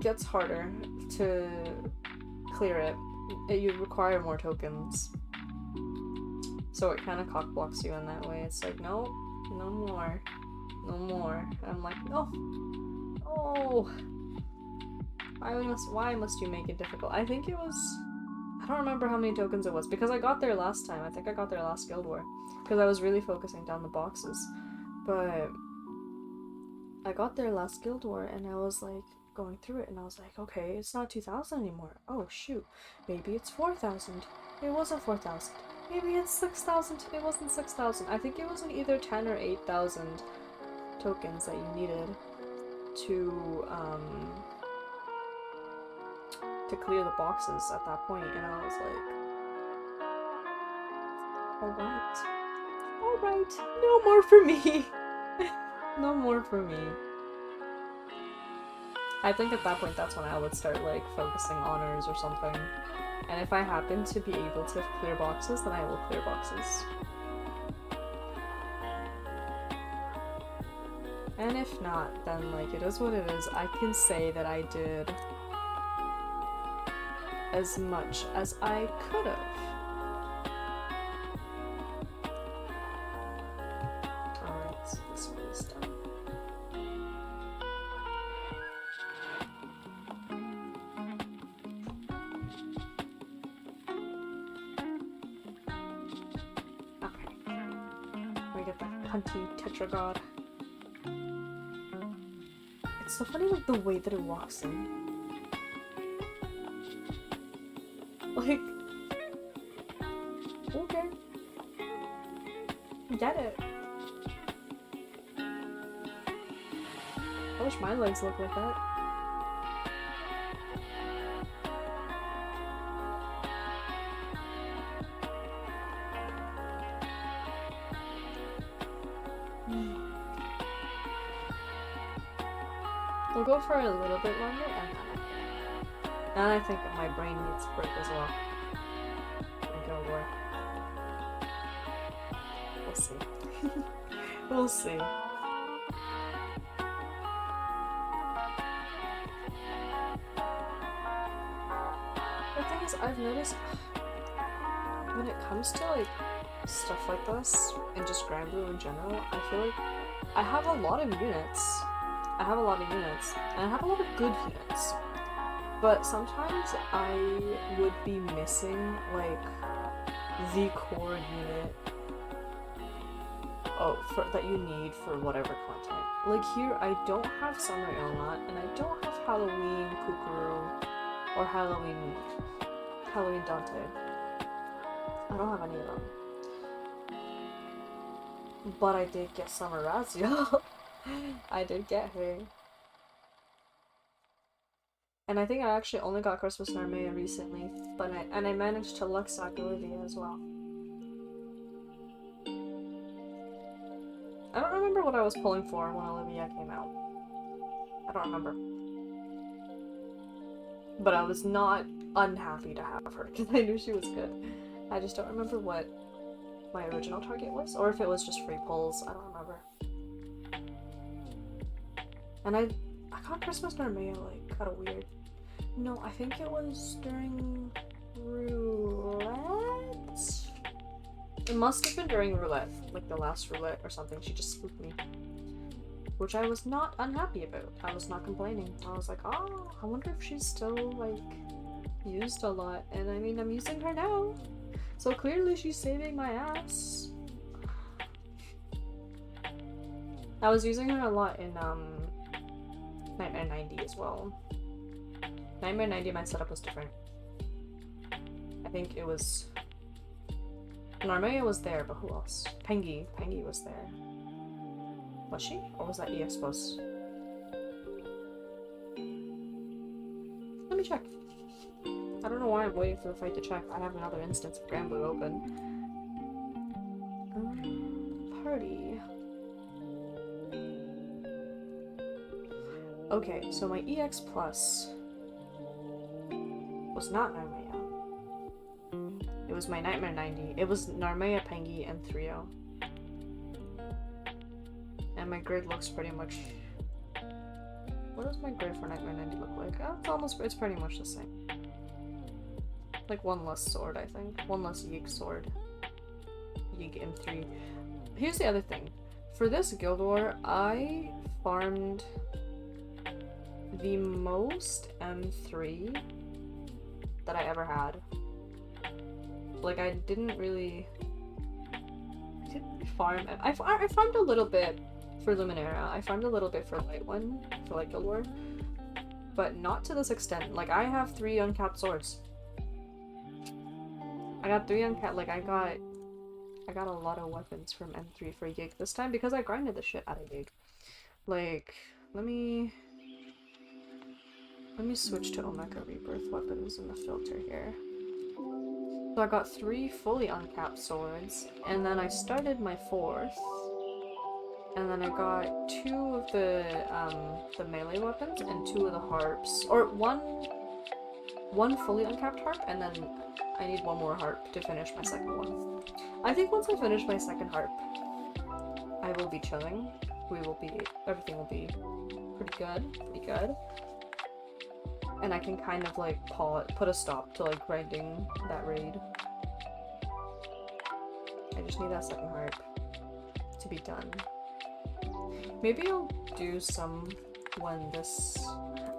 gets harder to clear it. You require more tokens. So it kind of cock blocks you in that way. It's like, no, no more. No more. And I'm like, no. Oh. Why must you make it difficult? I think it was, I don't remember how many tokens it was, because I got there last time. I think I got there last Guild War, because I was really focusing down the boxes. But I got there last Guild War and I was like going through it and I was like, okay, it's not 2,000 anymore. Oh shoot, maybe it's 4,000. It wasn't 4,000. Maybe it's 6,000. It wasn't 6,000. I think it was either 10 or 8,000 tokens that you needed to clear the boxes at that point, and I was like, alright, no more for me. No more for me. I think at that point that's when I would start like focusing honors or something. And if I happen to be able to clear boxes, then I will clear boxes. And if not, then like it is what it is. I can say that I did as much as I could have. Alright, so this one is done. Hunty Tetragod. It's so funny with the way that it walks in. Like, okay. Get it. I wish my legs looked like that. We'll go for a little bit longer, and then I think my brain needs a break as well. Go work. We'll see. We'll see. The thing is, I've noticed when it comes to like stuff like this and just Grand Blue in general, I feel like I have a lot of units. And I have a lot of good units. But sometimes I would be missing, like, the core unit that you need for whatever content. Like here, I don't have Summer Ilnot, and I don't have Halloween Kukuru, or Halloween Dante. I don't have any of them. But I did get Summer Raziel. I did get her. And I think I actually only got Christmas Narmea recently, but I managed to Luxac Olivia as well. I don't remember what I was pulling for when Olivia came out. I don't remember. But I was not unhappy to have her, because I knew she was good. I just don't remember what my original target was, or if it was just free pulls, I don't remember. And I got Christmas Narmea, like, kinda weird. No, I think it was during roulette? It must have been during roulette, like the last roulette or something. She just spooked me. Which I was not unhappy about. I was not complaining. I was like, oh, I wonder if she's still, like, used a lot. And I mean, I'm using her now. So clearly she's saving my ass. I was using her a lot in, Nightmare 90 as well. Nightmare 90, my setup was different. I think it was... Narmea was there, but who else? Pengi. Pengi was there. Was she? Or was that EX Post? Let me check. I don't know why I'm waiting for the fight to check. I have another instance of Grand Blue open. Party. Okay, so my EX Plus was not Narmea. It was my Nightmare 90. It was Narmea, Pengi, and 3-0. And my grid looks pretty much... What does my grid for Nightmare 90 look like? It's pretty much the same. Like one less sword, I think. One less Yeek sword. Yeek M3. Here's the other thing. For this Guild War, I farmed the most M3 that I ever had. Like, I didn't really farm. I farmed a little bit for Luminera. I farmed a little bit for Light One, for like Guild War, but not to this extent. Like, I have 3 uncapped swords. I got 3 uncapped, like, I got a lot of weapons from M3 for Yig this time because I grinded the shit out of Yig. Like, let me switch to Omega Rebirth weapons in the filter here. So I got 3 fully uncapped swords, and then I started my 4th, and then I got 2 of the melee weapons and 2 of the harps, or one fully uncapped harp, and then I need 1 more harp to finish my second one. I think once I finish my second harp, I will be chilling. Everything will be pretty good. And I can kind of like put a stop to like grinding that raid. I just need that second harp to be done. Maybe I'll do some when this...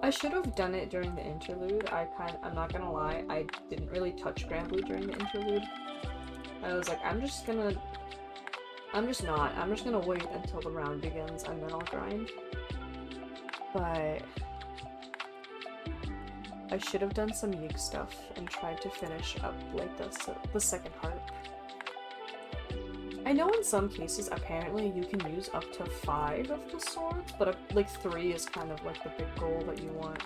I should have done it during the interlude. I'm not gonna lie, I didn't really touch Granblue during the interlude. I was like, I'm just gonna wait until the round begins and then I'll grind. But I should have done some Yig stuff and tried to finish up like the second harp. I know in some cases apparently you can use up to 5 of the swords, but like 3 is kind of like the big goal that you want.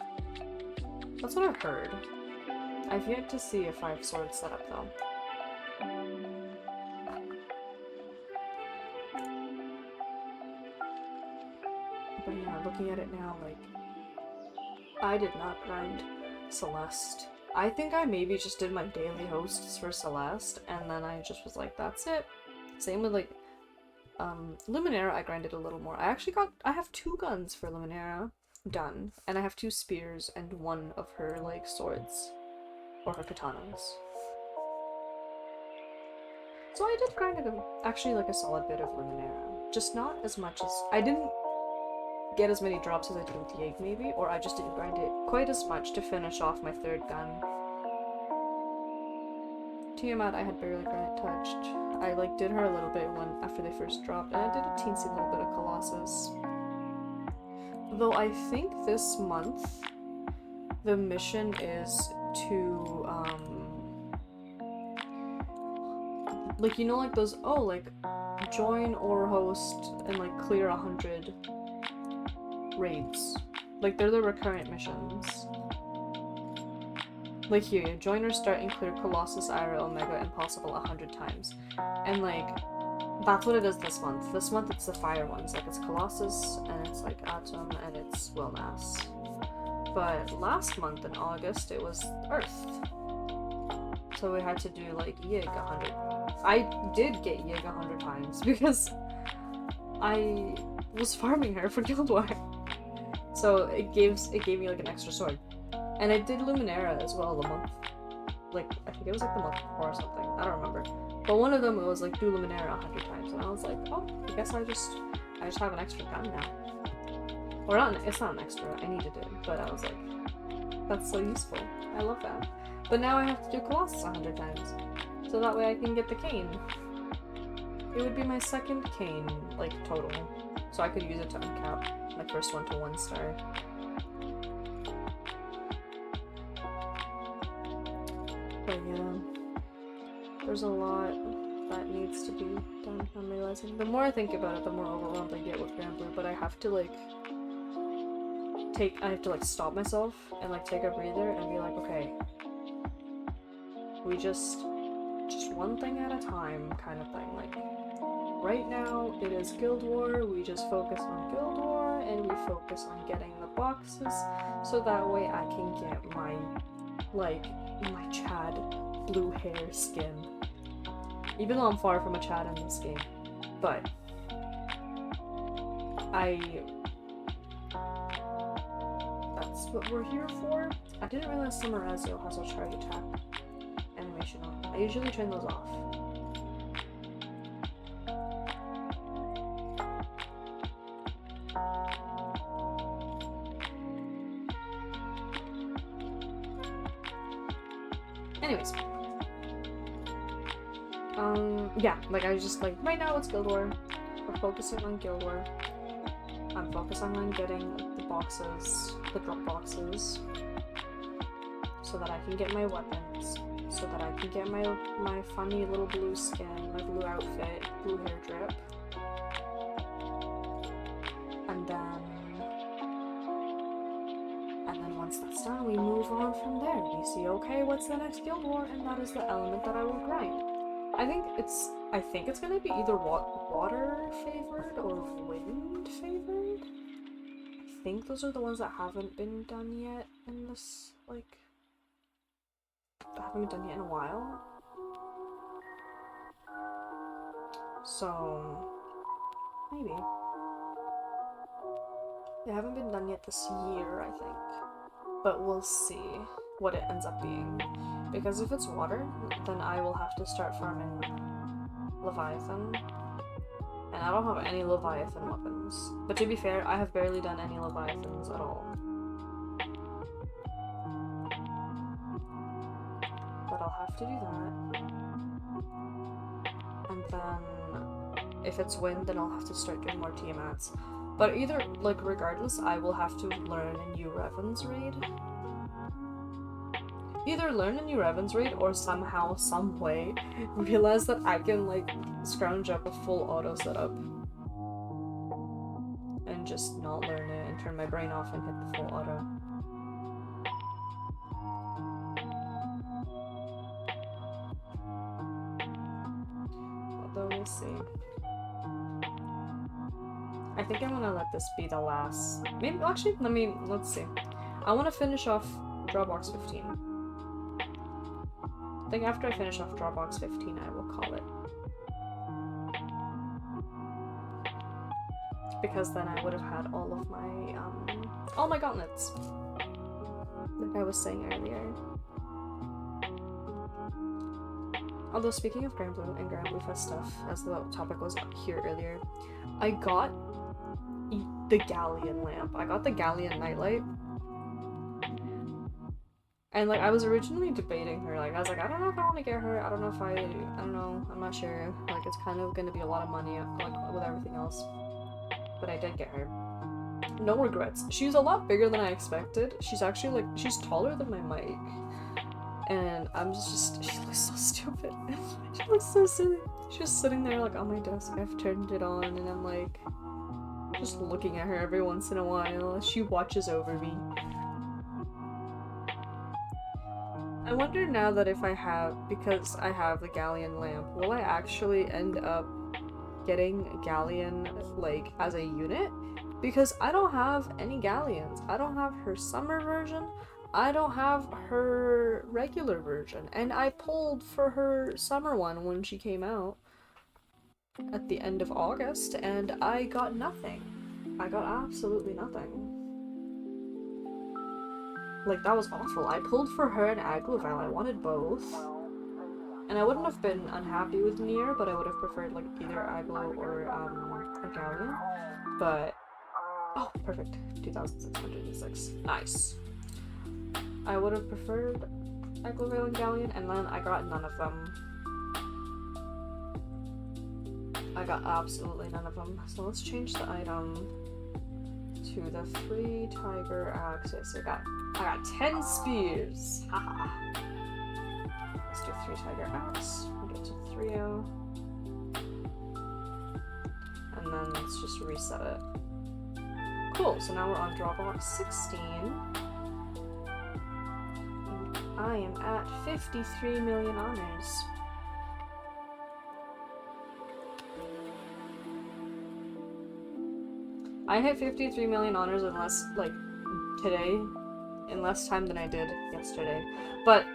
That's what I've heard. I've yet to see a 5 sword setup though. But yeah, looking at it now, like, I did not grind Celeste. I think I maybe just did my daily hosts for Celeste, and then I just was like, that's it. Same with, like, Luminera, I grinded a little more. I have 2 guns for Luminera done, and I have 2 spears and 1 of her, like, swords. Or her katanas. So I did grind actually, like, a solid bit of Luminera. Just not as much as... I didn't get as many drops as I did with Yig, maybe, or I just didn't grind it quite as much to finish off my 3rd gun. Tiamat I had barely touched. I like did her a little bit after they first dropped, and I did a teensy little bit of Colossus. Though I think this month the mission is to like, you know, like those join or host and like clear 100 raids. Like, they're the recurrent missions. Like here, join or start and clear Colossus, Ira, Omega, and Possible 100 times. And like, that's what it is this month. This month it's the fire ones. Like, it's Colossus, and it's like Atom, and it's Wilmass. But last month in August it was Earth. So we had to do like Yig 100. I did get Yig 100 times because I was farming her for Guild War. So it gave me like an extra sword. And I did Luminera as well the month. Like, I think it was like the month before or something. I don't remember. But one of them it was like do Luminera 100 times, and I was like, oh, I guess I just have an extra gun now. Or not, it's not an extra, I needed it, but I was like, that's so useful. I love that. But now I have to do Colossus 100 times. So that way I can get the cane. It would be my 2nd cane, like, total. So I could use it to uncap my first one to 1 star. But yeah, there's a lot that needs to be done, I'm realizing. The more I think about it, the more overwhelmed I get with Granblue, but I have to like stop myself and like take a breather and be like, okay, we just one thing at a time kind of thing. Like, right now it is Guild War, we just focus on Guild War and we focus on getting the boxes so that way I can get my Chad blue hair skin. Even though I'm far from a Chad in this game. But that's what we're here for. I didn't realize Summerazio has a charge attack animation on. I usually turn those off. Anyways. Yeah, like I was just like, right now it's Guild War. We're focusing on Guild War. I'm focusing on getting the boxes, the drop boxes, so that I can get my weapons, so that I can get my funny little blue skin, my blue outfit, blue hair drip, and then once that's done, we move on from there. We see, okay, what's the next guild war, and that is the element that I will grind. I think it's gonna be either water favored or wind favored. I think those are the ones that haven't been done yet in this, like, haven't been done yet in a while. So, maybe. They haven't been done yet this year, I think. But we'll see what it ends up being. Because if it's water, then I will have to start farming Leviathan. And I don't have any Leviathan weapons. But to be fair, I have barely done any Leviathans at all. But I'll have to do that. And then if it's wind, then I'll have to start doing more Tiamats. But either, like, regardless, I will have to learn a new Revan's raid. Either learn a new Revan's raid or somehow, some way, realize that I can, like, scrounge up a full auto setup. And just not learn it and turn my brain off and hit the full auto. Although we'll see. I think I'm gonna let this be the last. Maybe actually, let's see. I want to finish off Drawbox 15. I think after I finish off Drawbox 15, I will call it. Because then I would have had all my gauntlets. Like I was saying earlier. Although speaking of Grand Blue and Grand Blue Fest stuff, as the topic was here earlier, I got the Galleon lamp. I got the Galleon nightlight. And like I was originally debating her, like I was like, I don't know if I want to get her, I don't know, I'm not sure. Like it's kind of gonna be a lot of money like with everything else. But I did get her. No regrets. She's a lot bigger than I expected. She's actually like, she's taller than my mic. And I'm just, she looks so stupid. She looks so silly. She's just sitting there like on my desk. I've turned it on and I'm like, just looking at her every once in a while. She watches over me. I wonder now that if I have, because I have the Galleon lamp, will I actually end up getting Galleon like as a unit? Because I don't have any Galleons. I don't have her summer version. I don't have her regular version. And I pulled for her summer one when she came out at the end of August, and I got nothing. I got absolutely nothing. Like, that was awful. I pulled for her and Aglovale. I wanted both. And I wouldn't have been unhappy with Nier, but I would have preferred, like, either Aglo or, a Galleon. But, oh, perfect. 2,606. Nice. I would have preferred Aglovale and Galleon, and then I got none of them. I got absolutely none of them. So let's change the item to the 3 tiger axes. I got 10 spears. Haha. Let's do 3 tiger axe. We'll get to 3-0. And then let's just reset it. Cool, so now we're on Drawbox 16. And I am at 53 million honors. I hit 53 million honors in less, like, today, in less time than I did yesterday. But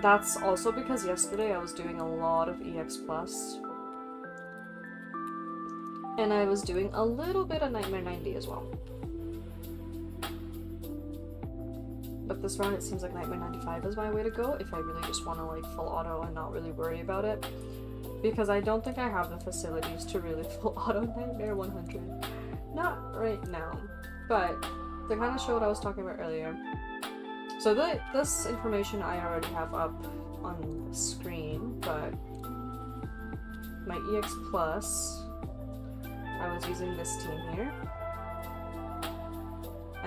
that's also because yesterday I was doing a lot of EX Plus. And I was doing a little bit of Nightmare 90 as well. But this round it seems like Nightmare 95 is my way to go if I really just want to like full auto and not really worry about it. Because I don't think I have the facilities to really full auto Nightmare 100. Not right now. But to kind of show what I was talking about earlier. So this information I already have up on the screen, but my EX Plus, I was using this team here.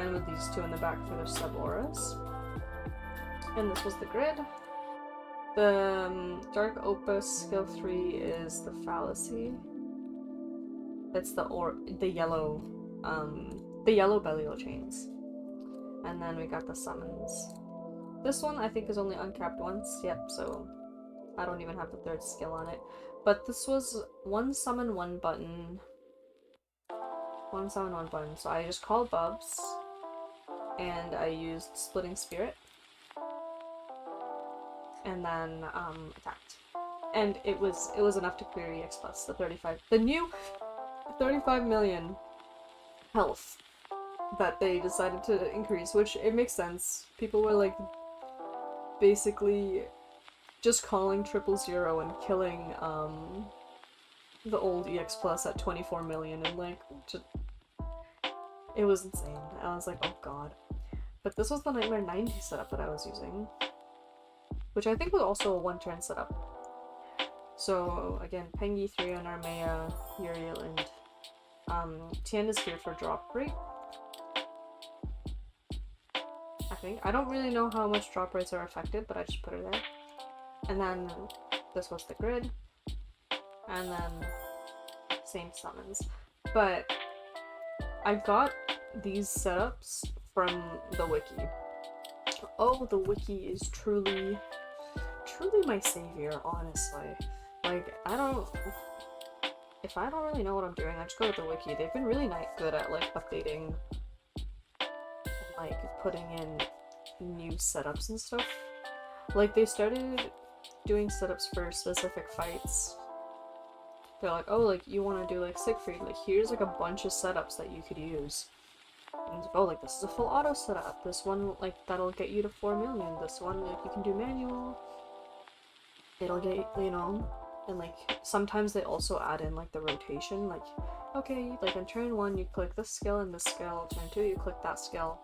and with these two in the back for their sub-auras. And this was the grid. The Dark Opus skill 3 is the Fallacy. It's the yellow Belial chains. And then we got the summons. This one I think is only uncapped once, yep, so I don't even have the third skill on it. But this was 1 summon 1 button. 1 summon 1 button. So I just called Bubs and I used Splitting Spirit. And then attacked. And it was enough to clear EX plus the new 35 million health that they decided to increase, which it makes sense. People were like basically just calling 000 and killing the old EX plus at 24 million, and like just, it was insane. I was like, oh god. But this was the Nightmare 90 setup that I was using, which I think was also a 1-turn setup. So again, Pengi, 3 on Armea, Uriel, and Tien is here for drop rate. I think. I don't really know how much drop rates are affected, but I just put her there. And then this was the grid. And then same summons. But I got these setups from the wiki. Oh, the wiki is truly my savior, honestly. Like, if I don't really know what I'm doing, I just go to the wiki. They've been really good at like updating and like putting in new setups and stuff. Like, they started doing setups for specific fights. They're like, oh, like, you want to do like Siegfried, like here's like a bunch of setups that you could use. And oh, like, this is a full auto setup. This one, like, that'll get you to 4 million. This one, like, you can do manual. It'll get, you know, and like sometimes they also add in like the rotation, like, okay, like on turn 1 you click this skill and this skill, turn 2 you click that skill,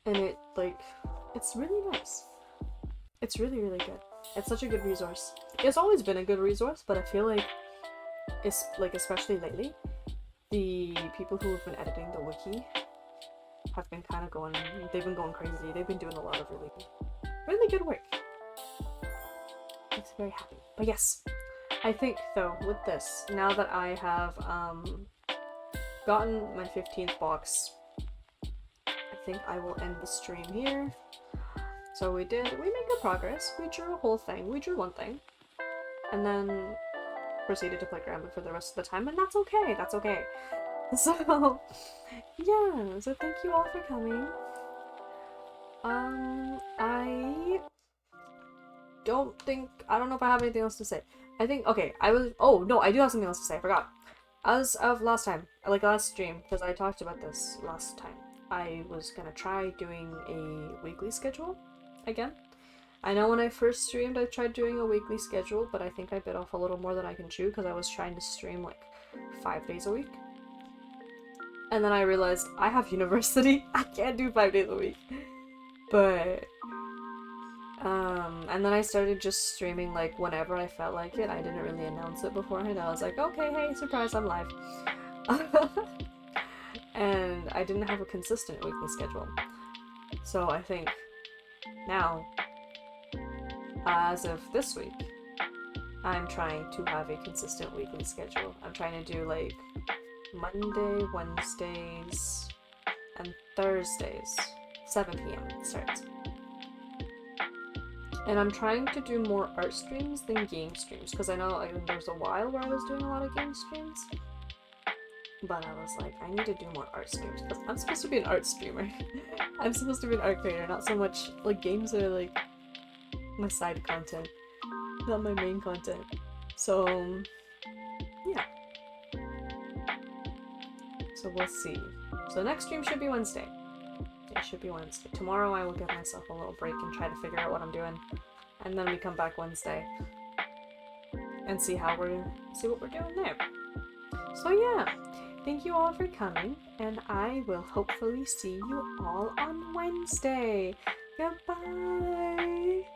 and it, like, it's really nice. It's really good. It's such a good resource. It's always been a good resource, but I feel like it's like, especially lately, the people who have been editing the wiki have been kind of going, they've been going crazy. They've been doing a lot of really good work. Makes me very happy. But yes, I think though with this, now that I have gotten my 15th box, I think I will end the stream here. So we made good progress. We drew a whole thing. We drew one thing, and then proceeded to play Granblue for the rest of the time, and that's okay. That's okay. So yeah. So thank you all for coming. I don't know if I have anything else to say. I think, okay, oh no, I do have something else to say, I forgot. As of last time, like last stream, because I talked about this last time, I was gonna try doing a weekly schedule again. I know when I first streamed, I tried doing a weekly schedule, but I think I bit off a little more than I can chew, because I was trying to stream like 5 days a week. And then I realized I have university, I can't do 5 days a week. But and then I started just streaming like whenever I felt like it. I didn't really announce it beforehand. I was like, okay, hey, surprise, I'm live. And I didn't have a consistent weekly schedule. So I think now, as of this week, I'm trying to have a consistent weekly schedule. I'm trying to do like Monday, Wednesdays, and Thursdays, 7 p.m. it starts. And I'm trying to do more art streams than game streams, because I know there was a while where I was doing a lot of game streams. But I was like, I need to do more art streams, because I'm supposed to be an art streamer. I'm supposed to be an art creator, not so much, like, games are like my side content, not my main content. So, yeah. So we'll see. So next stream should be Wednesday. It should be Wednesday. Tomorrow I will give myself a little break and try to figure out what I'm doing. And then we come back Wednesday and see what we're doing there. So yeah, thank you all for coming, and I will hopefully see you all on Wednesday. Goodbye!